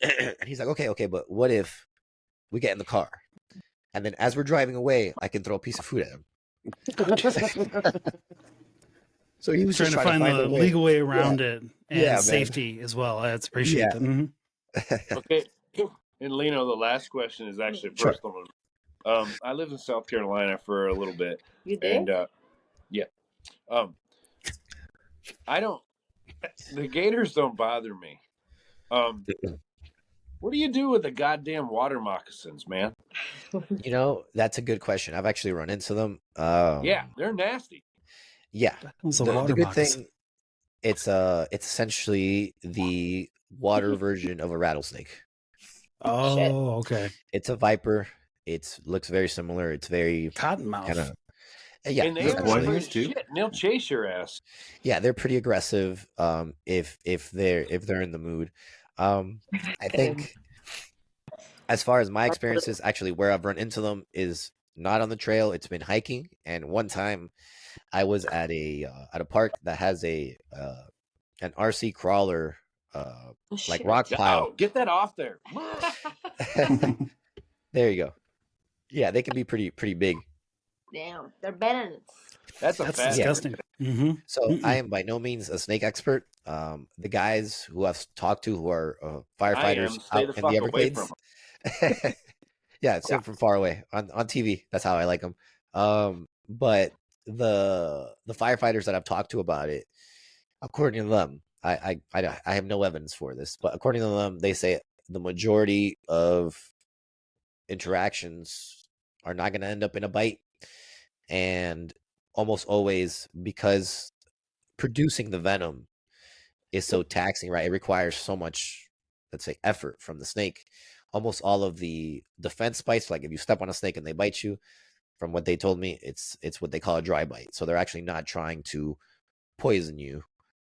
Speaker 7: them. And he's like, okay, but what if we get in the car, and then as we're driving away, I can throw a piece of food at him. So he was
Speaker 8: trying
Speaker 7: just
Speaker 8: to find the legal way around it, and safety
Speaker 7: man.
Speaker 8: as well. That's appreciate that. Mm-hmm.
Speaker 6: Okay, and Lino, the last question is actually a personal one. I lived in South Carolina for a little bit.
Speaker 4: You did?
Speaker 6: And yeah. The gators don't bother me. What do you do with the goddamn water moccasins, man?
Speaker 7: That's a good question. I've actually run into them.
Speaker 6: Yeah, they're nasty.
Speaker 7: Yeah.
Speaker 8: The
Speaker 7: good thing, it's essentially the water version of a rattlesnake.
Speaker 8: Oh, okay.
Speaker 7: It's a viper. It looks very similar. It's very
Speaker 8: cottonmouth.
Speaker 7: Kind of. Yeah,
Speaker 6: and they are pretty shit, and they'll chase your ass.
Speaker 7: Yeah, they're pretty aggressive. If they're in the mood, I think. As far as my experiences, actually, where I've run into them is not on the trail. It's been hiking, and one time, I was at a park that has an RC crawler, like rock pile.
Speaker 6: Oh, get that off there.
Speaker 7: There you go. Yeah, they can be pretty big.
Speaker 4: Damn, they're venomous.
Speaker 6: That's
Speaker 8: disgusting. Mm-hmm.
Speaker 7: So I am by no means a snake expert. The guys who I've talked to who are firefighters out in the Everglades. Yeah, see them from far away on TV. That's how I like them. But the firefighters that I've talked to about it, according to them, I have no evidence for this, but according to them, they say the majority of interactions are not going to end up in a bite, and almost always, because producing the venom is so taxing, right? It requires so much, let's say, effort from the snake. Almost all of the defense bites, like if you step on a snake and they bite you, from what they told me, it's what they call a dry bite. So they're actually not trying to poison you.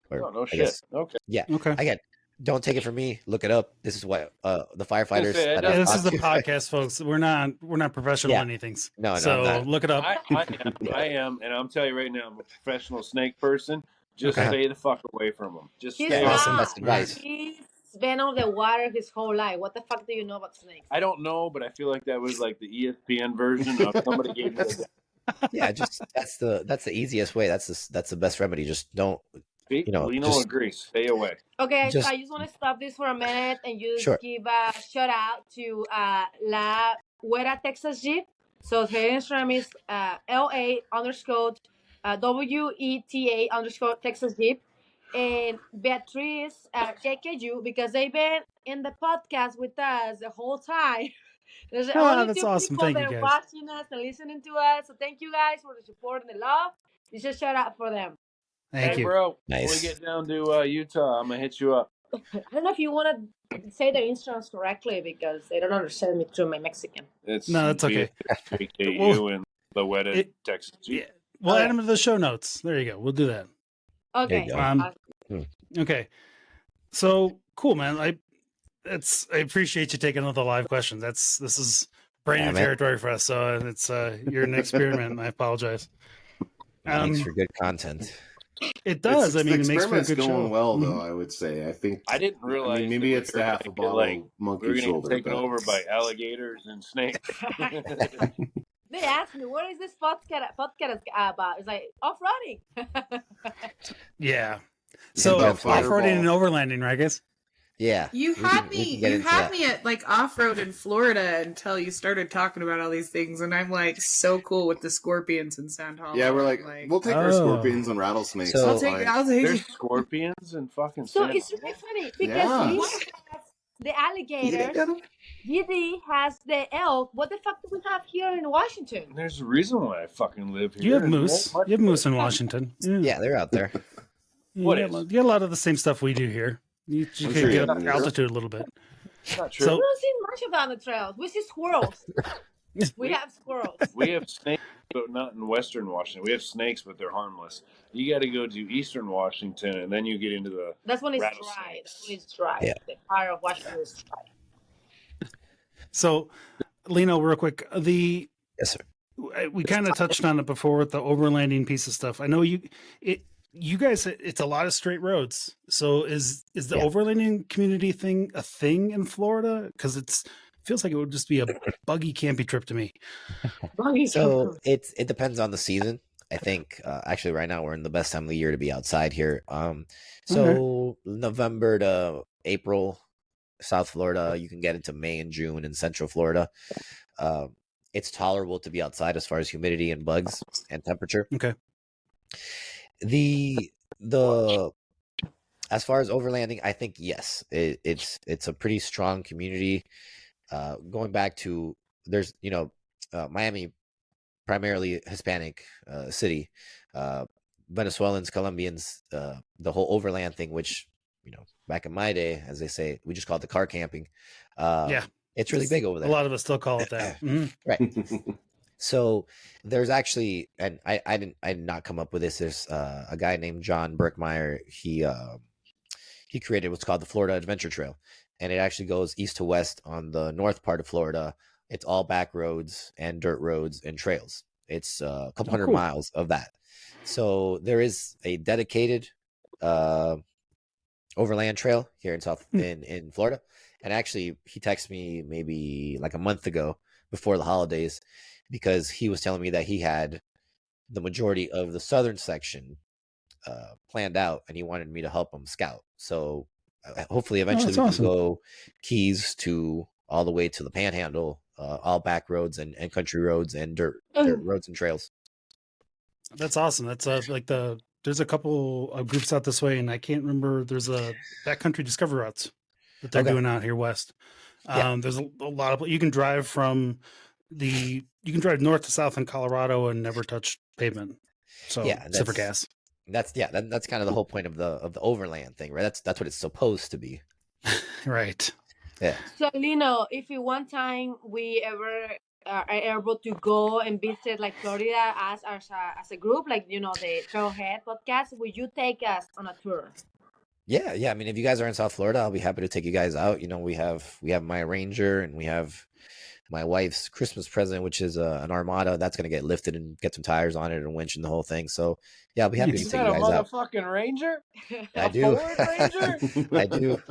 Speaker 6: Or, no shit. Okay.
Speaker 7: Yeah.
Speaker 8: Okay.
Speaker 7: Again, don't take it from me. Look it up. This is what the firefighters.
Speaker 8: This is the podcast, folks. We're not professional anything.
Speaker 7: No.
Speaker 8: So look it up.
Speaker 6: I am, and I'm telling you right now, I'm a professional snake person. Just stay the fuck away from them. Just stay away from them.
Speaker 7: Advice.
Speaker 4: He's been on the water his whole life. What the fuck do you know about snakes?
Speaker 6: I don't know, but I feel like that was like the ESPN version of somebody gave me that.
Speaker 7: Yeah, just that's the easiest way. That's the best remedy. Just don't.
Speaker 6: Lino agrees. Stay away.
Speaker 4: Okay, I just want to stop this for a minute and just give a shout out to La Huera Texas Jeep. So her Instagram is LA_WETA_ Texas Jeep. And Beatriz KKU, because they've been in the podcast with us the whole time. There's only
Speaker 8: that's
Speaker 4: two
Speaker 8: awesome.
Speaker 4: people
Speaker 8: Thank
Speaker 4: that
Speaker 8: you,
Speaker 4: are
Speaker 8: guys.
Speaker 4: watching us and listening to us. So thank you guys for the support and the love. It's a shout out for them.
Speaker 8: Thank you,
Speaker 6: bro.
Speaker 7: Nice.
Speaker 6: When we get down to Utah, I'm gonna hit you up.
Speaker 4: I don't know if you want to say their Instagrams correctly because they don't understand me through my Mexican.
Speaker 8: No, that's okay.
Speaker 6: KKU and the wedded Texas.
Speaker 8: Yeah. We'll add them to the show notes. There you go. We'll do that.
Speaker 4: Okay.
Speaker 8: Okay. So cool, man. I appreciate you taking all the live questions. This is brand new territory for us. So it's you're an experiment. I apologize.
Speaker 7: Makes for good content.
Speaker 8: It does. It makes for a good
Speaker 5: going
Speaker 8: show.
Speaker 5: well, though. I would say. I think
Speaker 6: I didn't realize.
Speaker 5: Maybe it's the half a bottle monkey
Speaker 6: we're
Speaker 5: shoulder.
Speaker 6: Taken over by alligators and snakes.
Speaker 4: They asked me, "What is this podcast about?" It's like off-roading.
Speaker 8: Yeah. So off-roading and overlanding, right, guys?
Speaker 7: Yeah.
Speaker 3: You had me at like off-road in Florida until you started talking about all these things, and I'm like so cool with the scorpions in Sand Hollow.
Speaker 5: Yeah, we're like we'll take our scorpions and rattlesnakes.
Speaker 7: So,
Speaker 3: I'll take
Speaker 6: There's scorpions and fucking.
Speaker 4: So it's really funny because we have the alligators. Didi has the elk. What the fuck do we have here in Washington?
Speaker 6: There's a reason why I fucking live here.
Speaker 8: You have moose. You have moose in Washington.
Speaker 7: Yeah, they're out there.
Speaker 8: You get a lot of the same stuff we do here. You can get altitude a little bit.
Speaker 6: Not true.
Speaker 4: We don't see much of on the trails. We see squirrels. We have squirrels.
Speaker 6: We have snakes, but not in Western Washington. We have snakes, but they're harmless. You got to go to Eastern Washington, and then you get into the.
Speaker 4: That's when it's dry. That's when it's dry. Yeah. The part of Washington is dry.
Speaker 8: So, Lino, real quick,
Speaker 7: yes, sir.
Speaker 8: We kind of touched on it before with the overlanding piece of stuff. I know you guys, it's a lot of straight roads. So is the overlanding community thing a thing in Florida? Because it feels like it would just be a buggy, campy trip to me.
Speaker 7: So it depends on the season. I think actually right now we're in the best time of the year to be outside here. November to April, South Florida, you can get into May and June in Central Florida. It's tolerable to be outside as far as humidity and bugs and temperature.
Speaker 8: Okay.
Speaker 7: The the as far as overlanding, I think yes, it's a pretty strong community. Going back to there's Miami, primarily Hispanic city, Venezuelans, Colombians, the whole overland thing, which back in my day, as they say, we just called it car camping. It's really big over there.
Speaker 8: A lot of us still call it that.
Speaker 7: Right. So there's actually, and I did not come up with this. There's a guy named John Berkmeyer. He created what's called the Florida Adventure Trail, and it actually goes east to west on the north part of Florida. It's all back roads and dirt roads and trails. It's a couple hundred miles of that. So there is a dedicated overland trail here in in Florida. And actually, he texted me maybe like a month ago before the holidays, because he was telling me that he had the majority of the southern section planned out, and he wanted me to help him scout. So hopefully eventually we can go Keys to all the way to the Panhandle, all back roads and country roads and dirt roads and trails.
Speaker 8: That's awesome. That's there's a couple of groups out this way, and I can't remember. There's a backcountry discovery routes that they're doing out here west. There's a lot of, you can drive north to south in Colorado and never touch pavement. So except for gas.
Speaker 7: That's kind of the whole point of the overland thing, right? That's what it's supposed to be.
Speaker 8: Right.
Speaker 7: Yeah.
Speaker 4: So Lino, if you one time we ever are able to go and visit like Florida as a group, like the Trailhead podcast, would you take us on a tour?
Speaker 7: Yeah. I mean, if you guys are in South Florida, I'll be happy to take you guys out. We have my Ranger, and we have my wife's Christmas present, which is an Armada that's going to get lifted and get some tires on it and a winch and the whole thing. So yeah, I'll be happy to take you guys out.
Speaker 9: Motherfucking Ranger?
Speaker 7: I do.
Speaker 9: Ranger?
Speaker 7: I do.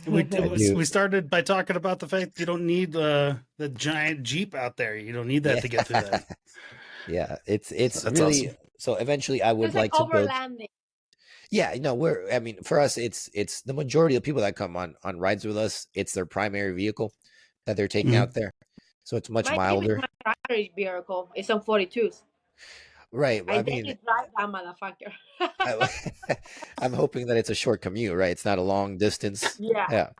Speaker 8: We started by talking about the fact you don't need the giant Jeep out there. You don't need that to get through that.
Speaker 7: Yeah, it's
Speaker 8: That's
Speaker 7: really
Speaker 8: awesome.
Speaker 7: So eventually I would
Speaker 4: It's
Speaker 7: like to build.
Speaker 4: overlanding.
Speaker 7: Yeah, for us, it's the majority of people that come on rides with us, it's their primary vehicle that they're taking out there. So it's much milder.
Speaker 4: My primary vehicle. It's on 42s.
Speaker 7: Right.
Speaker 4: I think it's drive that motherfucker.
Speaker 7: I'm hoping that it's a short commute, right? It's not a long distance.
Speaker 4: Yeah.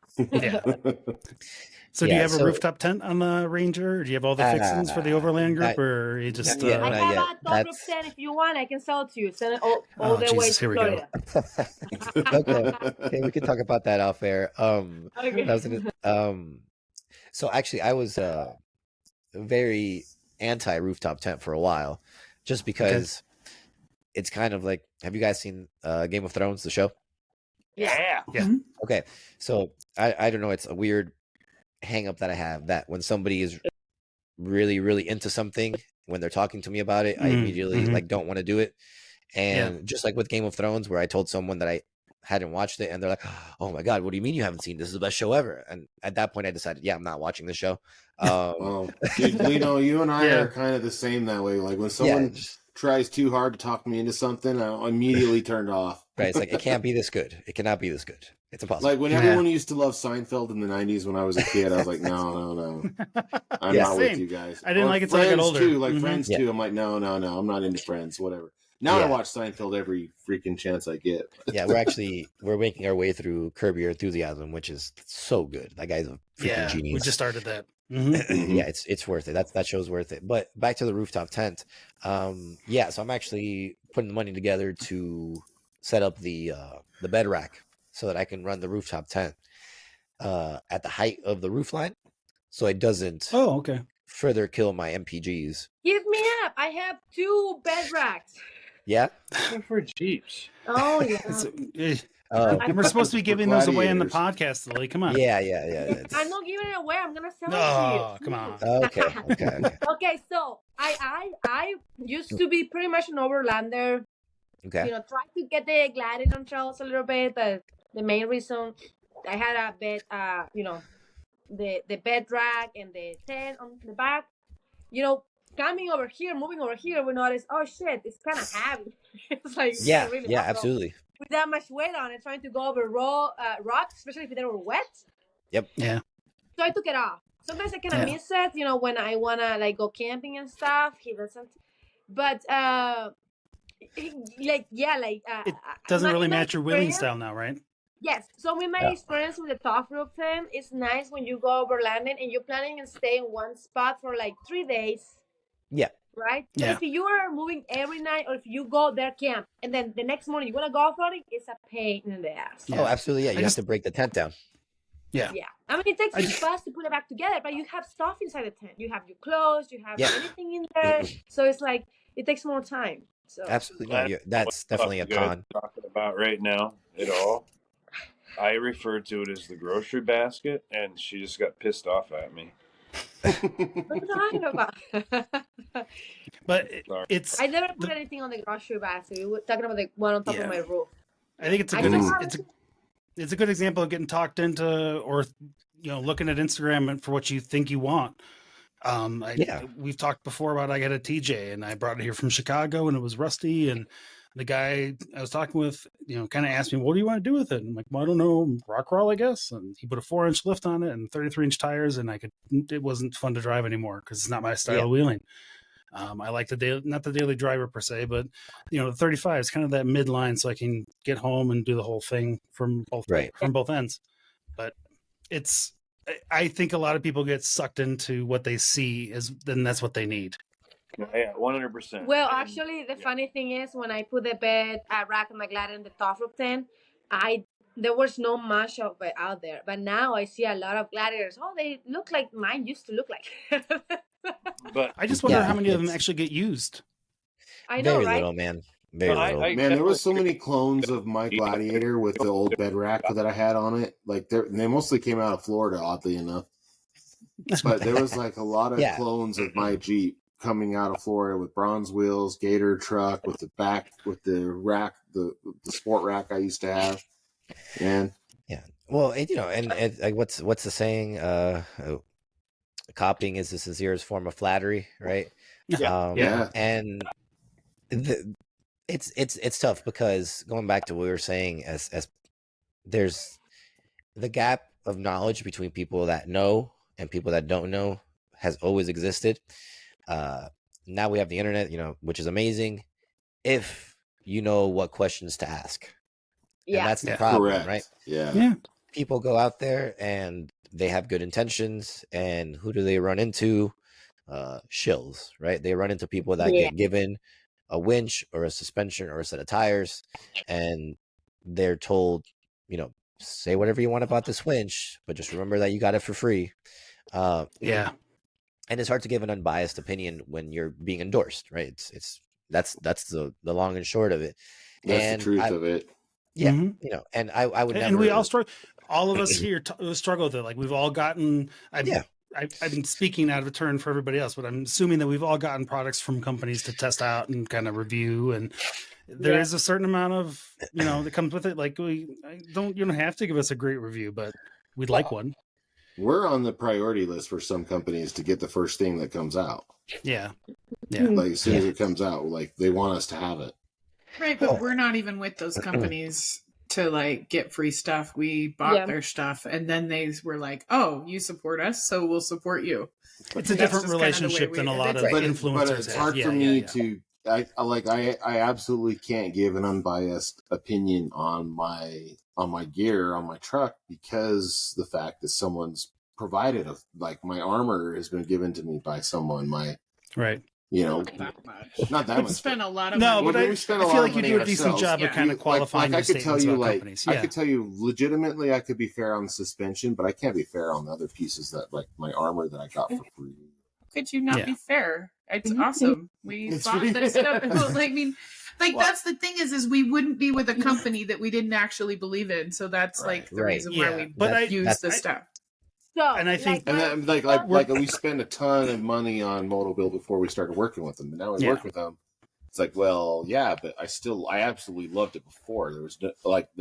Speaker 8: So do you have a rooftop tent on the Ranger? Or do you have all the fixings for the overland group, or you just?
Speaker 4: I have a top roof tent. If you want, I can sell it to you. Send it all the way to Florida.
Speaker 7: Okay, we can talk about that off air.
Speaker 4: Okay.
Speaker 7: So actually, I was very anti rooftop tent for a while, just because it's kind of like, have you guys seen Game of Thrones, the show?
Speaker 4: Yeah.
Speaker 7: Okay, so I don't know. It's a weird hang up that I have, that when somebody is really, really into something, when they're talking to me about it, I immediately don't want to do it. And just like with Game of Thrones, where I told someone that I hadn't watched it, and they're like, "Oh my god, what do you mean you haven't seen this? Is the best show ever." And at that point I decided, I'm not watching the show.
Speaker 5: Dude, you and I are kind of the same that way. Like when someone tries too hard to talk me into something, I immediately turned off.
Speaker 7: Right, it's like, it can't be this good. It cannot be this good. It's impossible.
Speaker 5: Like when everyone used to love Seinfeld in the 90s when I was a kid, I was like, no. I'm not with you guys.
Speaker 8: I didn't like it till I got older.
Speaker 5: Too, like Friends too. I'm like, no, I'm not into Friends, whatever. Now I watch Seinfeld every freaking chance I get.
Speaker 7: Yeah, we're making our way through Curb Your Enthusiasm, which is so good. That guy's a freaking genius.
Speaker 8: We just started that.
Speaker 7: Yeah, it's worth it. That show's worth it. But back to the rooftop tent. So I'm actually putting the money together to set up the bed rack so that I can run the rooftop tent at the height of the roof line, so it doesn't further kill my MPGs.
Speaker 4: Give me up. I have 2 bed racks.
Speaker 7: Yeah?
Speaker 9: They're for Jeeps.
Speaker 4: Oh, yeah.
Speaker 8: We're supposed to be giving those away on the podcast, Lily. Come on.
Speaker 7: Yeah.
Speaker 4: I'm not giving it away. I'm going to sell it to
Speaker 8: Oh,
Speaker 4: you.
Speaker 8: come on.
Speaker 7: Okay.
Speaker 4: Okay, so I used to be pretty much an overlander.
Speaker 7: Okay.
Speaker 4: Try to get the gliding on trails a little bit, but the main reason I had a bed, the bed rack and the tent on the back, moving over here, we noticed, oh shit, it's kind of heavy. It's like really
Speaker 7: absolutely.
Speaker 4: With that much weight on it, trying to go over rocks, especially if they were wet.
Speaker 7: Yep.
Speaker 8: Yeah.
Speaker 4: So I took it off. Sometimes I kind of miss it, when I wanna like go camping and stuff. He doesn't. But like yeah, like
Speaker 8: It doesn't really
Speaker 4: in my
Speaker 8: match your wheeling
Speaker 4: experience-
Speaker 8: style now, right?
Speaker 4: Yes. So with my experience with the top rope thing, it's nice when you go over landing and you're planning and stay in one spot for like 3 days.
Speaker 7: Yeah.
Speaker 4: Right?
Speaker 8: Yeah.
Speaker 4: But if you are moving every night or if you go there camp and then the next morning you want to go off-roading, it's a pain in the ass.
Speaker 8: Yeah.
Speaker 7: Oh, absolutely. Yeah. You have to break the tent down.
Speaker 8: Yeah.
Speaker 4: Yeah. I mean, it takes you fast to put it back together, but you have stuff inside the tent. You have your clothes, you have anything in there. So it's like, it takes more time. So
Speaker 7: Absolutely. No, that's definitely a
Speaker 6: you guys
Speaker 7: con.
Speaker 6: are talking about right now at all. I refer to it as the grocery basket, and she just got pissed off at me.
Speaker 4: what are you talking about?
Speaker 8: But it's.
Speaker 4: I never put anything on the grocery basket. We were talking about the one on top of my roof.
Speaker 8: I think it's a good. It's a good example of getting talked into, or looking at Instagram for what you think you want. We've talked before about I got a TJ and I brought it here from Chicago and it was rusty, and the guy I was talking with, kind of asked me, "What do you want to do with it?" And I'm like, "Well, I don't know, rock crawl, I guess." And he put a 4-inch lift on it and 33-inch tires, and it wasn't fun to drive anymore because it's not my style of wheeling. I like not the daily driver per se, but the 35 is kind of that midline, so I can get home and do the whole thing from both ends. But I think a lot of people get sucked into what they see then that's what they need.
Speaker 6: Yeah, 100%.
Speaker 4: Well, actually, the funny thing is when I put the bed rack on my glider in the top rope tent, there was no much of it out there. But now I see a lot of gliders. Oh, they look like mine used to look like.
Speaker 6: But
Speaker 8: I just wonder how many of them actually get used.
Speaker 4: I know,
Speaker 7: Very
Speaker 4: right?
Speaker 7: little, man. Very little.
Speaker 5: Man, there was so many clones of my Gladiator with the old bed rack that I had on it. Like they mostly came out of Florida, oddly enough. But there was like a lot of clones of my Jeep coming out of Florida with bronze wheels, Gator truck with the rack, the sport rack I used to have. And
Speaker 7: yeah, well, and like what's the saying? Copying is the sincerest form of flattery, right? And it's tough because going back to what we were saying, as there's the gap of knowledge between people that know and people that don't know has always existed. Now we have the internet, which is amazing if you know what questions to ask.
Speaker 4: Yeah,
Speaker 7: and that's the problem,
Speaker 5: correct.
Speaker 7: right?
Speaker 5: Yeah.
Speaker 7: People go out there and they have good intentions, and who do they run into? Shills, right? They run into people that get given a winch or a suspension or a set of tires, and they're told, say whatever you want about this winch, but just remember that you got it for free. And it's hard to give an unbiased opinion when you're being endorsed, right? That's the long and short of it.
Speaker 5: That's the truth of it.
Speaker 7: Yeah, and I would never.
Speaker 8: And we all struggle. All of us here struggle with it. Like we've all gotten. I've been speaking out of turn for everybody else, but I'm assuming that we've all gotten products from companies to test out and kind of review, and there is a certain amount of that comes with it. Like you don't have to give us a great review, but we'd like one.
Speaker 5: We're on the priority list for some companies to get the first thing that comes out.
Speaker 8: Yeah.
Speaker 5: Like as soon as it comes out, like they want us to have it.
Speaker 3: Right, but we're not even with those companies to get free stuff. We bought their stuff, and then they were like, "Oh, you support us, so we'll support you."
Speaker 8: It's a different relationship than a lot of influencers.
Speaker 5: But it's hard for me to. I absolutely can't give an unbiased opinion on my gear, on my truck, because the fact that someone's provided my armor has been given to me by someone. Not that much.
Speaker 3: We spent a lot of
Speaker 8: money.
Speaker 3: But
Speaker 8: I feel like you do a decent job of kind of qualifying your statements about companies.
Speaker 5: I could tell you legitimately I could be fair on the suspension, but I can't be fair on the other pieces that my armor that I got for free.
Speaker 3: Could you not be fair? It's awesome. We bought this stuff. That's the thing is we wouldn't be with a company that we didn't actually believe in. So that's the reason why we use the stuff.
Speaker 4: So,
Speaker 8: and I think,
Speaker 5: we spend a ton of money on Motobill before we started working with them, and now we work with them. It's like, well, yeah, but I absolutely loved it before. There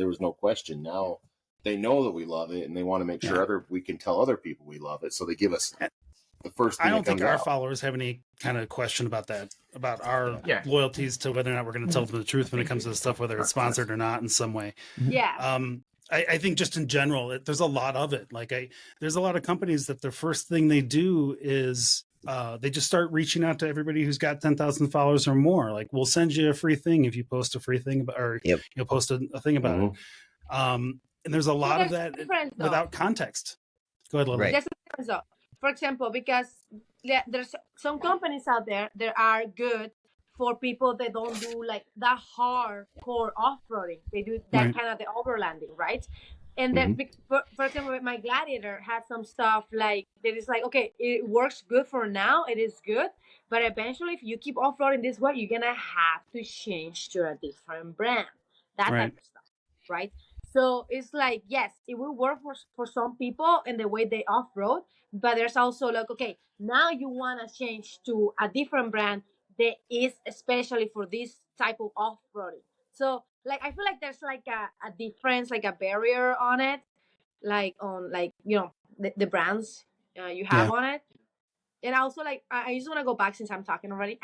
Speaker 5: was no question. Now they know that we love it, and they want to make sure we can tell other people we love it, so they give us the first thing.
Speaker 8: I don't think our
Speaker 5: out.
Speaker 8: followers have any kind of question about that, about our loyalties to whether or not we're going to tell them the truth when it comes to the stuff, whether it's sponsored or not in some way.
Speaker 4: Yeah.
Speaker 8: I think just in general, there's a lot of it. There's a lot of companies that the first thing they do is they just start reaching out to everybody who's got 10,000 followers or more. Like, we'll send you a free thing if you post a free thing about, or post a thing about it. And there's a lot of that without context. Go ahead, Lily.
Speaker 7: Right.
Speaker 4: There's a difference, though. For example, because there's some companies out there that are good for people that don't do like that hardcore off-roading. They do that kind of the overlanding, right? And then, for example, my Gladiator has some stuff like that is like, okay, it works good for now, it is good, but eventually, if you keep off-roading this way, you're gonna have to change to a different brand. That type of stuff, right? So it's like, yes, it will work for some people in the way they off-road, but there's also like, okay, now you want to change to a different brand that is especially for this type of off-roading. So like, I feel like there's like a difference, like a barrier on it, like on like, you know, the brands you have on it. And also, like, I just want to go back since I'm talking already.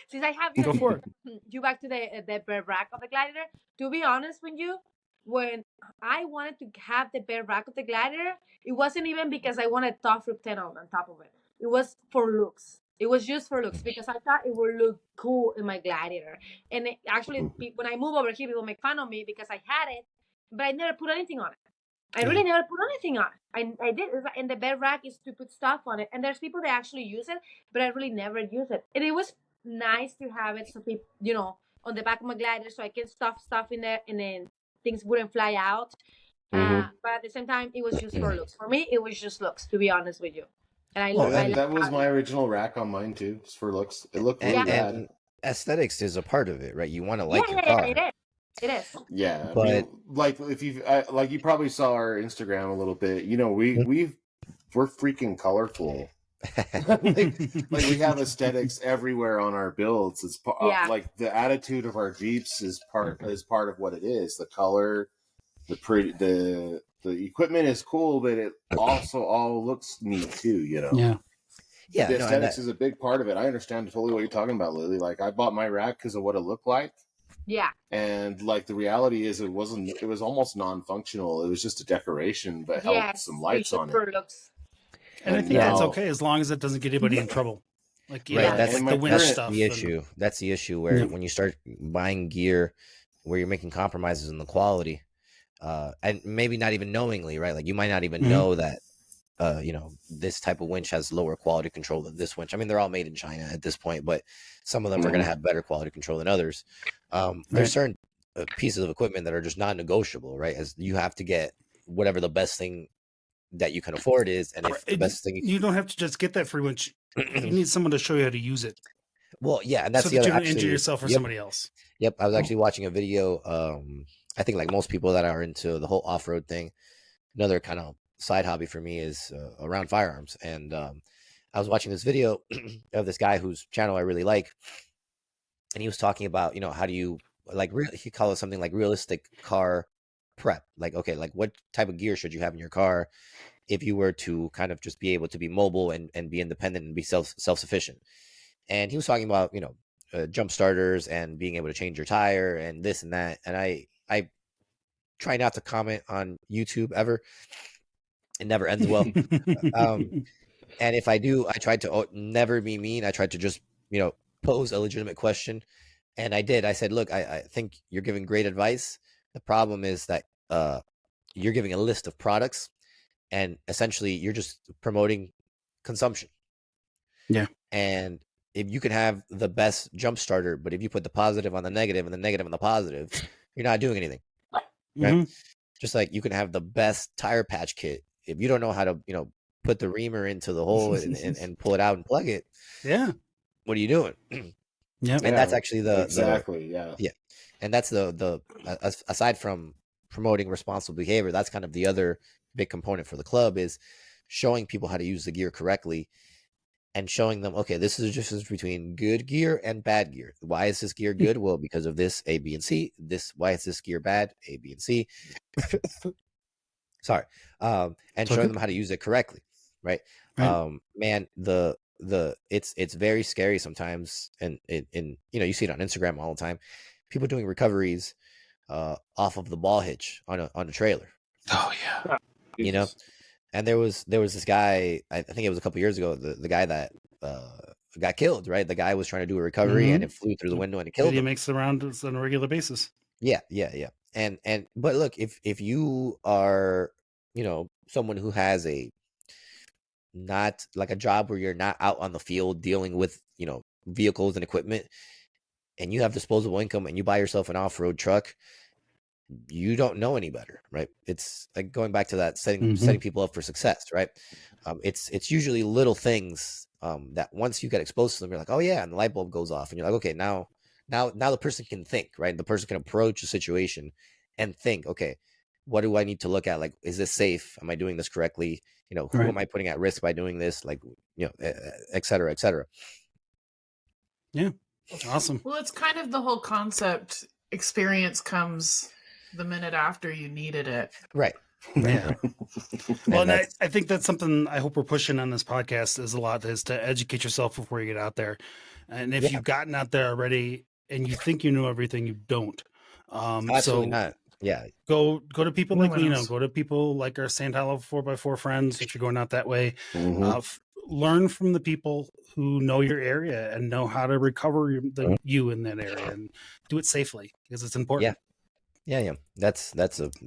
Speaker 4: Since I have you back to the rack of the Gladiator. To be honest with you, when I wanted to have the bare rack of the Gladiator, it wasn't even because I wanted Tough Rip 10 on top of it. It was for looks. It was just for looks because I thought it would look cool in my Gladiator. And actually, when I move over here, people make fun of me because I had it, but I never put anything on it. I really never put anything on it. I did. And the bed rack is to put stuff on it. And there's people that actually use it, but I really never use it. And it was nice to have it so people, you know, on the back of my Gladiator so I can stuff stuff in there and then things wouldn't fly out. But at the same time, it was just for looks. For me, it was just looks, to be honest with you. And
Speaker 5: that was my original rack on mine too, just for looks. It looked really bad.
Speaker 7: And aesthetics is a part of it, right? You want to like your car.
Speaker 4: It is.
Speaker 5: Yeah,
Speaker 7: but
Speaker 5: I mean, like if you like, you probably saw our Instagram a little bit. You know, we're freaking colorful. like we have aesthetics everywhere on our builds. It's like the attitude of our Jeeps is part of what it is. The color, the equipment is cool, but it also all looks neat too. You know. Yeah. The aesthetics is a big part of it. I understand totally what you're talking about, Lily. Like, I bought my rack because of what it looked like.
Speaker 4: Yeah.
Speaker 5: And like the reality is it was almost non-functional. It was just a decoration, but held some lights on it.
Speaker 4: Looks.
Speaker 8: And I think that's okay as long as it doesn't get anybody in trouble. Like,
Speaker 7: that's
Speaker 8: like the winch stuff.
Speaker 7: The issue. That's the issue where when you start buying gear where you're making compromises in the quality, and maybe not even knowingly, right? Like, you might not even know that you know, this type of winch has lower quality control than this winch. I mean, they're all made in China at this point, but some of them are going to have better quality control than others. There's certain pieces of equipment that are just non-negotiable, right? As you have to get whatever the best thing that you can afford is, and if the best thing
Speaker 8: you don't have to just get that free winch. You need someone to show you how to use it.
Speaker 7: Well, yeah, and that's
Speaker 8: so
Speaker 7: the
Speaker 8: that
Speaker 7: other.
Speaker 8: You don't injure yourself or somebody else.
Speaker 7: Yep, I was actually watching a video. I think like most people that are into the whole off-road thing, another kind of side hobby for me is around firearms. And I was watching this video of this guy whose channel I really like, and he was talking about, you know, how do you like he called it something like realistic car prep. Like, okay, like what type of gear should you have in your car if you were to kind of just be able to be mobile and be independent and be self-sufficient. And he was talking about, you know, jump starters and being able to change your tire and this and that. And I try not to comment on YouTube ever. It never ends well. And if I do, I try to never be mean. I tried to just, you know, pose a legitimate question. And I did. I said, look, I think you're giving great advice. The problem is that you're giving a list of products and essentially you're just promoting consumption.
Speaker 8: Yeah.
Speaker 7: And if you can have the best jump starter, but if you put the positive on the negative and the negative on the positive, you're not doing anything. Right? Just like you can have the best tire patch kit. If you don't know how to, you know, put the reamer into the hole and pull it out and plug it, what are you doing? And that's actually yeah. And that's the aside from promoting responsible behavior, that's kind of the other big component for the club is showing people how to use the gear correctly and showing them, okay, this is the difference between good gear and bad gear. Why is this gear good? Well, because of this, A, B, and C. Why is this gear bad? A, B, and C. Sorry. And showing them how to use it correctly. Right. Man, it's very scary sometimes. And you know, you see it on Instagram all the time. People doing recoveries off of the ball hitch on a trailer.
Speaker 8: Oh yeah.
Speaker 7: You know, and there was this guy, I think it was a couple years ago, the guy that got killed. Right, the guy was trying to do a recovery and it flew through the window and it killed him.
Speaker 8: He makes the rounds on a regular basis.
Speaker 7: Yeah. And but look, if you are, someone who has not like a job where you're not out on the field dealing with, vehicles and equipment, and you have disposable income and you buy yourself an off-road truck, you don't know any better, right? It's like going back to that setting people up for success, right? It's usually little things that once you get exposed to them, you're like, oh yeah, and the light bulb goes off, and you're like, okay, now the person can think, right? The person can approach a situation and think, okay, what do I need to look at? Like, is this safe? Am I doing this correctly? Who am I putting at risk by doing this? Like, et cetera, et cetera.
Speaker 8: Yeah. Awesome.
Speaker 3: Well, it's kind of the whole concept. Experience comes the minute after you needed it.
Speaker 7: Right.
Speaker 8: Yeah. Well, and I think that's something I hope we're pushing on this podcast is to educate yourself before you get out there. And if you've gotten out there already and you think you know everything, you don't.
Speaker 7: Absolutely not. Yeah.
Speaker 8: Go to people like Lino. Go to people like our St. Hollow 4x4 friends if you're going out that way. Learn from the people who know your area and know how to recover you in that area and do it safely because it's important.
Speaker 7: Yeah. That's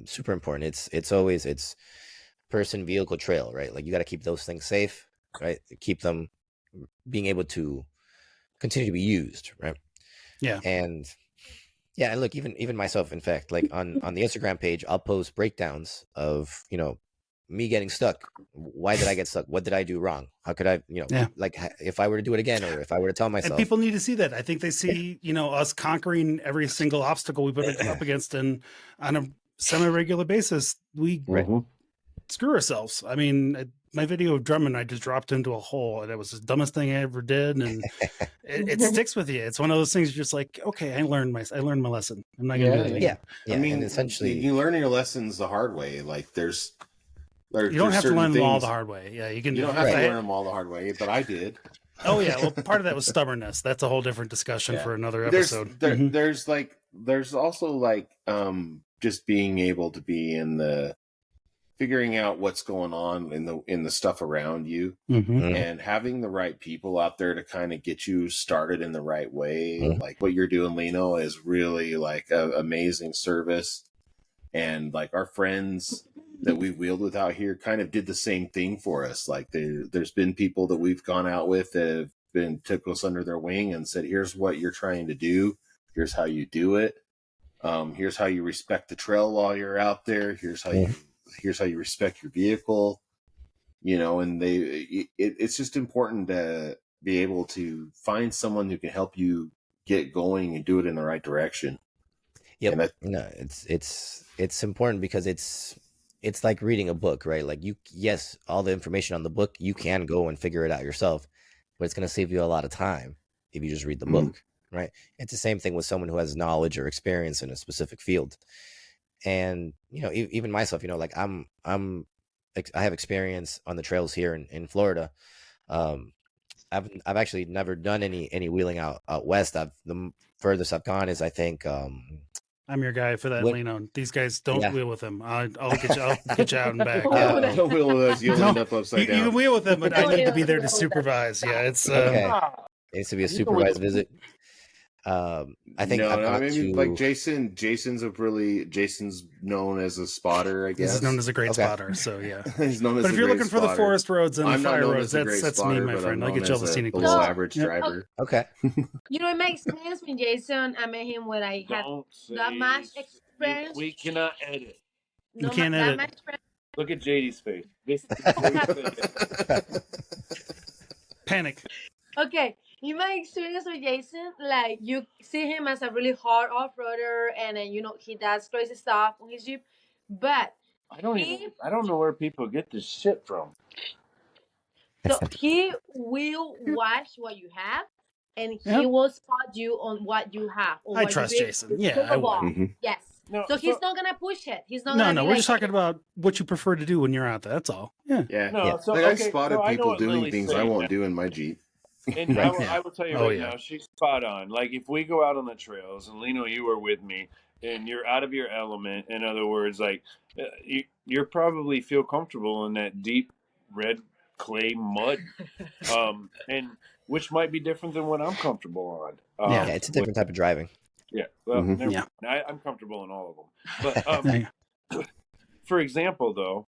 Speaker 7: super important. It's person, vehicle, trail, right? Like you got to keep those things safe, right? Keep them being able to continue to be used, right?
Speaker 8: Yeah.
Speaker 7: And look, even myself, in fact, like on the Instagram page, I'll post breakdowns of, me getting stuck. Why did I get stuck? What did I do wrong? How could I, like if I were to do it again, or if I were to tell myself.
Speaker 8: And people need to see that. I think they see, us conquering every single obstacle we put up against, and on a semi-regular basis, we screw ourselves. I mean, my video of drumming, I just dropped into a hole, and it was the dumbest thing I ever did, and it sticks with you. It's one of those things. You're just like, okay, I learned my lesson. I'm not gonna do it again.
Speaker 7: Yeah.
Speaker 5: I mean,
Speaker 7: and essentially,
Speaker 5: you learn your lessons the hard way. Like you
Speaker 8: don't have to learn them all the hard way. Yeah, you
Speaker 5: don't have to learn them all the hard way, but I did.
Speaker 8: Oh yeah, well, part of that was stubbornness. That's a whole different discussion for another episode.
Speaker 5: There's also like just being able to be in the figuring out what's going on in the stuff around you, and having the right people out there to kind of get you started in the right way. Like what you're doing, Lino, is really like an amazing service, and like our friends that we've wheeled with out here kind of did the same thing for us. Like there's been people that we've gone out with that have took us under their wing and said, here's what you're trying to do. Here's how you do it. Here's how you respect the trail while you're out there. Here's how you respect your vehicle, and it's just important to be able to find someone who can help you get going and do it in the right direction.
Speaker 7: Yep. No, it's important because it's like reading a book, right? Like all the information on the book, you can go and figure it out yourself, but it's going to save you a lot of time if you just read the book, right? It's the same thing with someone who has knowledge or experience in a specific field. And, even myself, like I have experience on the trails here in Florida. I've actually never done any wheeling out west. The furthest I've gone is, I think,
Speaker 8: I'm your guy for that, Lino. These guys don't wheel with them. I'll get you out and back.
Speaker 5: Don't wheel with us. You'll end up upside down.
Speaker 8: You can wheel with them, but I need to be there to supervise. Yeah, it's
Speaker 7: okay. It needs to be a supervised visit. I think
Speaker 5: like Jason's known as a spotter, I guess.
Speaker 8: He's known as a great spotter, so yeah.
Speaker 5: He's known as
Speaker 8: but if you're looking for the forest roads and the fire roads, that's me, my friend. I'll get you all the scenic
Speaker 5: below average driver.
Speaker 7: Okay.
Speaker 4: It makes sense when Jason, I met him when I had that much experience.
Speaker 6: We cannot edit.
Speaker 8: You can't edit.
Speaker 6: Look at JD's face.
Speaker 8: Panic.
Speaker 4: Okay. In my experience with Jason, like you see him as a really hard off-roader, and then he does crazy stuff on his Jeep. But
Speaker 6: I don't know where people get this shit from.
Speaker 4: So he will watch what you have, and he will spot you on what you have.
Speaker 8: I trust Jason. Yeah, I will.
Speaker 4: Yes. No, so he's not gonna push it. He's not.
Speaker 8: No. We're just talking about what you prefer to do when you're out there. That's all. Yeah.
Speaker 5: Yeah. So, I spotted people doing things I won't do in my Jeep.
Speaker 6: And I will tell you now, she's spot on. Like if we go out on the trails, and Lino, you were with me, and you're out of your element. In other words, like you're probably feel comfortable in that deep red clay mud, and which might be different than what I'm comfortable on.
Speaker 7: Yeah, it's a different type of driving.
Speaker 6: Yeah, well,
Speaker 5: Mhm.
Speaker 6: never mind. I'm comfortable in all of them. But for example, though,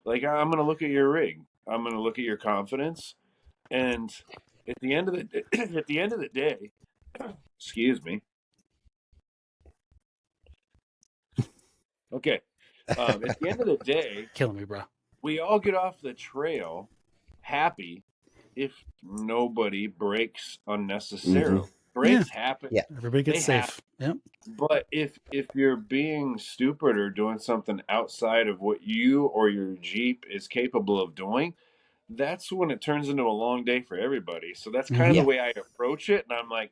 Speaker 6: like I'm going to look at your rig, I'm going to look at your confidence, and at the end of the at the end of the day, excuse me. Okay, at the end of the day,
Speaker 8: killing me, bro.
Speaker 6: we all get off the trail happy if nobody breaks unnecessarily. Breaks happen.
Speaker 7: Yeah,
Speaker 8: everybody gets safe. Yep.
Speaker 6: But if you're being stupid or doing something outside of what you or your Jeep is capable of doing, that's when it turns into a long day for everybody. So that's kind of the way I approach it. And I'm like,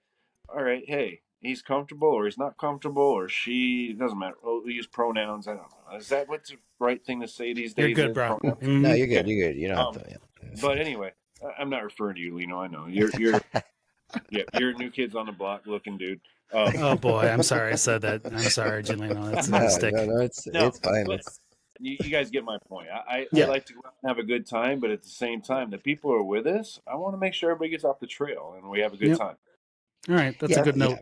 Speaker 6: all right, hey, he's comfortable or he's not comfortable or she, it doesn't matter. We use pronouns. I don't know. Is that what's the right thing to say these days?
Speaker 8: You're good, bro.
Speaker 7: No, you're good. You're good. You don't have to. Yeah.
Speaker 6: But anyway, I'm not referring to you, Lino. I know you're yeah, you're a new kids on the block looking dude.
Speaker 8: Oh boy, I'm sorry I said that. I'm sorry, Jeleno. That's a mistake.
Speaker 7: No, it's fine.
Speaker 6: You guys get my point. I like to go out and have a good time, but at the same time, the people who are with us, I want to make sure everybody gets off the trail and we have a good time.
Speaker 8: All right, that's a good note.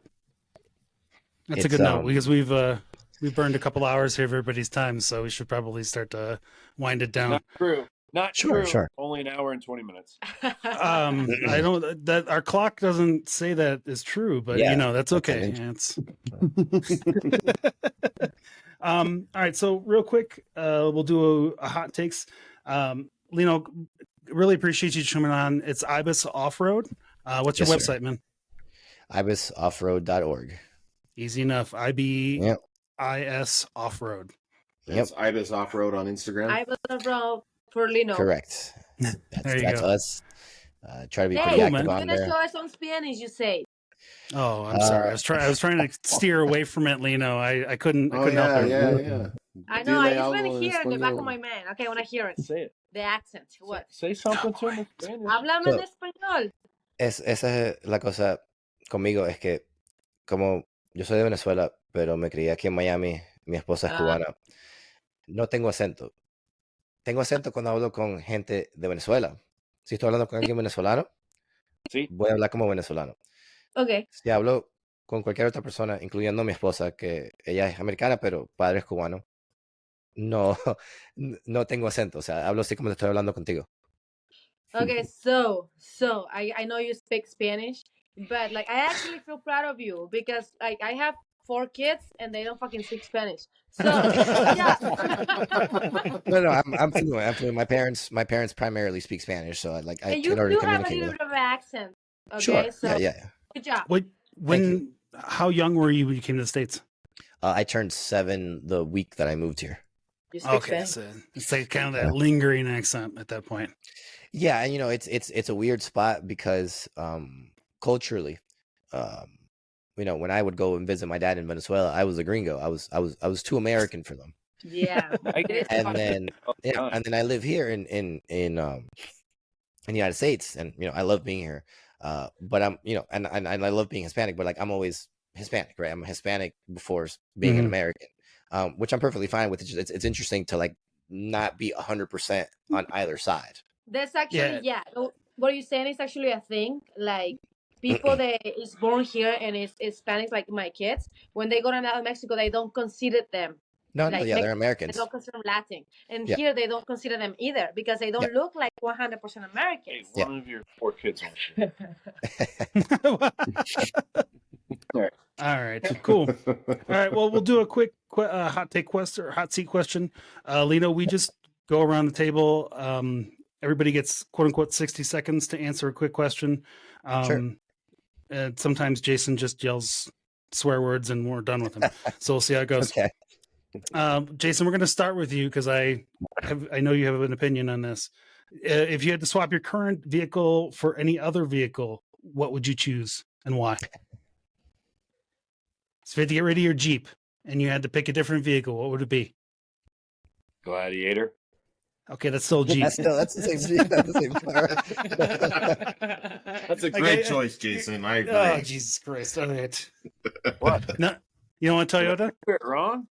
Speaker 8: That's a good note because we've burned a couple hours here of everybody's time, so we should probably start to wind it down.
Speaker 6: Not true. Not true.
Speaker 7: Sure.
Speaker 6: Only an hour and 20 minutes.
Speaker 8: I don't. That our clock doesn't say that is true, but that's okay. It's all right. So real quick, we'll do a hot takes. Lino, really appreciate you coming on. It's Ibis Offroad. What's your website, man?
Speaker 7: IbisOffroad.org.
Speaker 8: Easy enough. IBIS Offroad.
Speaker 5: That's Ibis Offroad on Instagram.
Speaker 4: Ibis Offroad for Lino.
Speaker 7: Correct. That's us. Try to be pretty
Speaker 4: Hey,
Speaker 7: active
Speaker 4: you're
Speaker 7: on
Speaker 4: gonna
Speaker 7: there.
Speaker 4: show us on Spanish, you say.
Speaker 8: Oh, I'm sorry. I was trying to steer away from it, Lino. I couldn't help it.
Speaker 5: Yeah.
Speaker 4: I know. I just want to hear in the back of my mind. Okay, I want to hear it.
Speaker 6: Say it.
Speaker 4: The accent. What?
Speaker 6: Say something to him in Spanish.
Speaker 4: Háblame en español.
Speaker 7: Esa es la cosa conmigo, es que como yo soy de Venezuela, pero me crié aquí en Miami, mi esposa es cubana, no tengo acento. Tengo acento cuando hablo con gente de Venezuela. Si estoy hablando con alguien venezolano, voy a hablar como venezolano.
Speaker 4: Okay.
Speaker 7: Si hablo con cualquier otra persona, incluyendo mi esposa, que ella es americana, pero padre es cubano, no tengo acento. O sea, hablo así como te estoy hablando contigo.
Speaker 4: Okay, so I know you speak Spanish, but like I actually feel proud of you because like I have 4 kids and they don't fucking speak Spanish. So yeah.
Speaker 7: No, I'm fluent. My parents primarily speak Spanish, so
Speaker 4: And
Speaker 7: I
Speaker 4: you
Speaker 7: can already
Speaker 4: do have a
Speaker 7: communicate
Speaker 4: little
Speaker 7: with
Speaker 4: bit of an accent. Okay,
Speaker 7: Sure.
Speaker 4: so
Speaker 7: Yeah.
Speaker 4: good job.
Speaker 8: How young were you when you came to the States?
Speaker 7: I turned 7 the week that I moved here.
Speaker 4: You speak
Speaker 8: Okay,
Speaker 4: Spanish.
Speaker 8: so it's like kind of that lingering accent at that point.
Speaker 7: Yeah, and it's a weird spot because culturally, when I would go and visit my dad in Venezuela, I was a gringo. I was too American for them.
Speaker 4: Yeah.
Speaker 7: And then I live here in the United States, and I love being here. But I'm and I love being Hispanic, but like I'm always Hispanic, right? I'm a Hispanic before being an American, which I'm perfectly fine with. It's interesting to like not be 100% on either side.
Speaker 4: That's actually what you're saying is actually a thing. Like people that is born here and is Hispanic, like my kids, when they go to Mexico, they don't consider them.
Speaker 7: No, they're Americans.
Speaker 4: They don't consider them Latin, and
Speaker 7: Yeah.
Speaker 4: here they don't consider them either because they don't look like 100% Americans.
Speaker 6: Hey, one of your 4 kids on shit.
Speaker 8: All right, cool. All right, well, we'll do a quick hot take question or hot seat question. Lino, we just go around the table. Everybody gets quote unquote 60 seconds to answer a quick question.
Speaker 7: Sure.
Speaker 8: And sometimes Jason just yells swear words and we're done with him. So we'll see how it goes.
Speaker 7: Okay.
Speaker 8: Jason, we're going to start with you because I know you have an opinion on this. If you had to swap your current vehicle for any other vehicle, what would you choose and why? So if you had to get rid of your Jeep and you had to pick a different vehicle, what would it be?
Speaker 6: Gladiator.
Speaker 8: Okay, that's still a Jeep.
Speaker 7: That's the same Jeep. That's the same car.
Speaker 5: That's a great choice, Jason. I agree.
Speaker 8: Oh, Jesus Christ. All right.
Speaker 6: What?
Speaker 8: No, you don't want a Toyota?
Speaker 6: You're wrong.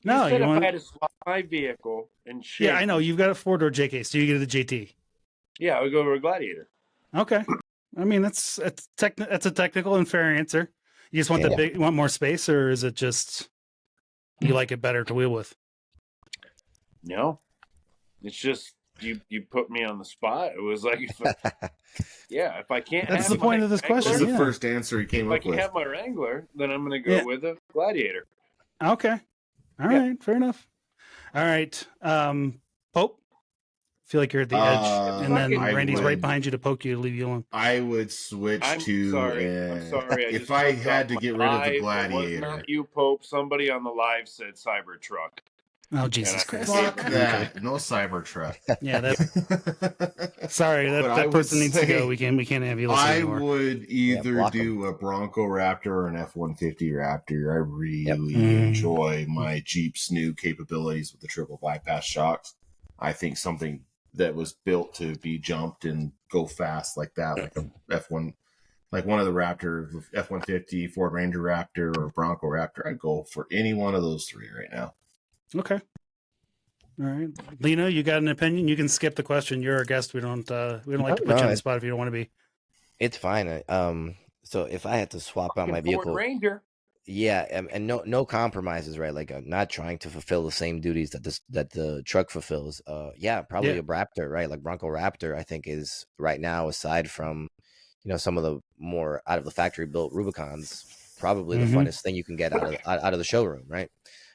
Speaker 8: No,
Speaker 6: you said
Speaker 8: you
Speaker 6: if
Speaker 8: want.
Speaker 6: I had to swap my vehicle and shit.
Speaker 8: Yeah, I know. You've got a 4-door JK, so you get the JT.
Speaker 6: Yeah, I would go for a Gladiator.
Speaker 8: Okay. I mean, that's a technical and fair answer. You just want you want more space, or is it just you like it better to wheel with?
Speaker 6: No, it's just you put me on the spot. It was like, if I can't.
Speaker 8: That's
Speaker 6: have
Speaker 8: the point of this
Speaker 6: Wrangler,
Speaker 8: question.
Speaker 5: That's the first answer he came
Speaker 6: If I
Speaker 5: up
Speaker 6: can
Speaker 5: with.
Speaker 6: have my Wrangler, then I'm going to go with a Gladiator.
Speaker 8: Okay. All right. Fair enough. All right. Pope. Feel like you're at the edge, and then Randy's right behind you to poke you to leave you alone.
Speaker 5: I would switch to.
Speaker 6: I'm sorry.
Speaker 5: If I had to get rid of the Gladiator,
Speaker 6: not you, Pope. Somebody on the live said Cybertruck.
Speaker 8: Oh, Jesus Christ!
Speaker 5: Fuck that! No Cybertruck.
Speaker 8: Yeah, that. Sorry, that person needs to go. We can't have you listen anymore.
Speaker 5: I would either do a Bronco Raptor or an F-150 Raptor. I really enjoy my Jeep's new capabilities with the triple bypass shocks. I think something that was built to be jumped and go fast like that, like a F1, like one of the Raptor, F-150, Ford Ranger Raptor, or Bronco Raptor. I'd go for any one of those three right now.
Speaker 8: Okay. All right, Lena, you got an opinion? You can skip the question. You're our guest. We don't like to put you on the spot if you don't want to be.
Speaker 7: It's fine. So if I had to swap out my vehicle,
Speaker 6: Ford Ranger.
Speaker 7: Yeah, and no compromises, right? Like not trying to fulfill the same duties that the truck fulfills. Probably a Raptor, right? Like Bronco Raptor, I think is right now, aside from some of the more out of the factory built Rubicons, probably the funnest thing you can get out of the showroom, right?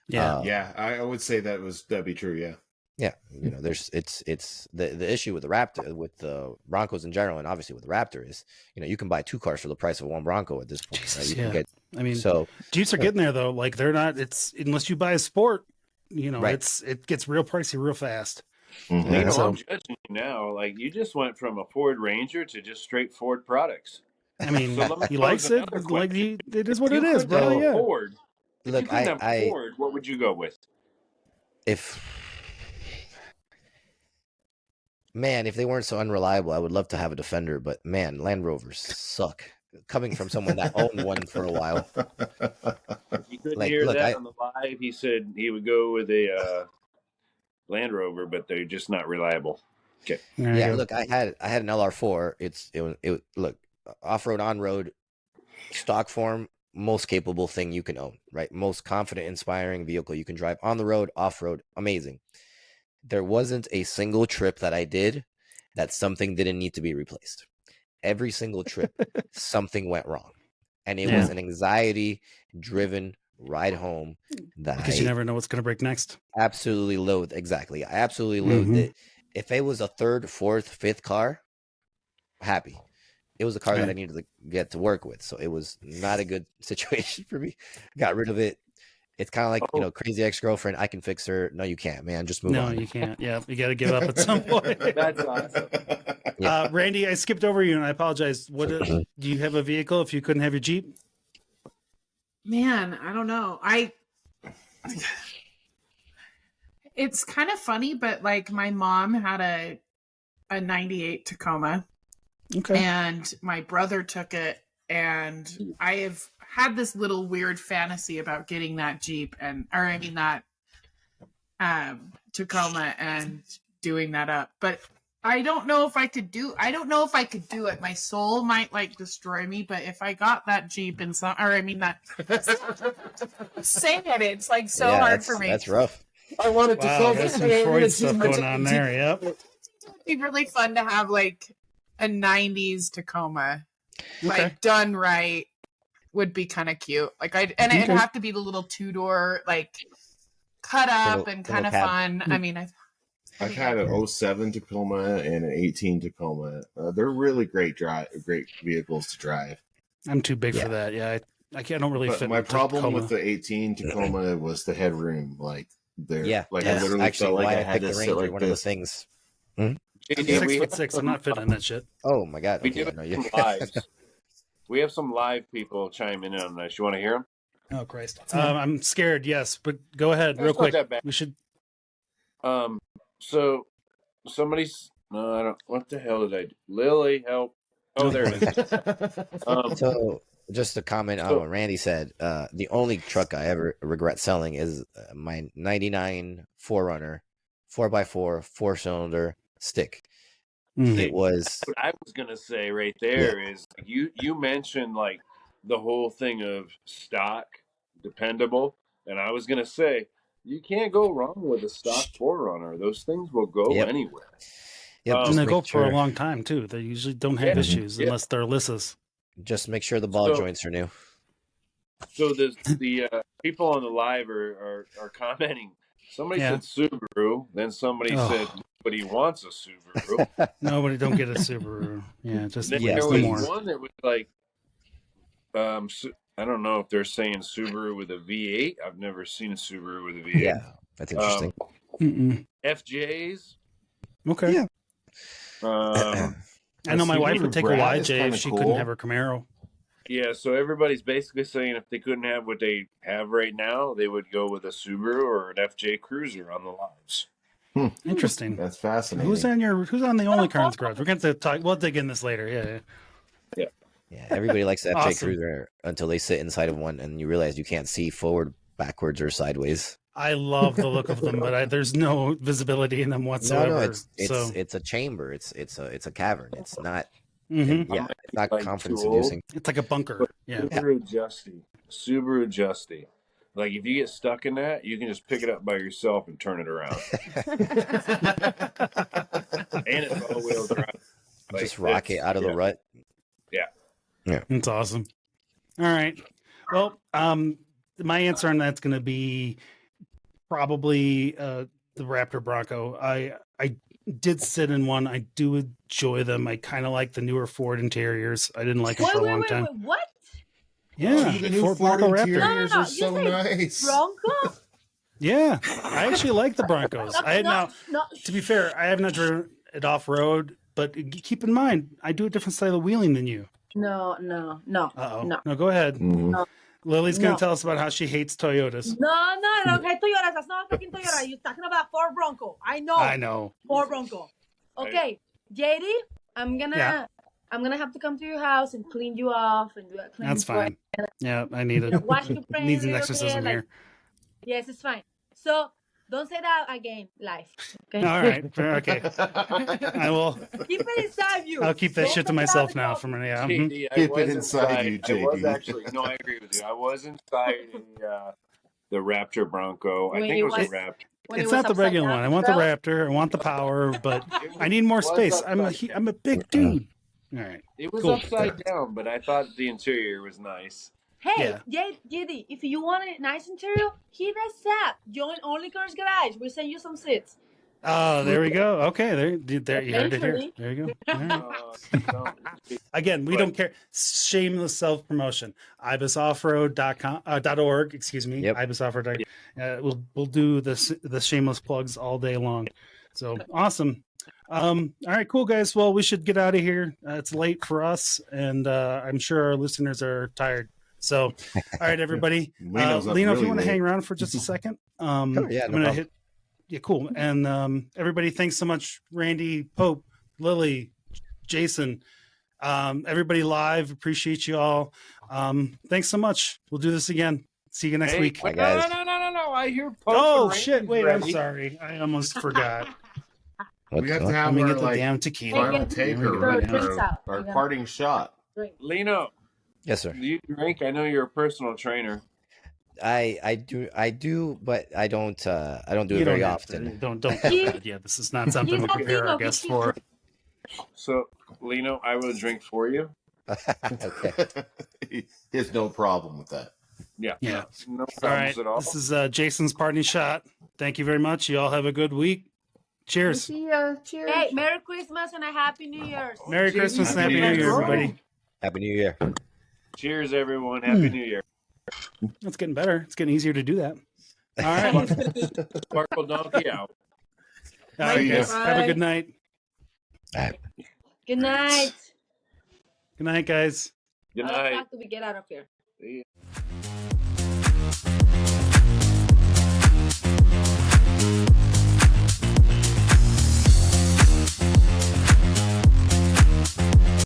Speaker 5: Yeah, I would say that'd be true. Yeah,
Speaker 7: there's it's the issue with the Raptor, with the Broncos in general, and obviously with the Raptor is, you can buy two cars for the price of one Bronco at this point.
Speaker 8: Jesus,
Speaker 7: right?
Speaker 8: So Jeeps are getting there though. Like they're not. It's unless you buy a sport, right. It gets real pricey real fast.
Speaker 5: Mm-hmm.
Speaker 6: I'm judging you now. Like you just went from a Ford Ranger to just straight Ford products.
Speaker 8: I mean, he likes it. Like it is what it is, bro. Yeah.
Speaker 6: Ford.
Speaker 7: Look,
Speaker 6: Ford, what would you go with?
Speaker 7: If they weren't so unreliable, I would love to have a Defender, but man, Land Rovers suck. Coming from someone that owned one for a while.
Speaker 6: You couldn't hear that on the live. He said he would go with a Land Rover, but they're just not reliable. Okay.
Speaker 7: Yeah, look, I had an LR4. It look, off-road, on-road, stock form, most capable thing you can own, right? Most confident, inspiring vehicle you can drive on the road, off-road, amazing. There wasn't a single trip that I did that something didn't need to be replaced. Every single trip, something went wrong. And it was an anxiety-driven ride home
Speaker 8: because you never know what's going to break next.
Speaker 7: Absolutely loathe. Exactly. I absolutely loathed it. If it was a third, fourth, fifth car, happy. It was a car that I needed to get to work with. So it was not a good situation for me. Got rid of it. It's kind of like, crazy ex-girlfriend. I can fix her. No, you can't, man. Just move on.
Speaker 8: No, you can't. Yeah, you got to give up at some point.
Speaker 6: That's awesome.
Speaker 8: Randy, I skipped over you, and I apologize. Do you have a vehicle if you couldn't have your Jeep?
Speaker 3: Man, I don't know. It's kind of funny, but like my mom had a 98 Tacoma.
Speaker 8: Okay.
Speaker 3: And my brother took it, and I have had this little weird fantasy about getting that Jeep that Tacoma and doing that up. But I don't know if I could do it. My soul might destroy me, but if I got that Jeep it's hard for me.
Speaker 7: That's rough.
Speaker 9: I wanted to sell
Speaker 8: there's some Freud stuff going on there. Yep.
Speaker 3: It'd be really fun to have a 90s Tacoma, done right, would be kind of cute. It'd have to be the little two-door, cut up and kind of fun. I mean,
Speaker 5: I've had an 07 Tacoma and an 18 Tacoma. They're really great vehicles to drive.
Speaker 8: I'm too big for that. Yeah, I don't really fit.
Speaker 5: My problem with the 18 Tacoma was the headroom. I literally felt like I had to sit like
Speaker 7: one
Speaker 5: this.
Speaker 7: of the things.
Speaker 8: I'm 6'6". I'm not fitting in that shit.
Speaker 7: Oh my god!
Speaker 6: We do have some lives. We have some live people chiming in on this. You want to hear them?
Speaker 8: Oh Christ! I'm scared. Yes, but go ahead real quick. We should.
Speaker 6: So somebody's. No, I don't. What the hell did I do? Lily, help! Oh, there it is.
Speaker 7: So just to comment on what Randy said, the only truck I ever regret selling is my '99 4Runner, 4x4, 4-cylinder stick. It was
Speaker 6: What I was gonna say right there is you mentioned like the whole thing of stock dependable, and I was gonna say you can't go wrong with a stock Forerunner. Those things will go anywhere.
Speaker 7: Yep,
Speaker 8: And they go for a long time too. They usually don't have issues unless they're Alyssa's.
Speaker 7: Just make sure the ball joints are new.
Speaker 6: So the people on the live are commenting. Somebody said Subaru, then somebody said nobody wants a Subaru.
Speaker 8: Nobody don't get a Subaru. Yeah, just
Speaker 6: Then there was one that was like, I don't know if they're saying Subaru with a V8. I've never seen a Subaru with a V8.
Speaker 7: Yeah, that's interesting.
Speaker 6: FJs.
Speaker 8: Okay.
Speaker 7: Yeah.
Speaker 8: I know my wife would take a YJ if she couldn't have her Camaro.
Speaker 6: Yeah, so everybody's basically saying if they couldn't have what they have right now, they would go with a Subaru or an FJ Cruiser on the lives.
Speaker 8: Interesting.
Speaker 5: That's fascinating.
Speaker 8: Who's on the Only Cars Garage? We're going to talk. We'll dig in this later.
Speaker 6: Yeah.
Speaker 7: Everybody likes the FJ Cruiser until they sit inside of one, and you realize you can't see forward, backwards, or sideways.
Speaker 8: I love the look of them, but there's no visibility in them whatsoever.
Speaker 7: No, it's a chamber. It's a cavern. It's not.
Speaker 8: Mm-hmm.
Speaker 7: Yeah, it's not confidence inducing.
Speaker 8: It's like a bunker. Yeah.
Speaker 6: Subaru Justy. Like if you get stuck in that, you can just pick it up by yourself and turn it around. And it's all wheel drive. Like,
Speaker 7: just rock it out of the rut.
Speaker 6: Yeah.
Speaker 8: It's awesome. All right. Well, my answer on that's going to be probably the Raptor Bronco. I did sit in one. I do enjoy them. I kind of like the newer Ford interiors. I didn't like them for a long time.
Speaker 4: Wait, what?
Speaker 8: Yeah,
Speaker 5: the new Ford interiors are so
Speaker 4: You say
Speaker 5: nice.
Speaker 4: Bronco?
Speaker 8: Yeah, I actually like the Broncos. To be fair, I have not driven it off road, but keep in mind, I do a different style of wheeling than you.
Speaker 4: No.
Speaker 8: No, go ahead.
Speaker 4: No.
Speaker 8: Lily's going to tell us about how she hates Toyotas.
Speaker 4: No, okay, Toyotas. That's not a fucking Toyota. You're talking about Ford Bronco. I know. Ford Bronco. Okay, JD, I'm gonna have to come to your house and clean you off and do a clean.
Speaker 8: That's fine. Yeah, I need it.
Speaker 4: Wash your brain.
Speaker 8: Needs an exorcism here.
Speaker 4: Yes, it's fine. So don't say that again, live. Okay.
Speaker 8: All right. Okay. I will
Speaker 4: Keep it inside you.
Speaker 8: I'll keep that shit to myself now. From yeah.
Speaker 6: JD,
Speaker 5: Keep it inside you, JD.
Speaker 6: I was actually, no, I agree with you. I was inside in the Raptor Bronco. I think it was a Raptor.
Speaker 8: It's not the regular one. I want the Raptor. I want the power, but I need more space. I'm a big dude. All right.
Speaker 6: It was upside down, but I thought the interior was nice.
Speaker 4: Hey, JD, if you want a nice interior, hit us up. Join Only Cars Garage. We'll send you some seats.
Speaker 8: Oh, there we go. Okay, there you heard it here. There you go. Again, we don't care. Shameless self-promotion. IbisOffroad.org, excuse me.
Speaker 7: Yep.
Speaker 8: IbisOffroad. We'll do the shameless plugs all day long. So awesome. All right, cool guys. Well, we should get out of here. It's late for us, and I'm sure our listeners are tired. So, all right, everybody. Lino, if you want to hang around for just a second, I'm gonna hit. Yeah, cool. And everybody, thanks so much, Randy, Pope, Lily, Jason, everybody live. Appreciate you all. Thanks so much. We'll do this again. See you next week.
Speaker 6: No. I hear Pope.
Speaker 8: Oh shit! Wait, I'm sorry. I almost forgot.
Speaker 5: We have to have
Speaker 8: Let me
Speaker 5: our
Speaker 8: get the damn tequila.
Speaker 5: final taker, our parting shot.
Speaker 6: Lino.
Speaker 7: Yes, sir.
Speaker 6: Do you drink? I know you're a personal trainer.
Speaker 7: I do, but I don't do it very often.
Speaker 8: Don't. Yeah, this is not something we prepare our guests for.
Speaker 6: So, Lino, I will drink for you.
Speaker 7: Okay.
Speaker 5: He has no problem with that.
Speaker 6: Yeah. No
Speaker 8: All right.
Speaker 6: problems at all.
Speaker 8: This is Jason's parting shot. Thank you very much. You all have a good week. Cheers.
Speaker 4: See ya. Cheers. Hey, Merry Christmas and a Happy New Year.
Speaker 8: Merry Christmas and Happy New Year, everybody.
Speaker 7: Happy New Year.
Speaker 6: Cheers, everyone. Happy New Year.
Speaker 8: It's getting better. It's getting easier to do that. All right.
Speaker 6: Sparkle Donkey out.
Speaker 8: All right, guys. Have a good night.
Speaker 7: All right.
Speaker 4: Good night.
Speaker 8: Good night, guys.
Speaker 6: Good
Speaker 4: How the
Speaker 6: night.
Speaker 4: fuck do we get out of here?
Speaker 6: See ya.